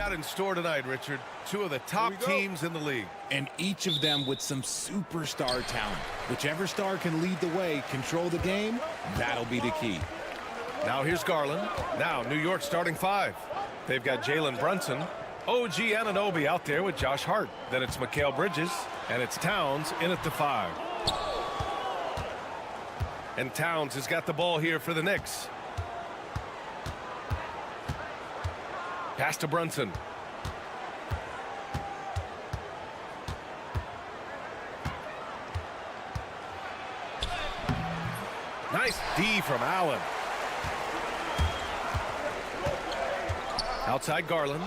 S6: got in store tonight, Richard? Two of the top teams in the league.
S3: And each of them with some superstar talent. Whichever star can lead the way, control the game, that'll be the key.
S6: Now here's Garland. Now New York starting five. They've got Jalen Brunson, OG Anunoby out there with Josh Hart. Then it's Mikal Bridges, and it's Towns in at the 5. And Towns has got the ball here for the Knicks. Pass to Brunson. Nice D from Allen. Outside Garland.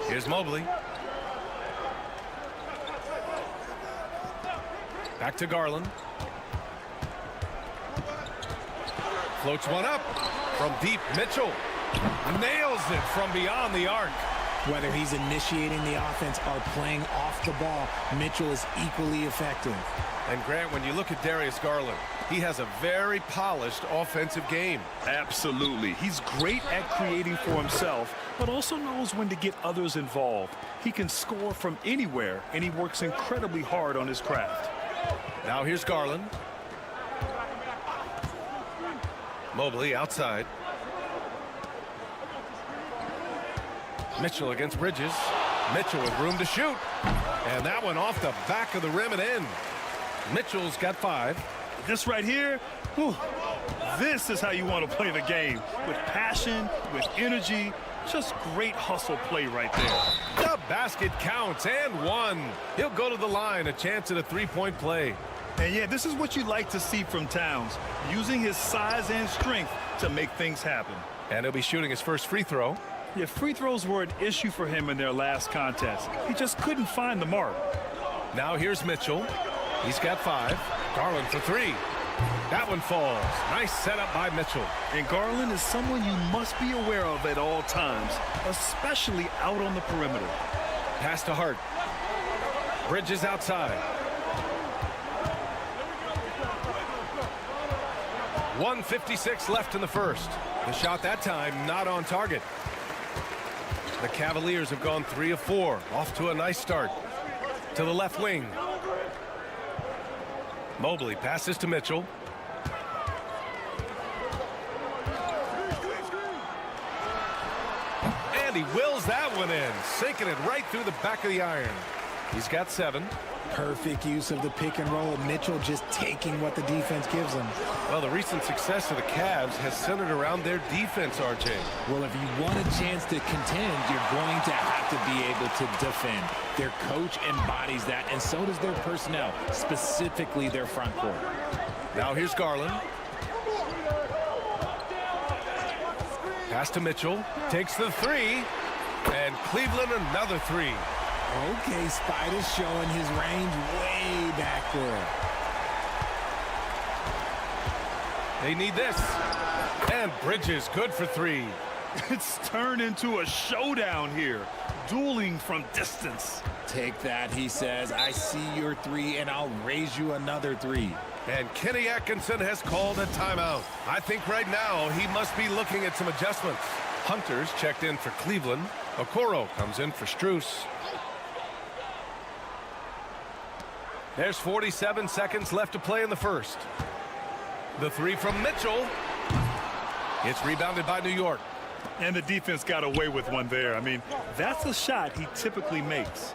S6: Here's Mobley. Back to Garland. Floats one up from deep. Mitchell nails it from beyond the arc.
S3: Whether he's initiating the offense or playing off the ball, Mitchell is equally effective.
S6: And Grant, when you look at Darius Garland, he has a very polished offensive game.
S5: Absolutely. He's great at creating for himself, but also knows when to get others involved. He can score from anywhere, and he works incredibly hard on his craft.
S6: Now here's Garland. Mobley outside. Mitchell against Bridges. Mitchell with room to shoot. And that one off the back of the rim and in. Mitchell's got 5.
S5: This right here, whew, this is how you want to play the game. With passion, with energy, just great hustle play right there.
S6: The basket counts and 1. He'll go to the line, a chance at a 3-point play.
S5: And yeah, this is what you like to see from Towns, using his size and strength to make things happen.
S6: And he'll be shooting his first free throw.
S5: Yeah, free throws were an issue for him in their last contest. He just couldn't find the mark.
S6: Now here's Mitchell. He's got 5. Garland for 3. That one falls. Nice setup by Mitchell.
S5: And Garland is someone you must be aware of at all times, especially out on the perimeter.
S6: Pass to Hart. Bridges outside. 1:56 left in the first. The shot that time not on target. The Cavaliers have gone 3 of 4. Off to a nice start. To the left wing. Mobley passes to Mitchell. And he wills that one in, sinking it right through the back of the iron. He's got 7.
S3: Perfect use of the pick and roll. Mitchell just taking what the defense gives him.
S6: Well, the recent success of the Cavs has centered around their defense, RJ.
S3: Well, if you want a chance to contend, you're going to have to be able to defend. Their coach embodies that, and so does their personnel, specifically their front court.
S6: Now here's Garland. Pass to Mitchell. Takes the 3. And Cleveland another 3.
S3: Okay, Spider's showing his range way back there.
S6: They need this. And Bridges good for 3.
S5: It's turned into a showdown here. Dueling from distance.
S3: Take that, he says. I see your 3, and I'll raise you another 3.
S6: And Kenny Atkinson has called a timeout. I think right now he must be looking at some adjustments. Hunter's checked in for Cleveland. Okoro comes in for Strus. There's 47 seconds left to play in the first. The 3 from Mitchell. It's rebounded by New York.
S5: And the defense got away with one there. I mean, that's a shot he typically makes.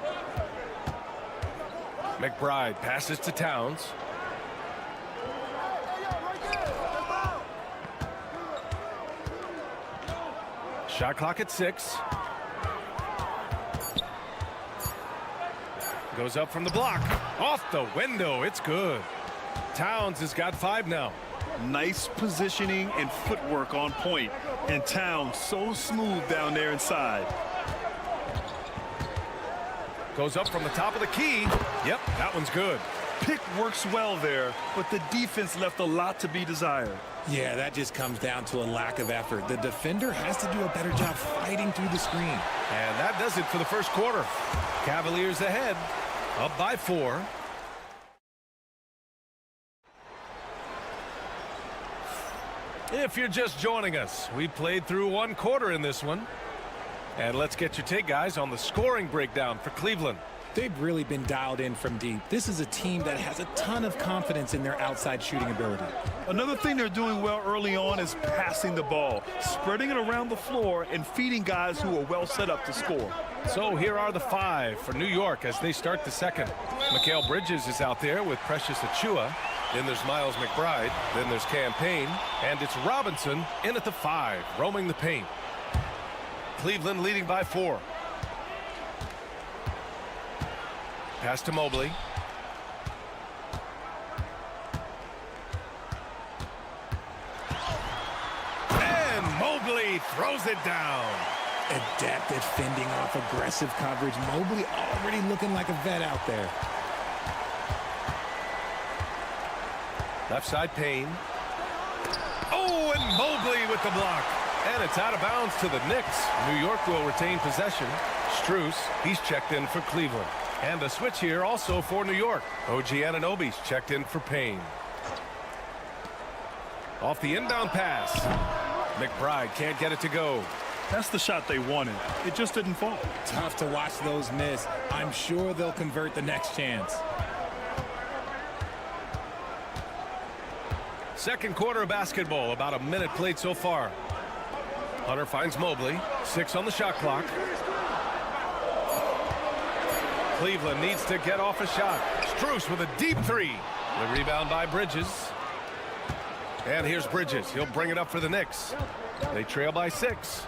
S6: McBride passes to Towns. Shot clock at 6. Goes up from the block. Off the window. It's good. Towns has got 5 now.
S5: Nice positioning and footwork on point. And Towns so smooth down there inside.
S6: Goes up from the top of the key. Yep, that one's good.
S5: Pick works well there, but the defense left a lot to be desired.
S3: Yeah, that just comes down to a lack of effort. The defender has to do a better job fighting through the screen.
S6: And that does it for the first quarter. Cavaliers ahead, up by 4. If you're just joining us, we played through 1 quarter in this one. And let's get your take, guys, on the scoring breakdown for Cleveland.
S3: They've really been dialed in from deep. This is a team that has a ton of confidence in their outside shooting ability.
S5: Another thing they're doing well early on is passing the ball, spreading it around the floor and feeding guys who are well set up to score.
S6: So here are the 5 for New York as they start the second. Mikal Bridges is out there with Precious Achiuwa. Then there's Miles McBride. Then there's Campaign. And it's Robinson in at the 5, roaming the paint. Cleveland leading by 4. Pass to Mobley. And Mobley throws it down.
S3: Adept at fending off aggressive coverage. Mobley already looking like a vet out there.
S6: Left side Payne. Oh, and Mobley with the block. And it's out of bounds to the Knicks. New York will retain possession. Strus, he's checked in for Cleveland. And a switch here also for New York. OG Anunoby's checked in for Payne. Off the inbound pass. McBride can't get it to go.
S5: That's the shot they wanted. It just didn't fall.
S3: Tough to watch those miss. I'm sure they'll convert the next chance.
S6: Second quarter of basketball. About a minute played so far. Hunter finds Mobley. 6 on the shot clock. Cleveland needs to get off a shot. Strus with a deep 3. The rebound by Bridges. And here's Bridges. He'll bring it up for the Knicks. They trail by 6.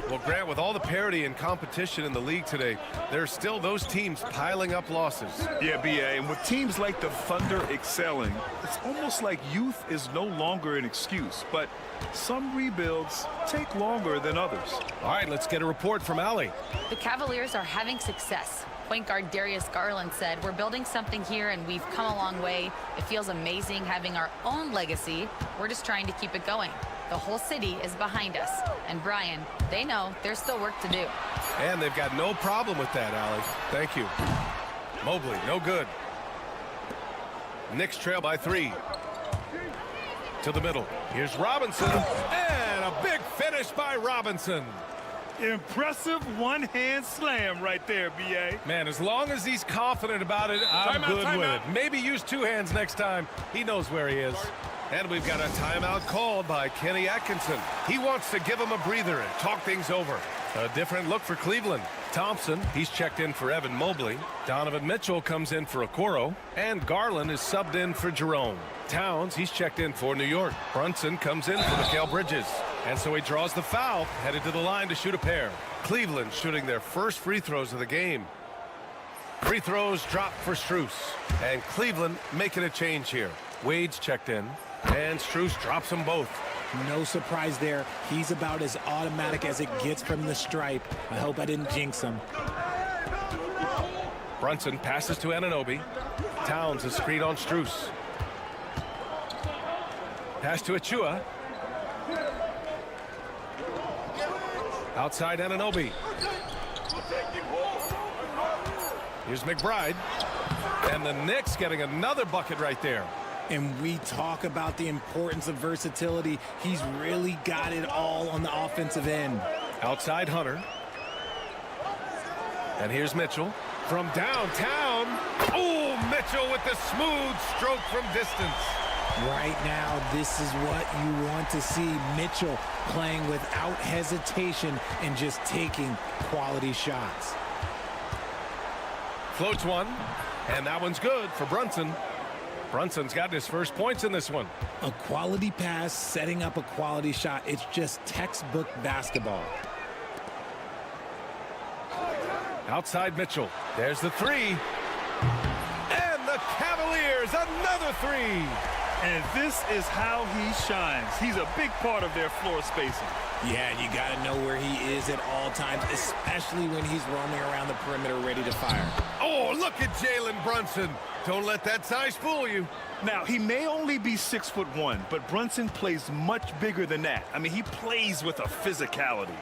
S6: Well, Grant, with all the parity and competition in the league today, there's still those teams piling up losses.
S5: Yeah, B.A., and with teams like the Thunder excelling, it's almost like youth is no longer an excuse, but some rebuilds take longer than others.
S6: All right, let's get a report from Allie.
S8: The Cavaliers are having success. Point guard Darius Garland said, "We're building something here and we've come a long way. It feels amazing having our own legacy. We're just trying to keep it going. The whole city is behind us." And Brian, they know there's still work to do.
S6: And they've got no problem with that, Allie. Thank you. Mobley, no good. Knicks trail by 3. To the middle. Here's Robinson. And a big finish by Robinson.
S5: Impressive one-hand slam right there, B.A.
S6: Man, as long as he's confident about it, I'm good with it. Maybe use 2 hands next time. He knows where he is. And we've got a timeout called by Kenny Atkinson. He wants to give him a breather and talk things over. A different look for Cleveland. Thompson, he's checked in for Evan Mobley. Donovan Mitchell comes in for Okoro. And Garland is subbed in for Jerome. Towns, he's checked in for New York. Brunson comes in for Mikal Bridges. And so he draws the foul, headed to the line to shoot a pair. Cleveland shooting their first free throws of the game. Free throws dropped for Strus. And Cleveland making a change here. Wade's checked in. And Strus drops them both.
S3: No surprise there. He's about as automatic as it gets from the stripe. I hope I didn't jinx him.
S6: Brunson passes to Anunoby. Towns a screen on Strus. Pass to Achiuwa. Outside Anunoby. Here's McBride. And the Knicks getting another bucket right there.
S3: And we talk about the importance of versatility. He's really got it all on the offensive end.
S6: Outside Hunter. And here's Mitchell from downtown. Oh, Mitchell with the smooth stroke from distance.
S3: Right now, this is what you want to see. Mitchell playing without hesitation and just taking quality shots.
S6: Floats one, and that one's good for Brunson. Brunson's got his first points in this one.
S3: A quality pass, setting up a quality shot. It's just textbook basketball.
S6: Outside Mitchell. There's the 3. And the Cavaliers, another 3.
S5: And this is how he shines. He's a big part of their floor spacing.
S3: Yeah, you got to know where he is at all times, especially when he's roaming around the perimeter ready to fire.
S6: Oh, look at Jalen Brunson. Don't let that size fool you.
S5: Now, he may only be 6'1", but Brunson plays much bigger than that. I mean, he plays with a physicality.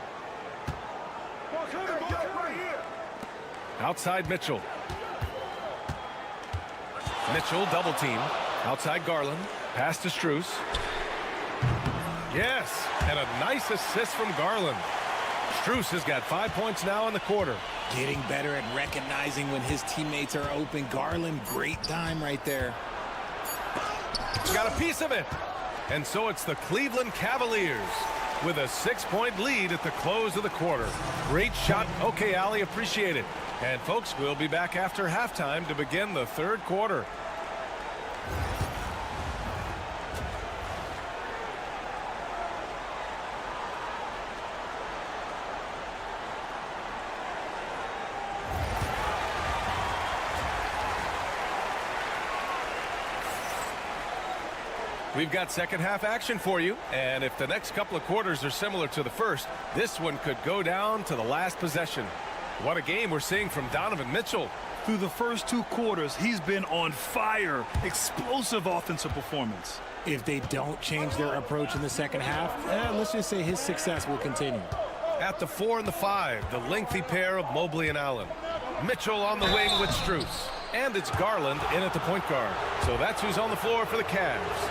S6: Outside Mitchell. Mitchell double team. Outside Garland. Pass to Strus. Yes, and a nice assist from Garland. Strus has got 5 points now in the quarter.
S3: Getting better at recognizing when his teammates are open. Garland, great time right there.
S6: Got a piece of it. And so it's the Cleveland Cavaliers with a 6-point lead at the close of the quarter. Great shot. Okay, Allie, appreciate it. And folks, we'll be back after halftime to begin the third quarter. We've got second half action for you, and if the next couple of quarters are similar to the first, this one could go down to the last possession. What a game we're seeing from Donovan Mitchell.
S5: Through the first 2 quarters, he's been on fire. Explosive offensive performance.
S3: If they don't change their approach in the second half, let's just say his success will continue.
S6: At the 4 and the 5, the lengthy pair of Mobley and Allen. Mitchell on the wing with Strus. And it's Garland in at the point guard. So that's who's on the floor for the Cavs.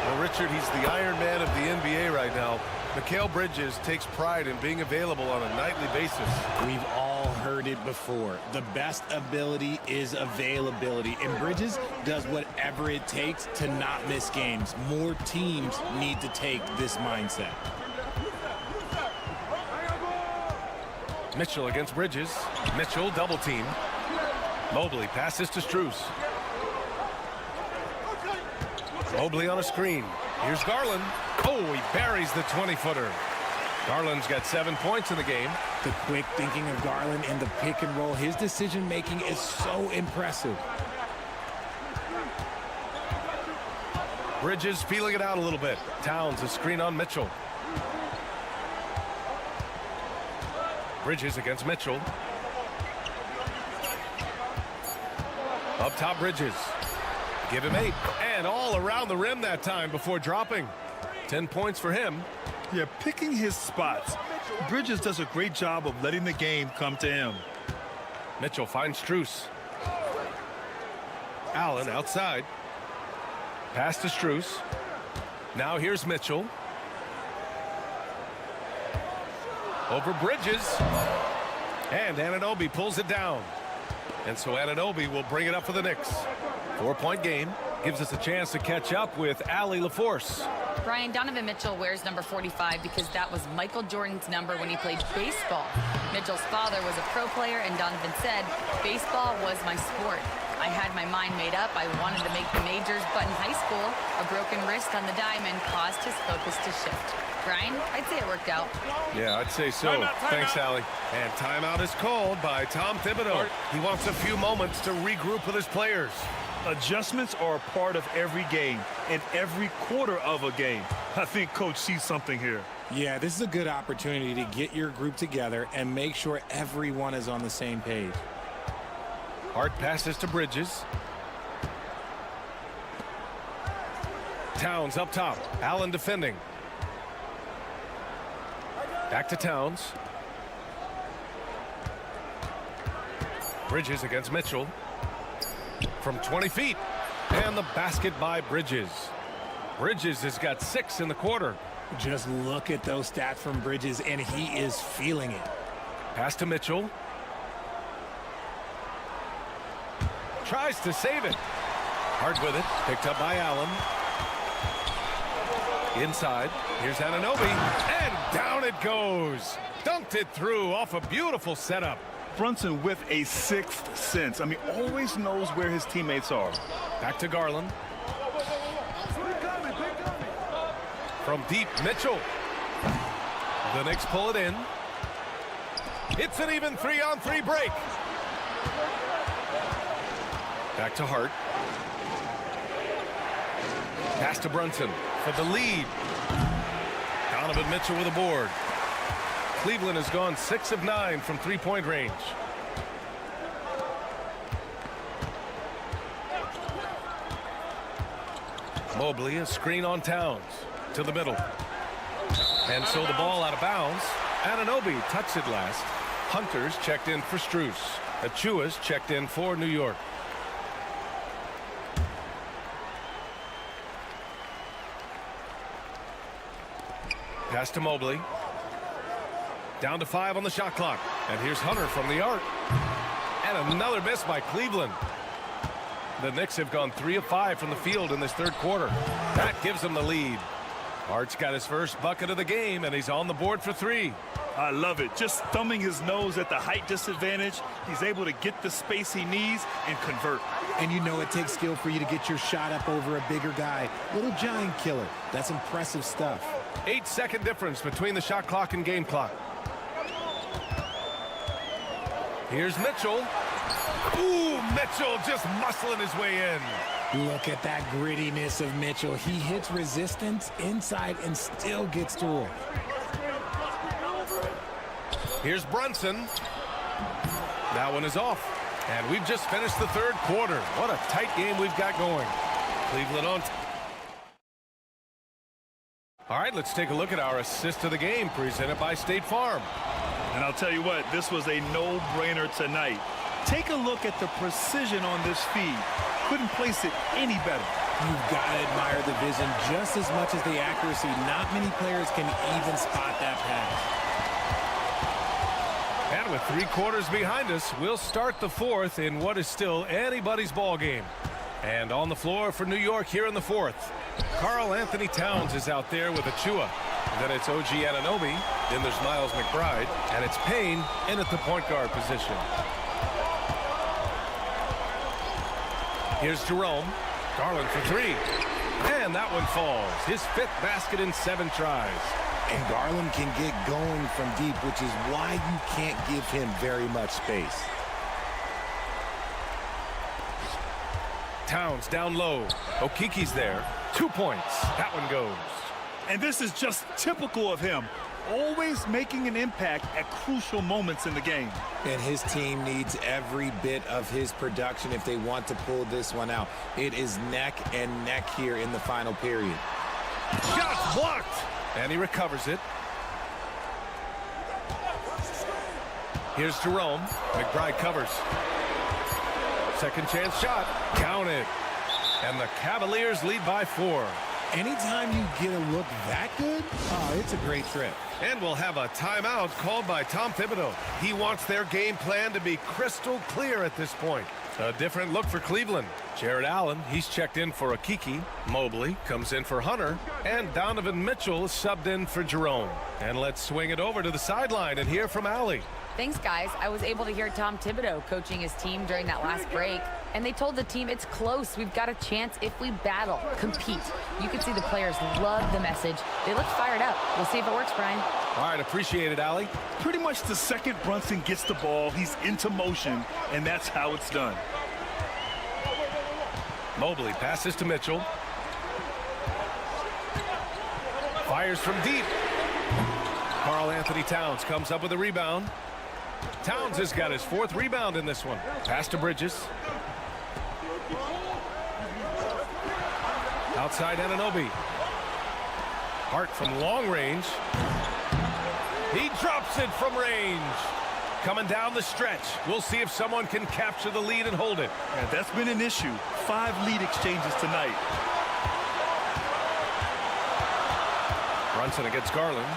S6: Well, Richard, he's the Iron Man of the NBA right now. Mikal Bridges takes pride in being available on a nightly basis.
S3: We've all heard it before. The best ability is availability. And Bridges does whatever it takes to not miss games. More teams need to take this mindset.
S6: Mitchell against Bridges. Mitchell double team. Mobley passes to Strus. Mobley on a screen. Here's Garland. Oh, he buries the 20-footer. Garland's got 7 points in the game.
S3: The quick thinking of Garland in the pick and roll. His decision-making is so impressive.
S6: Bridges feeling it out a little bit. Towns a screen on Mitchell. Bridges against Mitchell. Up top, Bridges. Give him 8. And all around the rim that time before dropping. 10 points for him.
S5: Yeah, picking his spots. Bridges does a great job of letting the game come to him.
S6: Mitchell finds Strus. Allen outside. Pass to Strus. Now here's Mitchell. Over Bridges. And Anunoby pulls it down. And so Anunoby will bring it up for the Knicks. 4-point game. Gives us a chance to catch up with Allie LaForce.
S8: Brian, Donovan Mitchell wears number 45 because that was Michael Jordan's number when he played baseball. Mitchell's father was a pro player, and Donovan said, "Baseball was my sport. I had my mind made up. I wanted to make the majors, but in high school, a broken wrist on the diamond caused his focus to shift." Brian, I'd say it worked out.
S6: Yeah, I'd say so. Thanks, Allie. And timeout is called by Tom Thibodeau. He wants a few moments to regroup with his players.
S5: Adjustments are a part of every game and every quarter of a game. I think Coach sees something here.
S3: Yeah, this is a good opportunity to get your group together and make sure everyone is on the same page.
S6: Hart passes to Bridges. Towns up top. Allen defending. Back to Towns. Bridges against Mitchell. From 20 feet. And the basket by Bridges. Bridges has got 6 in the quarter.
S3: Just look at those stats from Bridges, and he is feeling it.
S6: Pass to Mitchell. Tries to save it. Hard with it. Picked up by Allen. Inside. Here's Anunoby. And down it goes. Dunked it through off a beautiful setup.
S5: Brunson with a sixth sense. I mean, always knows where his teammates are.
S6: Back to Garland. From deep, Mitchell. The Knicks pull it in. It's an even 3-on-3 break. Back to Hart. Pass to Brunson for the lead. Donovan Mitchell with a board. Cleveland has gone 6 of 9 from three-point range. Mobley, a screen on Towns to the middle. And so the ball out of bounds. Anunoby touched it last. Hunter's checked in for Strus. Achua's checked in for New York. Pass to Mobley. Down to 5 on the shot clock. And here's Hunter from the arc. And another miss by Cleveland. The Knicks have gone 3 of 5 from the field in this third quarter. That gives them the lead. Hart's got his first bucket of the game, and he's on the board for 3.
S5: I love it. Just thumbing his nose at the height disadvantage. He's able to get the space he needs and convert.
S3: And you know it takes skill for you to get your shot up over a bigger guy. Little giant killer. That's impressive stuff.
S6: 8-second difference between the shot clock and game clock. Here's Mitchell. Ooh, Mitchell just muscling his way in.
S3: Look at that grittiness of Mitchell. He hits resistance inside and still gets through it.
S6: Here's Brunson. That one is off. And we've just finished the third quarter. What a tight game we've got going. Cleveland on. All right, let's take a look at our assist of the game presented by State Farm.
S5: And I'll tell you what, this was a no-brainer tonight. Take a look at the precision on this feed. Couldn't place it any better.
S3: You've got to admire the vision just as much as the accuracy. Not many players can even spot that pass.
S6: And with 3 quarters behind us, we'll start the fourth in what is still anybody's ball game. And on the floor for New York here in the fourth, Karl Anthony Towns is out there with Achua. Then it's OG Anunoby. Then there's Miles McBride. And it's Payne in at the point guard position. Here's Jerome. Garland for 3. And that one falls. His 5th basket in 7 tries.
S3: And Garland can get going from deep, which is why you can't give him very much space.
S6: Towns down low. Okiki's there. 2 points. That one goes.
S5: And this is just typical of him. Always making an impact at crucial moments in the game.
S3: And his team needs every bit of his production if they want to pull this one out. It is neck and neck here in the final period.
S6: Shot blocked. And he recovers it. Here's Jerome. McBride covers. Second chance shot. Count it. And the Cavaliers lead by 4.
S3: Anytime you get a look that good, it's a great trip.
S6: And we'll have a timeout called by Tom Thibodeau. He wants their game plan to be crystal clear at this point. A different look for Cleveland. Jared Allen, he's checked in for Akiki. Mobley comes in for Hunter. And Donovan Mitchell is subbed in for Jerome. And let's swing it over to the sideline and hear from Allie.
S8: Thanks, guys. I was able to hear Tom Thibodeau coaching his team during that last break, and they told the team it's close. We've got a chance if we battle, compete. You could see the players love the message. They look fired up. We'll see if it works, Brian.
S6: All right, appreciate it, Allie.
S5: Pretty much the second Brunson gets the ball, he's into motion, and that's how it's done.
S6: Mobley passes to Mitchell. Fires from deep. Karl Anthony Towns comes up with a rebound. Towns has got his 4th rebound in this one. Pass to Bridges. Outside Anunoby. Hart from long range. He drops it from range. Coming down the stretch. We'll see if someone can capture the lead and hold it.
S5: Yeah, that's been an issue. 5 lead exchanges tonight.
S6: Brunson against Garland.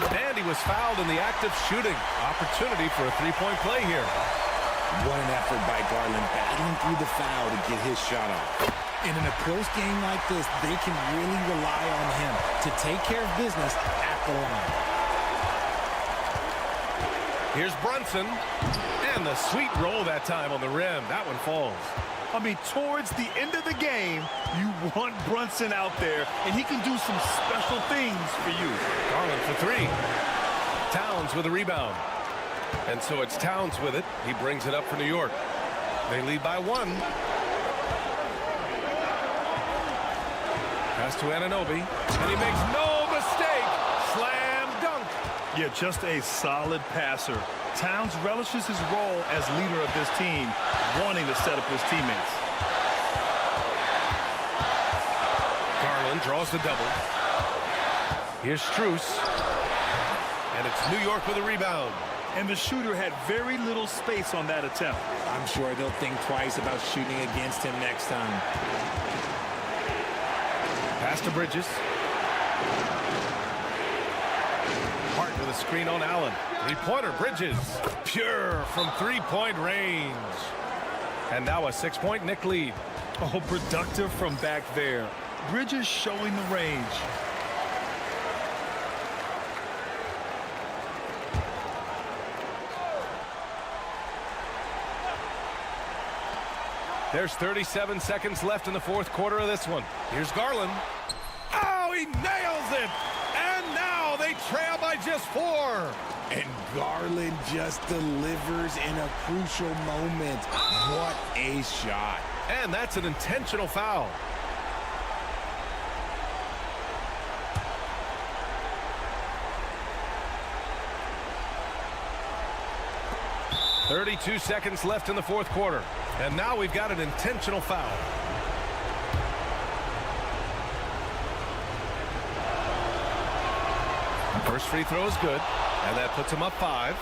S6: And he was fouled in the act of shooting. Opportunity for a 3-point play here.
S3: What an effort by Garland, battling through the foul to get his shot off. And in a close game like this, they can really rely on him to take care of business at the line.
S6: Here's Brunson. And the sweet roll that time on the rim. That one falls.
S5: I mean, towards the end of the game, you want Brunson out there, and he can do some special things for you.
S6: Garland for 3. Towns with a rebound. And so it's Towns with it. He brings it up for New York. They lead by 1. Pass to Anunoby. And he makes no mistake. Slam dunk.
S5: Yeah, just a solid passer. Towns relishes his role as leader of this team, wanting to set up his teammates.
S6: Garland draws the double. Here's Strus. And it's New York with a rebound.
S5: And the shooter had very little space on that attempt.
S3: I'm sure they'll think twice about shooting against him next time.
S6: Pass to Bridges. with a screen on Allen. Three-pointer, Bridges. Pure from three-point range. And now a 6-point Knick lead.
S5: Oh, productive from back there. Bridges showing the range.
S6: There's 37 seconds left in the fourth quarter of this one. Here's Garland. Oh, he nails it! And now they trail by just 4.
S3: And Garland just delivers in a crucial moment. What a shot.
S6: And that's an intentional foul. .32 seconds left in the fourth quarter. And now we've got an intentional foul. First free throw is good. And that puts him up 5.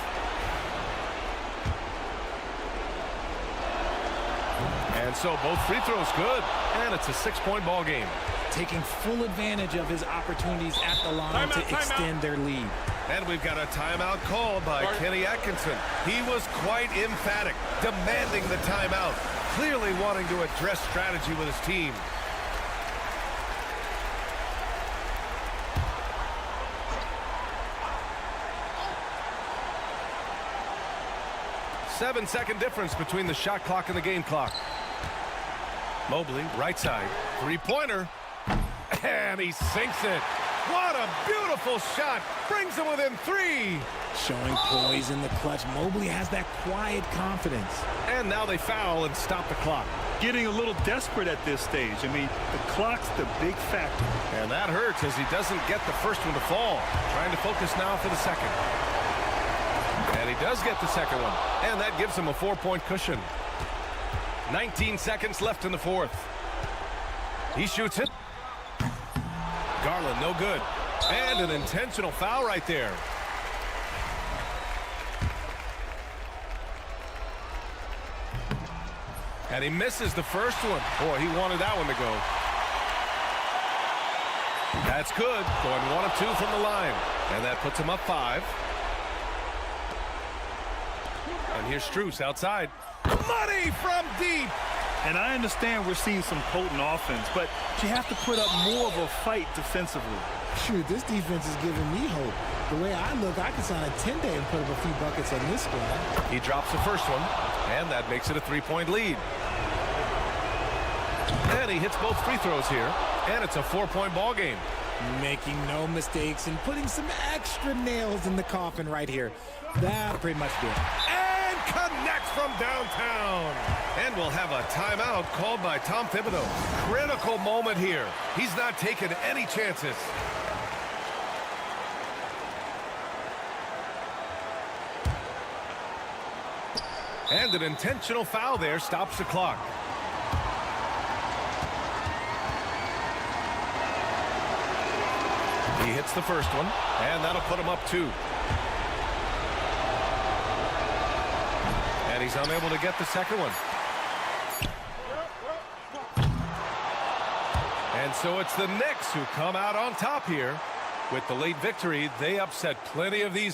S6: And so both free throws good. And it's a 6-point ball game.
S3: Taking full advantage of his opportunities at the line to extend their lead.
S6: And we've got a timeout called by Kenny Atkinson. He was quite emphatic, demanding the timeout, clearly wanting to address strategy with his team. Seven-second difference between the shot clock and the game clock. Mobley, right side, three-pointer, and he sinks it. What a beautiful shot. Brings him within 3.
S3: Showing poise in the clutch. Mobley has that quiet confidence.
S6: And now they foul and stop the clock.
S5: Getting a little desperate at this stage. I mean, the clock's the big factor.
S6: And that hurts as he doesn't get the first one to fall. Trying to focus now for the second. And he does get the second one. And that gives him a 4-point cushion. 19 seconds left in the fourth. He shoots it. Garland, no good. And an intentional foul right there. And he misses the first one. Boy, he wanted that one to go. That's good. Going 1 of 2 from the line. And that puts him up 5. And here's Strus outside. Money from deep.
S5: And I understand we're seeing some potent offense, but you have to put up more of a fight defensively.
S3: Shoot, this defense is giving me hope. The way I look, I can sign a 10-day and put up a few buckets on this squad.
S6: He drops the first one, and that makes it a 3-point lead. And he hits both free throws here, and it's a 4-point ball game.
S3: Making no mistakes and putting some extra nails in the coffin right here. That pretty much did it.
S6: And connects from downtown. And we'll have a timeout called by Tom Thibodeau. Critical moment here. He's not taking any chances. And an intentional foul there stops the clock. He hits the first one, and that'll put him up 2. And he's unable to get the second one. And so it's the Knicks who come out on top here. With the late victory, they upset plenty of these.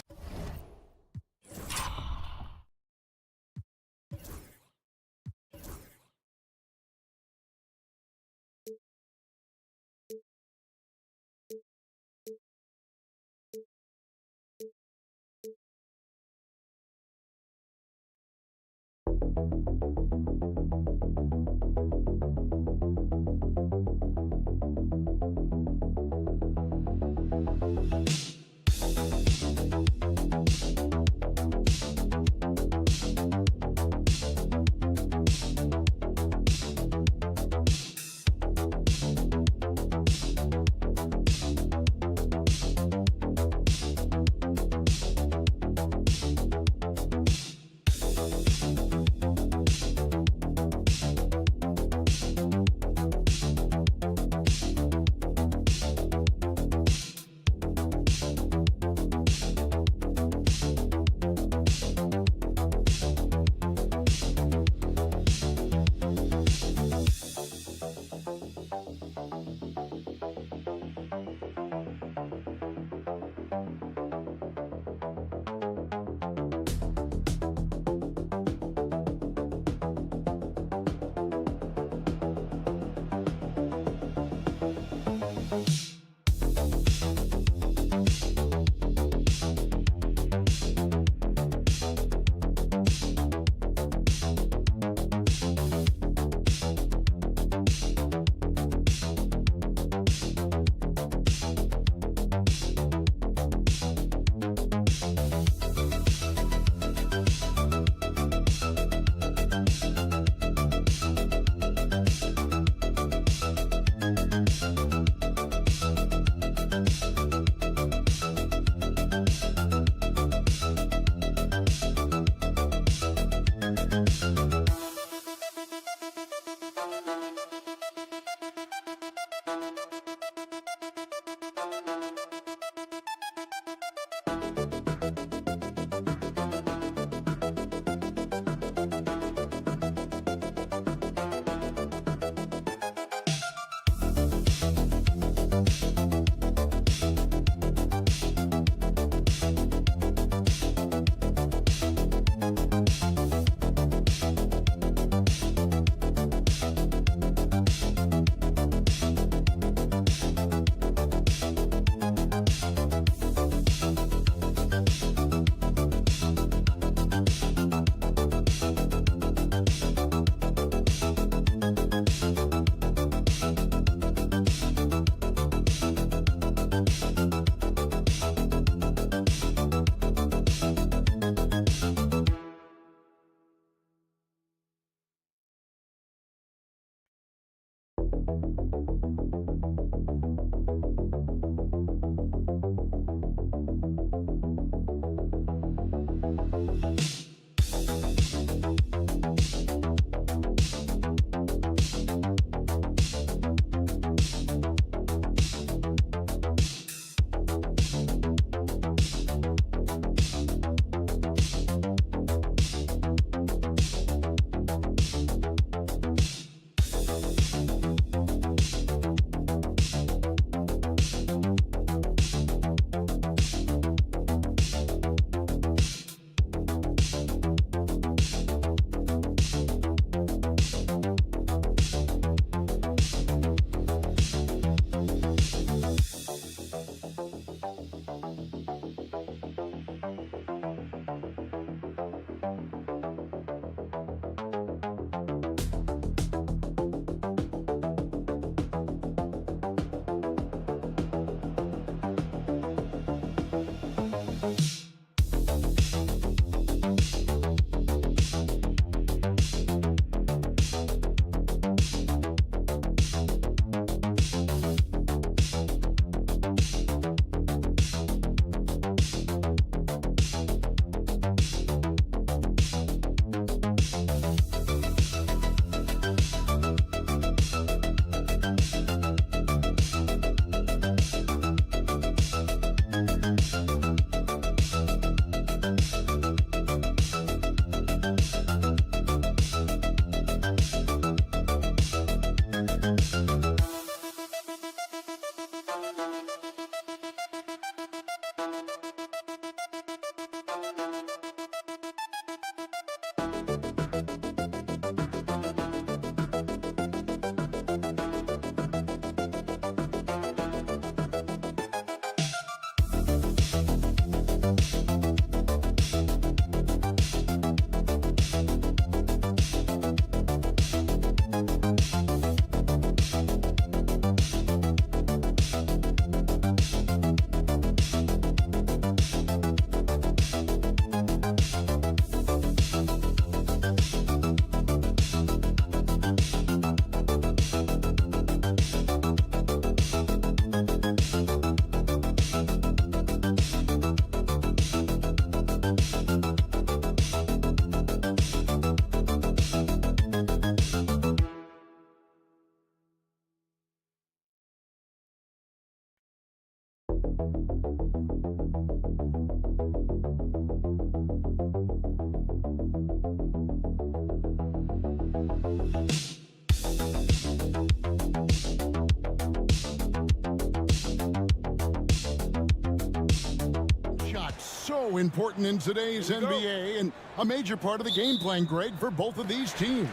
S1: So important in today's NBA and a major part of the game plan, Greg, for both of these teams.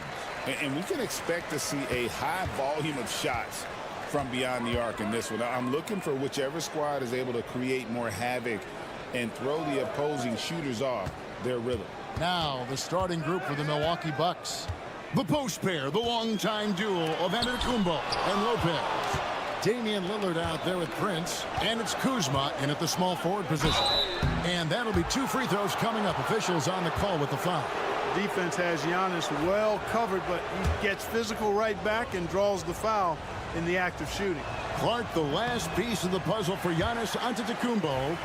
S10: And we can expect to see a high volume of shots from beyond the arc in this one. I'm looking for whichever squad is able to create more havoc and throw the opposing shooters off their rhythm.
S1: Now the starting group for the Milwaukee Bucks. The post pair, the longtime duo of Antetokounmpo and Lopez. Damian Lillard out there with Prince, and it's Kuzma in at the small forward position. And that'll be 2 free throws coming up. Officials on the call with the foul.
S12: Defense has Giannis well covered, but he gets physical right back and draws the foul in the act of shooting.
S1: Clark, the last piece of the puzzle for Giannis Antetokounmpo,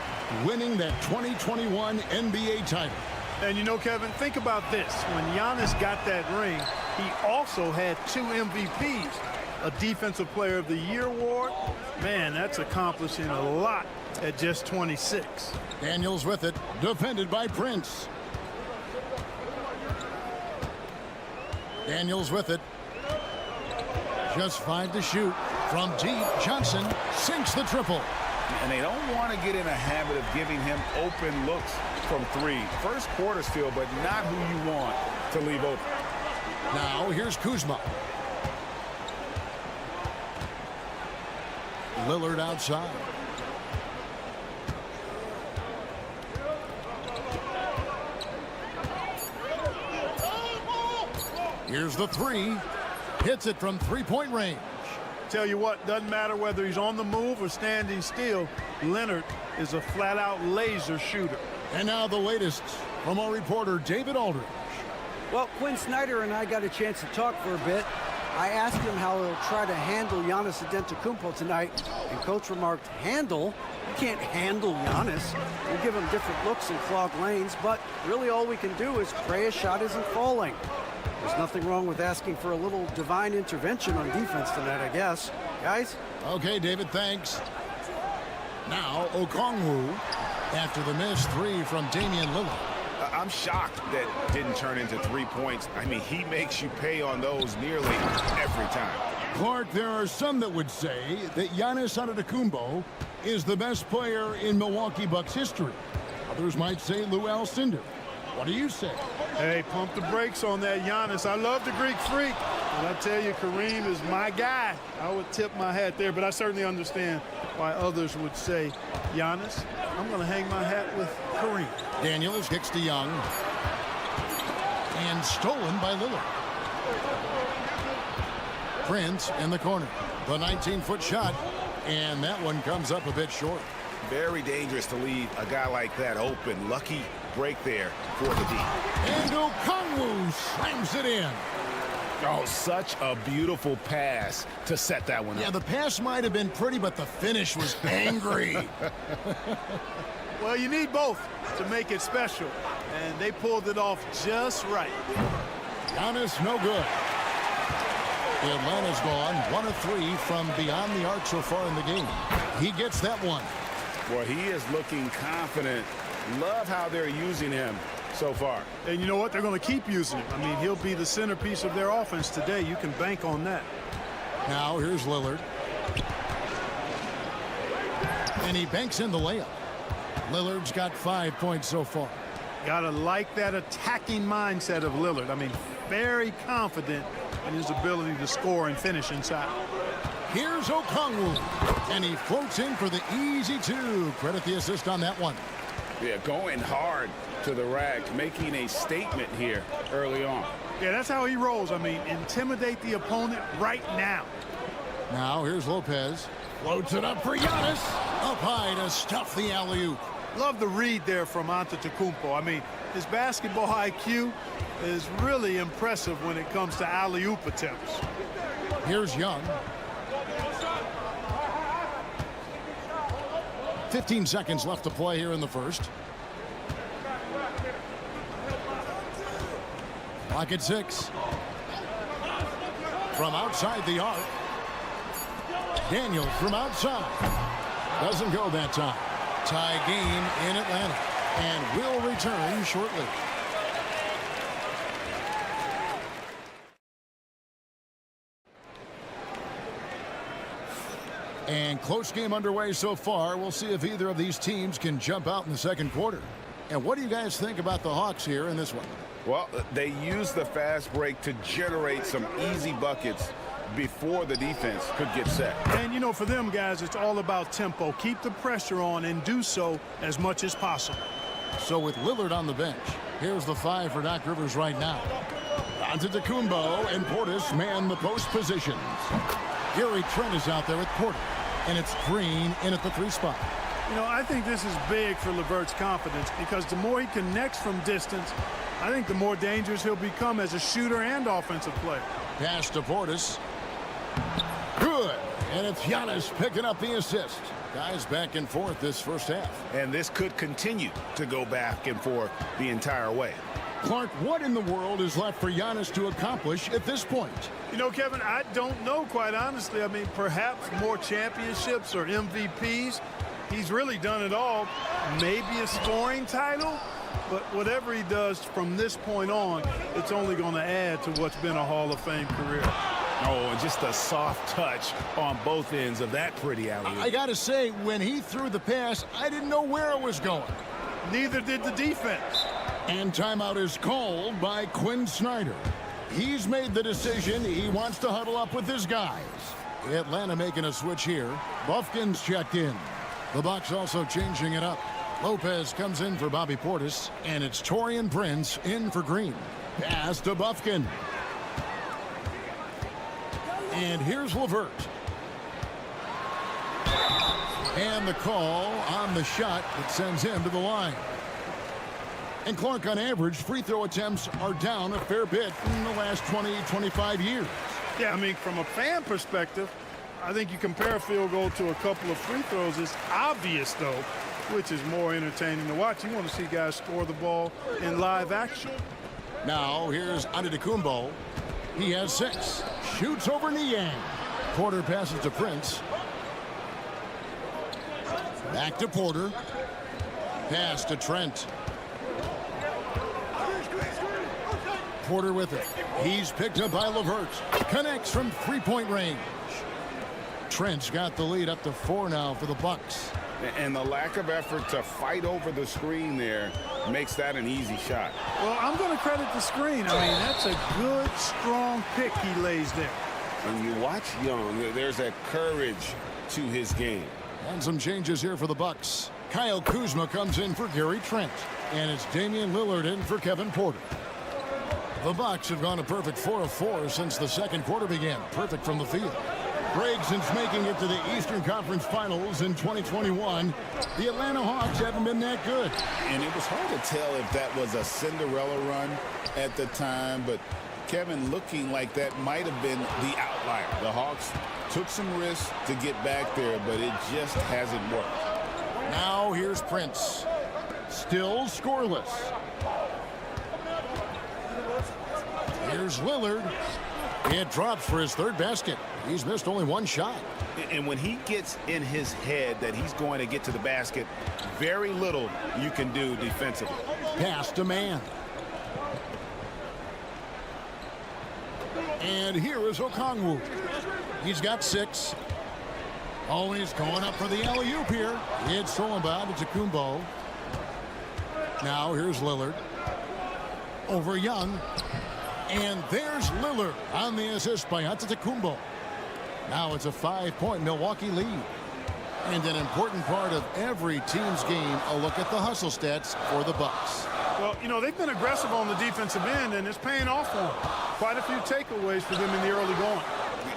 S1: winning that 2021 NBA title.
S12: And you know, Kevin, think about this. When Giannis got that ring, he also had 2 MVPs. A Defensive Player of the Year award. Man, that's accomplishing a lot at just 26.
S1: Daniels with it, defended by Prince. Daniels with it. Just 5 to shoot. From deep, Johnson sinks the triple.
S10: And they don't want to get in a habit of giving him open looks from 3. First quarter still, but not who you want to leave open.
S1: Now here's Kuzma. Lillard outside. Here's the 3. Hits it from 3-point range.
S12: Tell you what, doesn't matter whether he's on the move or standing still, Leonard is a flat-out laser shooter.
S1: And now the latest from our reporter, David Aldridge.
S4: Well, Quinn Snyder and I got a chance to talk for a bit. I asked him how he'll try to handle Giannis Antetokounmpo tonight, and Coach remarked, handle? You can't handle Giannis. We'll give him different looks and clogged lanes, but really all we can do is pray a shot isn't falling. There's nothing wrong with asking for a little divine intervention on defense tonight, I guess. Guys?
S1: Okay, David, thanks. Now, Okongwu, after the missed 3 from Damian Lillard.
S10: I'm shocked that didn't turn into 3 points. I mean, he makes you pay on those nearly every time.
S1: Clark, there are some that would say that Giannis Antetokounmpo is the best player in Milwaukee Bucks history. Others might say Lou Alcindor. What do you say?
S12: Hey, pump the brakes on that Giannis. I love the Greek freak. And I tell you, Kareem is my guy. I would tip my hat there, but I certainly understand why others would say, Giannis, I'm going to hang my hat with Kareem.
S1: Daniels kicks to Young. And stolen by Lillard. Prince in the corner. The 19-foot shot. And that one comes up a bit short.
S10: Very dangerous to leave a guy like that open. Lucky break there for the D.
S1: And Okongwu slams it in.
S10: Oh, such a beautiful pass to set that one up.
S1: Yeah, the pass might have been pretty, but the finish was angry.
S12: Well, you need both to make it special, and they pulled it off just right.
S1: Giannis, no good. Atlanta's gone 1 of 3 from beyond the arc so far in the game. He gets that one.
S10: Boy, he is looking confident. Love how they're using him so far.
S12: And you know what? They're going to keep using him. I mean, he'll be the centerpiece of their offense today. You can bank on that.
S1: Now here's Lillard. And he banks in the layup. Lillard's got 5 points so far.
S12: Gotta like that attacking mindset of Lillard. I mean, very confident in his ability to score and finish inside.
S1: Here's Okongwu. And he floats in for the easy 2. Credit the assist on that one.
S10: Yeah, going hard to the rack, making a statement here early on.
S12: Yeah, that's how he rolls. I mean, intimidate the opponent right now.
S1: Now here's Lopez. Floats it up for Giannis. Up high to stuff the alley-oop.
S12: Love the read there from Antetokounmpo. I mean, his basketball IQ is really impressive when it comes to alley-oop attempts.
S1: Here's Young. 15 seconds left to play here in the first. Clock at 6. From outside the arc. Daniels from outside. Doesn't go that time. Tie game in Atlanta. And will return shortly. And close game underway so far. We'll see if either of these teams can jump out in the second quarter. And what do you guys think about the Hawks here in this one?
S10: Well, they use the fast break to generate some easy buckets before the defense could get set.
S12: And, you know, for them guys, it's all about tempo. Keep the pressure on and do so as much as possible.
S1: So with Lillard on the bench, here's the 5 for Doc Rivers right now. Antetokounmpo and Portis man the post positions. Gary Trent is out there with Porter, and it's Green in at the 3 spot.
S12: You know, I think this is big for LeVert's confidence because the more he connects from distance, I think the more dangerous he'll become as a shooter and offensive player.
S1: Pass to Portis. Good. And it's Giannis picking up the assist. Guys back and forth this first half.
S10: And this could continue to go back and forth the entire way.
S1: Clark, what in the world is left for Giannis to accomplish at this point?
S12: You know, Kevin, I don't know, quite honestly. I mean, perhaps more championships or MVPs. He's really done it all. Maybe a scoring title. But whatever he does from this point on, it's only going to add to what's been a Hall of Fame career.
S10: Oh, and just a soft touch on both ends of that pretty alley-oop.
S1: I got to say, when he threw the pass, I didn't know where it was going.
S12: Neither did the defense.
S1: And timeout is called by Quinn Snyder. He's made the decision. He wants to huddle up with his guys. Atlanta making a switch here. Buffkin's checked in. The Bucks also changing it up. Lopez comes in for Bobby Portis, and it's Taurean Prince in for Green. Pass to Buffkin. And here's LeVert. And the call on the shot that sends him to the line. And Clark, on average, free throw attempts are down a fair bit in the last 20-25 years.
S12: Yeah, I mean, from a fan perspective, I think you compare a field goal to a couple of free throws. It's obvious, though, which is more entertaining to watch. You want to see guys score the ball in live action.
S1: Now, here's Antetokounmpo. He has 6. Shoots over Niang. Porter passes to Prince. Back to Porter. Pass to Trent. Porter with it. He's picked up by LeVert. Connects from 3-point range. Trent's got the lead up to 4 now for the Bucks.
S10: And the lack of effort to fight over the screen there makes that an easy shot.
S12: Well, I'm going to credit the screen. I mean, that's a good, strong pick he lays there.
S10: When you watch Young, there's that courage to his game.
S1: And some changes here for the Bucks. Kyle Kuzma comes in for Gary Trent. And it's Damian Lillard in for Kevin Porter. The Bucks have gone a perfect 4 of 4 since the second quarter began. Perfect from the field. Greg, since making it to the Eastern Conference Finals in 2021, the Atlanta Hawks haven't been that good.
S10: And it was hard to tell if that was a Cinderella run at the time, but Kevin, looking like that might have been the outlier. The Hawks took some risks to get back there, but it just hasn't worked.
S1: Now here's Prince. Still scoreless. Here's Lillard. It drops for his 3rd basket. He's missed only 1 shot.
S10: And when he gets in his head that he's going to get to the basket, very little you can do defensively.
S1: Pass to man. And here is Okongwu. He's got 6. Oh, he's going up for the alley-oop here. It's stolen by Antetokounmpo. Now here's Lillard. Over Young. And there's Lillard on the assist by Antetokounmpo. Now it's a 5-point Milwaukee lead. And an important part of every team's game, a look at the hustle stats for the Bucks.
S12: Well, you know, they've been aggressive on the defensive end, and it's paying off for them. Quite a few takeaways for them in the early going.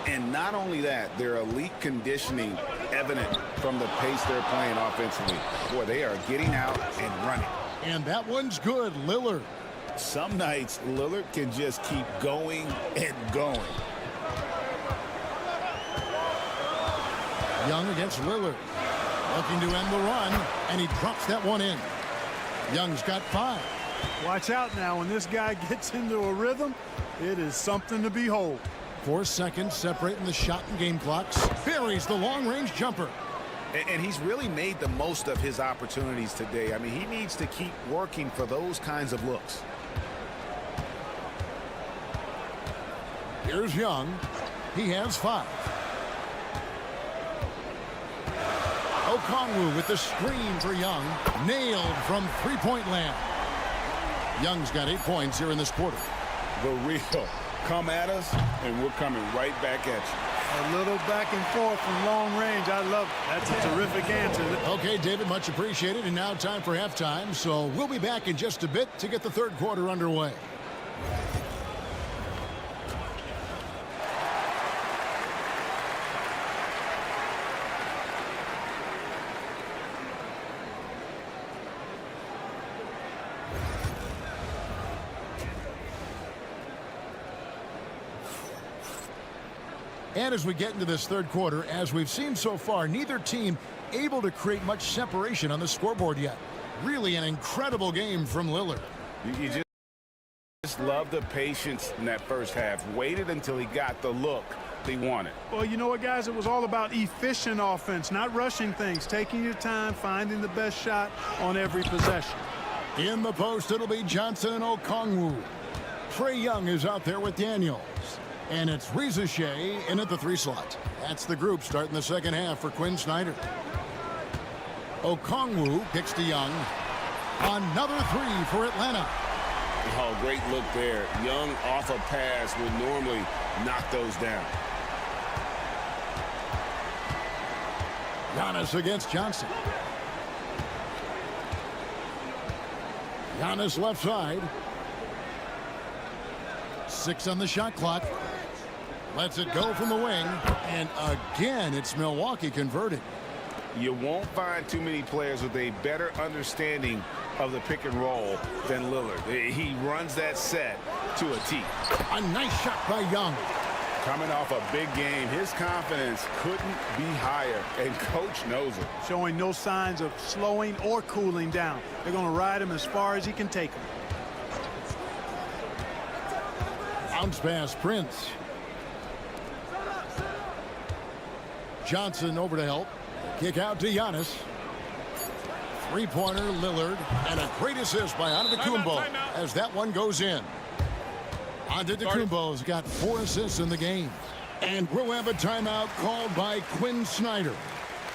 S10: And not only that, their elite conditioning evident from the pace they're playing offensively. Boy, they are getting out and running.
S1: And that one's good, Lillard.
S10: Some nights, Lillard can just keep going and going.
S1: Young against Lillard. Looking to end the run, and he drops that one in. Young's got 5.
S12: Watch out now. When this guy gets into a rhythm, it is something to behold.
S1: 4 seconds separating the shot and game clocks. Buries the long-range jumper.
S10: And he's really made the most of his opportunities today. I mean, he needs to keep working for those kinds of looks.
S1: Here's Young. He has 5. Okongwu with the screen for Young. Nailed from 3-point land. Young's got 8 points here in this quarter.
S10: The real Come at us, and we're coming right back at you.
S12: A little back and forth from long range. I love it. That's a terrific answer.
S1: Okay, David, much appreciated. And now time for halftime. So we'll be back in just a bit to get the third quarter underway. And as we get into this third quarter, as we've seen so far, neither team able to create much separation on the scoreboard yet. Really an incredible game from Lillard.
S10: You just love the patience in that first half. Waited until he got the look he wanted.
S12: Well, you know what, guys? It was all about efficient offense, not rushing things, taking your time, finding the best shot on every possession.
S1: In the post, it'll be Johnson and Okongwu. Trae Young is out there with Daniels. And it's Rizachet in at the 3 slot. That's the group starting the second half for Quinn Snyder. Okongwu kicks to Young. Another 3 for Atlanta.
S10: Oh, great look there. Young off a pass would normally knock those down.
S1: Giannis against Johnson. Giannis left side. 6 on the shot clock. Lets it go from the wing. And again, it's Milwaukee converted.
S10: You won't find too many players with a better understanding of the pick and roll than Lillard. He runs that set to a T.
S1: A nice shot by Young.
S10: Coming off a big game, his confidence couldn't be higher, and coach knows it.
S12: Showing no signs of slowing or cooling down. They're going to ride him as far as he can take him.
S1: Bounce pass, Prince. Johnson over to help. Kick out to Giannis. Three-pointer, Lillard. And a great assist by Antetokounmpo as that one goes in. Antetokounmpo's got 4 assists in the game. And we'll have a timeout called by Quinn Snyder.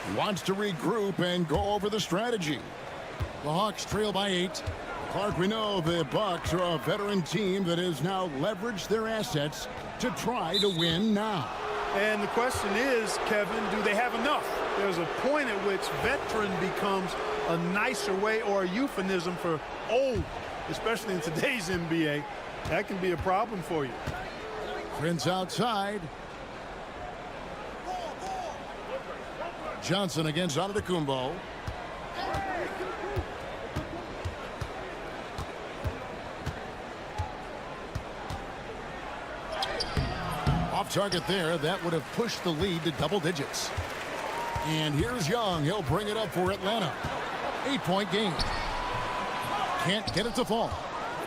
S1: He wants to regroup and go over the strategy. The Hawks trail by 8. Clark, we know the Bucks are a veteran team that has now leveraged their assets to try to win now.
S12: And the question is, Kevin, do they have enough? There's a point at which veteran becomes a nicer way or a euphemism for old, especially in today's NBA. That can be a problem for you.
S1: Prince outside. Johnson against Antetokounmpo. Off target there. That would have pushed the lead to double digits. And here's Young. He'll bring it up for Atlanta. 8-point game. Can't get it to fall.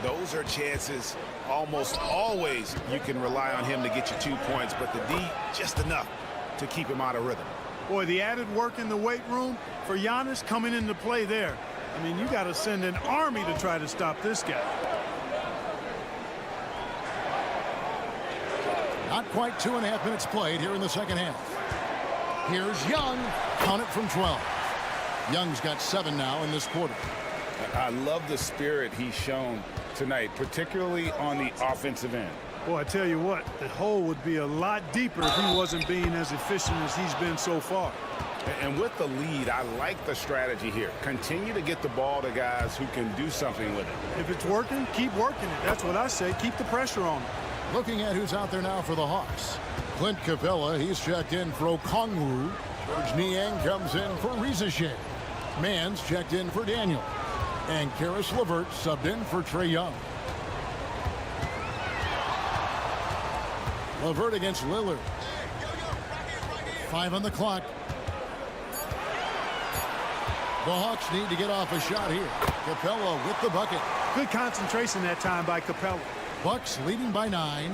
S10: Those are chances almost always you can rely on him to get you 2 points, but the D just enough to keep him out of rhythm.
S12: Boy, the added work in the weight room for Giannis coming into play there. I mean, you got to send an army to try to stop this guy.
S1: Not quite 2.5 minutes played here in the second half. Here's Young. Count it from 12. Young's got 7 now in this quarter.
S10: I love the spirit he's shown tonight, particularly on the offensive end.
S12: Boy, I tell you what, the hole would be a lot deeper if he wasn't being as efficient as he's been so far.
S10: And with the lead, I like the strategy here. Continue to get the ball to guys who can do something with it.
S12: If it's working, keep working it. That's what I say. Keep the pressure on him.
S1: Looking at who's out there now for the Hawks. Clint Capella, he's checked in for Okongwu. George Niang comes in for Rizachet. Mann's checked in for Daniel. And Karis LeVert subbed in for Trae Young. LeVert against Lillard. 5 on the clock. The Hawks need to get off a shot here. Capella with the bucket.
S12: Good concentration that time by Capella.
S1: Bucks leading by 9.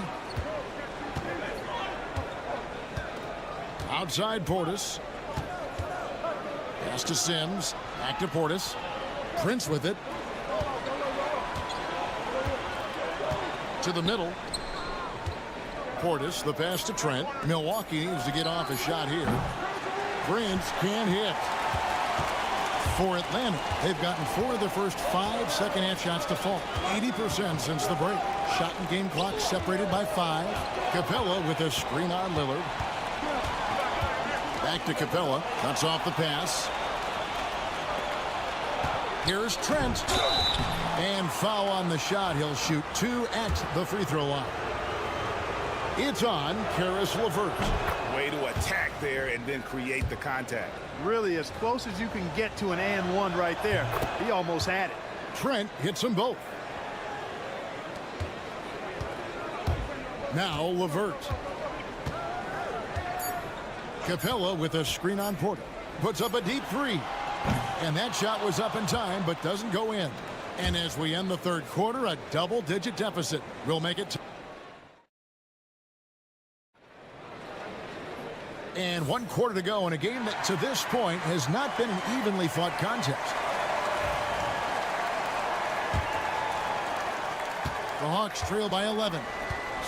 S1: Outside Portis. Pass to Sims. Back to Portis. Prince with it. To the middle. Portis, the pass to Trent. Milwaukee needs to get off a shot here. Prince can't hit. For Atlanta, they've gotten 4 of their first 5 second-half shots to fall. 80% since the break. Shot and game clock separated by 5. Capella with a screen on Lillard. Back to Capella. Cuts off the pass. Here's Trent. And foul on the shot. He'll shoot 2 at the free throw line. It's on Caris LeVert.
S10: Way to attack there and then create the contact.
S12: Really as close as you can get to an and one right there. He almost had it.
S1: Trent hits them both. Now LeVert. Capella with a screen on Porter. Puts up a deep 3. And that shot was up in time but doesn't go in. And as we end the third quarter, a double-digit deficit will make it. And 1 quarter to go in a game that to this point has not been an evenly fought contest. The Hawks trail by 11.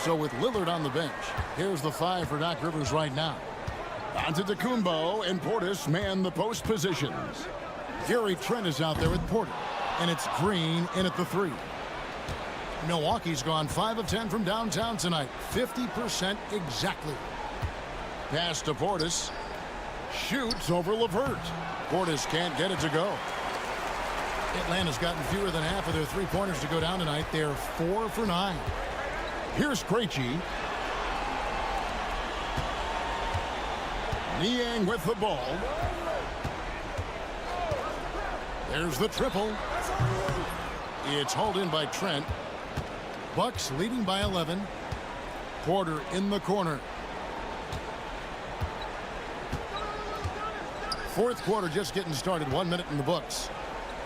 S1: So with Lillard on the bench, here's the 5 for Doc Rivers right now. Antetokounmpo and Portis man the post positions. Gary Trent is out there with Porter. And it's Green in at the 3. Milwaukee's gone 5 of 10 from downtown tonight. 50% exactly. Pass to Portis. Shoots over LeVert. Portis can't get it to go. Atlanta's gotten fewer than half of their 3-pointers to go down tonight. They're 4 for 9. Here's Krejci. Niang with the ball. There's the triple. It's hauled in by Trent. Bucks leading by 11. Porter in the corner. Fourth quarter just getting started. 1 minute in the books.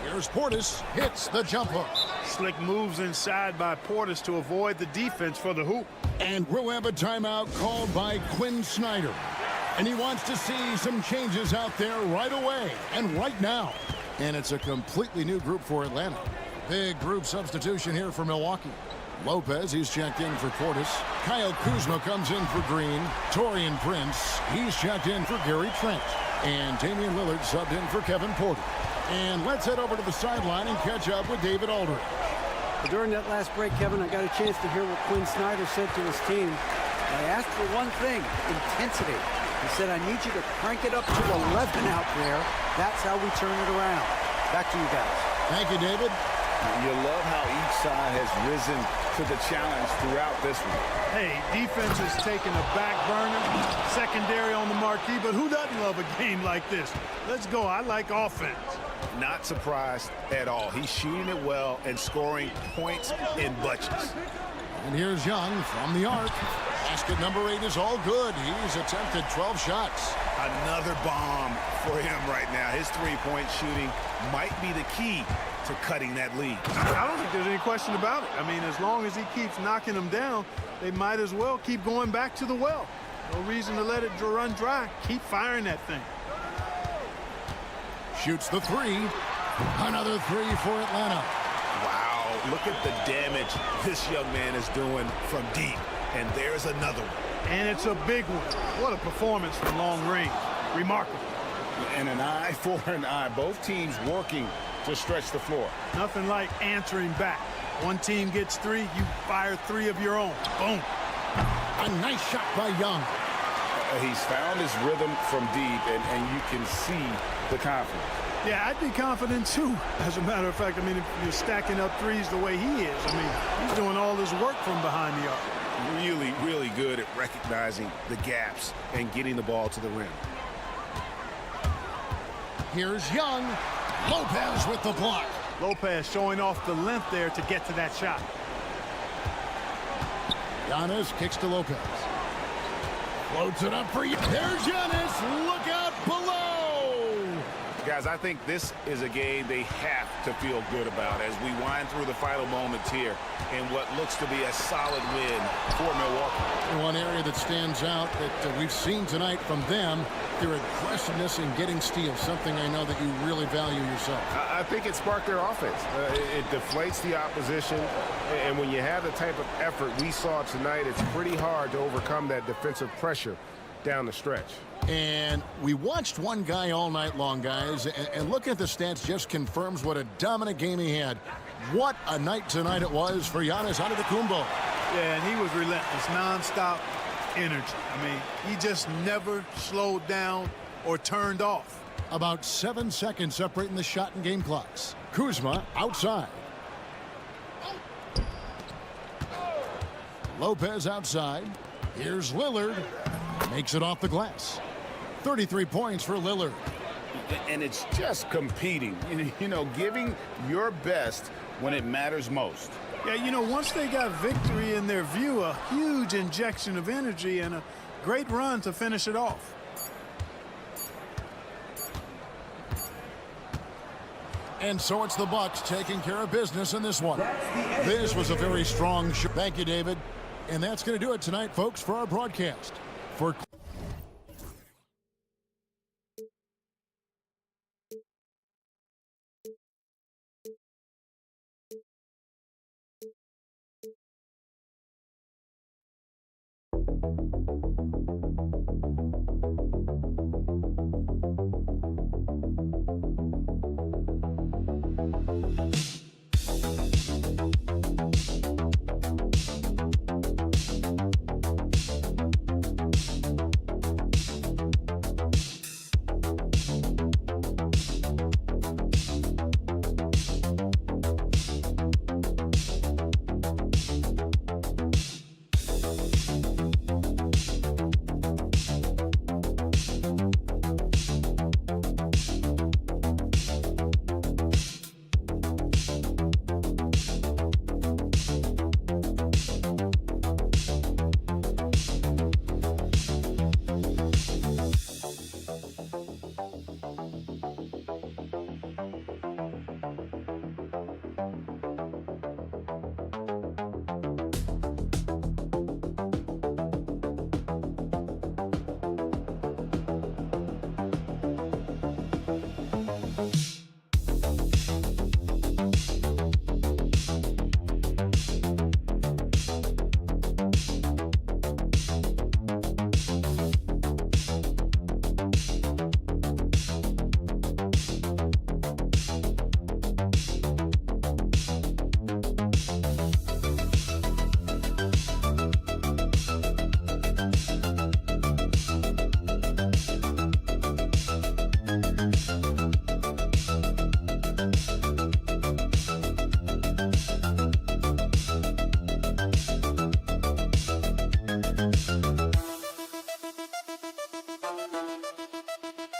S1: Here's Portis. Hits the jump hook.
S12: Slick moves inside by Portis to avoid the defense for the hoop.
S1: And we'll have a timeout called by Quinn Snyder. And he wants to see some changes out there right away and right now. And it's a completely new group for Atlanta. Big group substitution here for Milwaukee. Lopez, he's checked in for Portis. Kyle Kuzma comes in for Green. Taurean Prince, he's checked in for Gary Trent. And Damian Lillard subbed in for Kevin Porter. And let's head over to the sideline and catch up with David Aldridge.
S4: During that last break, Kevin, I got a chance to hear what Quinn Snyder said to his team. I asked for one thing, intensity. He said, I need you to crank it up to 11 out there. That's how we turn it around. Back to you guys.
S1: Thank you, David.
S10: You love how each side has risen to the challenge throughout this one.
S12: Hey, defense is taking a back burner, secondary on the marquee, but who doesn't love a game like this? Let's go. I like offense.
S10: Not surprised at all. He's shooting it well and scoring points in bunches.
S1: And here's Young from the arc. Basket number 8 is all good. He's attempted 12 shots.
S10: Another bomb for him right now. His three-point shooting might be the key to cutting that lead.
S12: I don't think there's any question about it. I mean, as long as he keeps knocking them down, they might as well keep going back to the well. No reason to let it run dry. Keep firing that thing.
S1: Shoots the 3. Another 3 for Atlanta.
S10: Wow, look at the damage this young man is doing from deep. And there's another one.
S12: And it's a big one. What a performance from long range. Remarkable.
S10: And an eye for an eye. Both teams working to stretch the floor.
S12: Nothing like answering back. One team gets 3, you fire 3 of your own. Boom.
S1: A nice shot by Young.
S10: He's found his rhythm from deep, and you can see the confidence.
S12: Yeah, I'd be confident too. As a matter of fact, I mean, if you're stacking up threes the way he is, I mean, he's doing all his work from behind the arc.
S10: Really, really good at recognizing the gaps and getting the ball to the rim.
S1: Here's Young. Lopez with the block.
S12: Lopez showing off the length there to get to that shot.
S1: Giannis kicks to Lopez. Floats it up for you. There's Giannis. Look out below.
S10: Guys, I think this is a game they have to feel good about as we wind through the final moments here in what looks to be a solid win for Milwaukee.
S1: One area that stands out that we've seen tonight from them, their aggressiveness in getting steals, something I know that you really value yourself.
S13: I think it sparked their offense. It deflates the opposition, and when you have the type of effort we saw tonight, it's pretty hard to overcome that defensive pressure down the stretch.
S1: And we watched one guy all night long, guys, and looking at the stats just confirms what a dominant game he had. What a night tonight it was for Giannis Antetokounmpo.
S12: Yeah, and he was relentless, nonstop energy. I mean, he just never slowed down or turned off.
S1: About 7 seconds separating the shot and game clocks. Kuzma outside. Lopez outside. Here's Lillard. Makes it off the glass. 33 points for Lillard.
S10: And it's just competing, you know, giving your best when it matters most.
S12: Yeah, you know, once they got victory in their view, a huge injection of energy and a great run to finish it off.
S1: And so it's the Bucks taking care of business in this one. This was a very strong show. Thank you, David. And that's going to do it tonight, folks, for our broadcast. For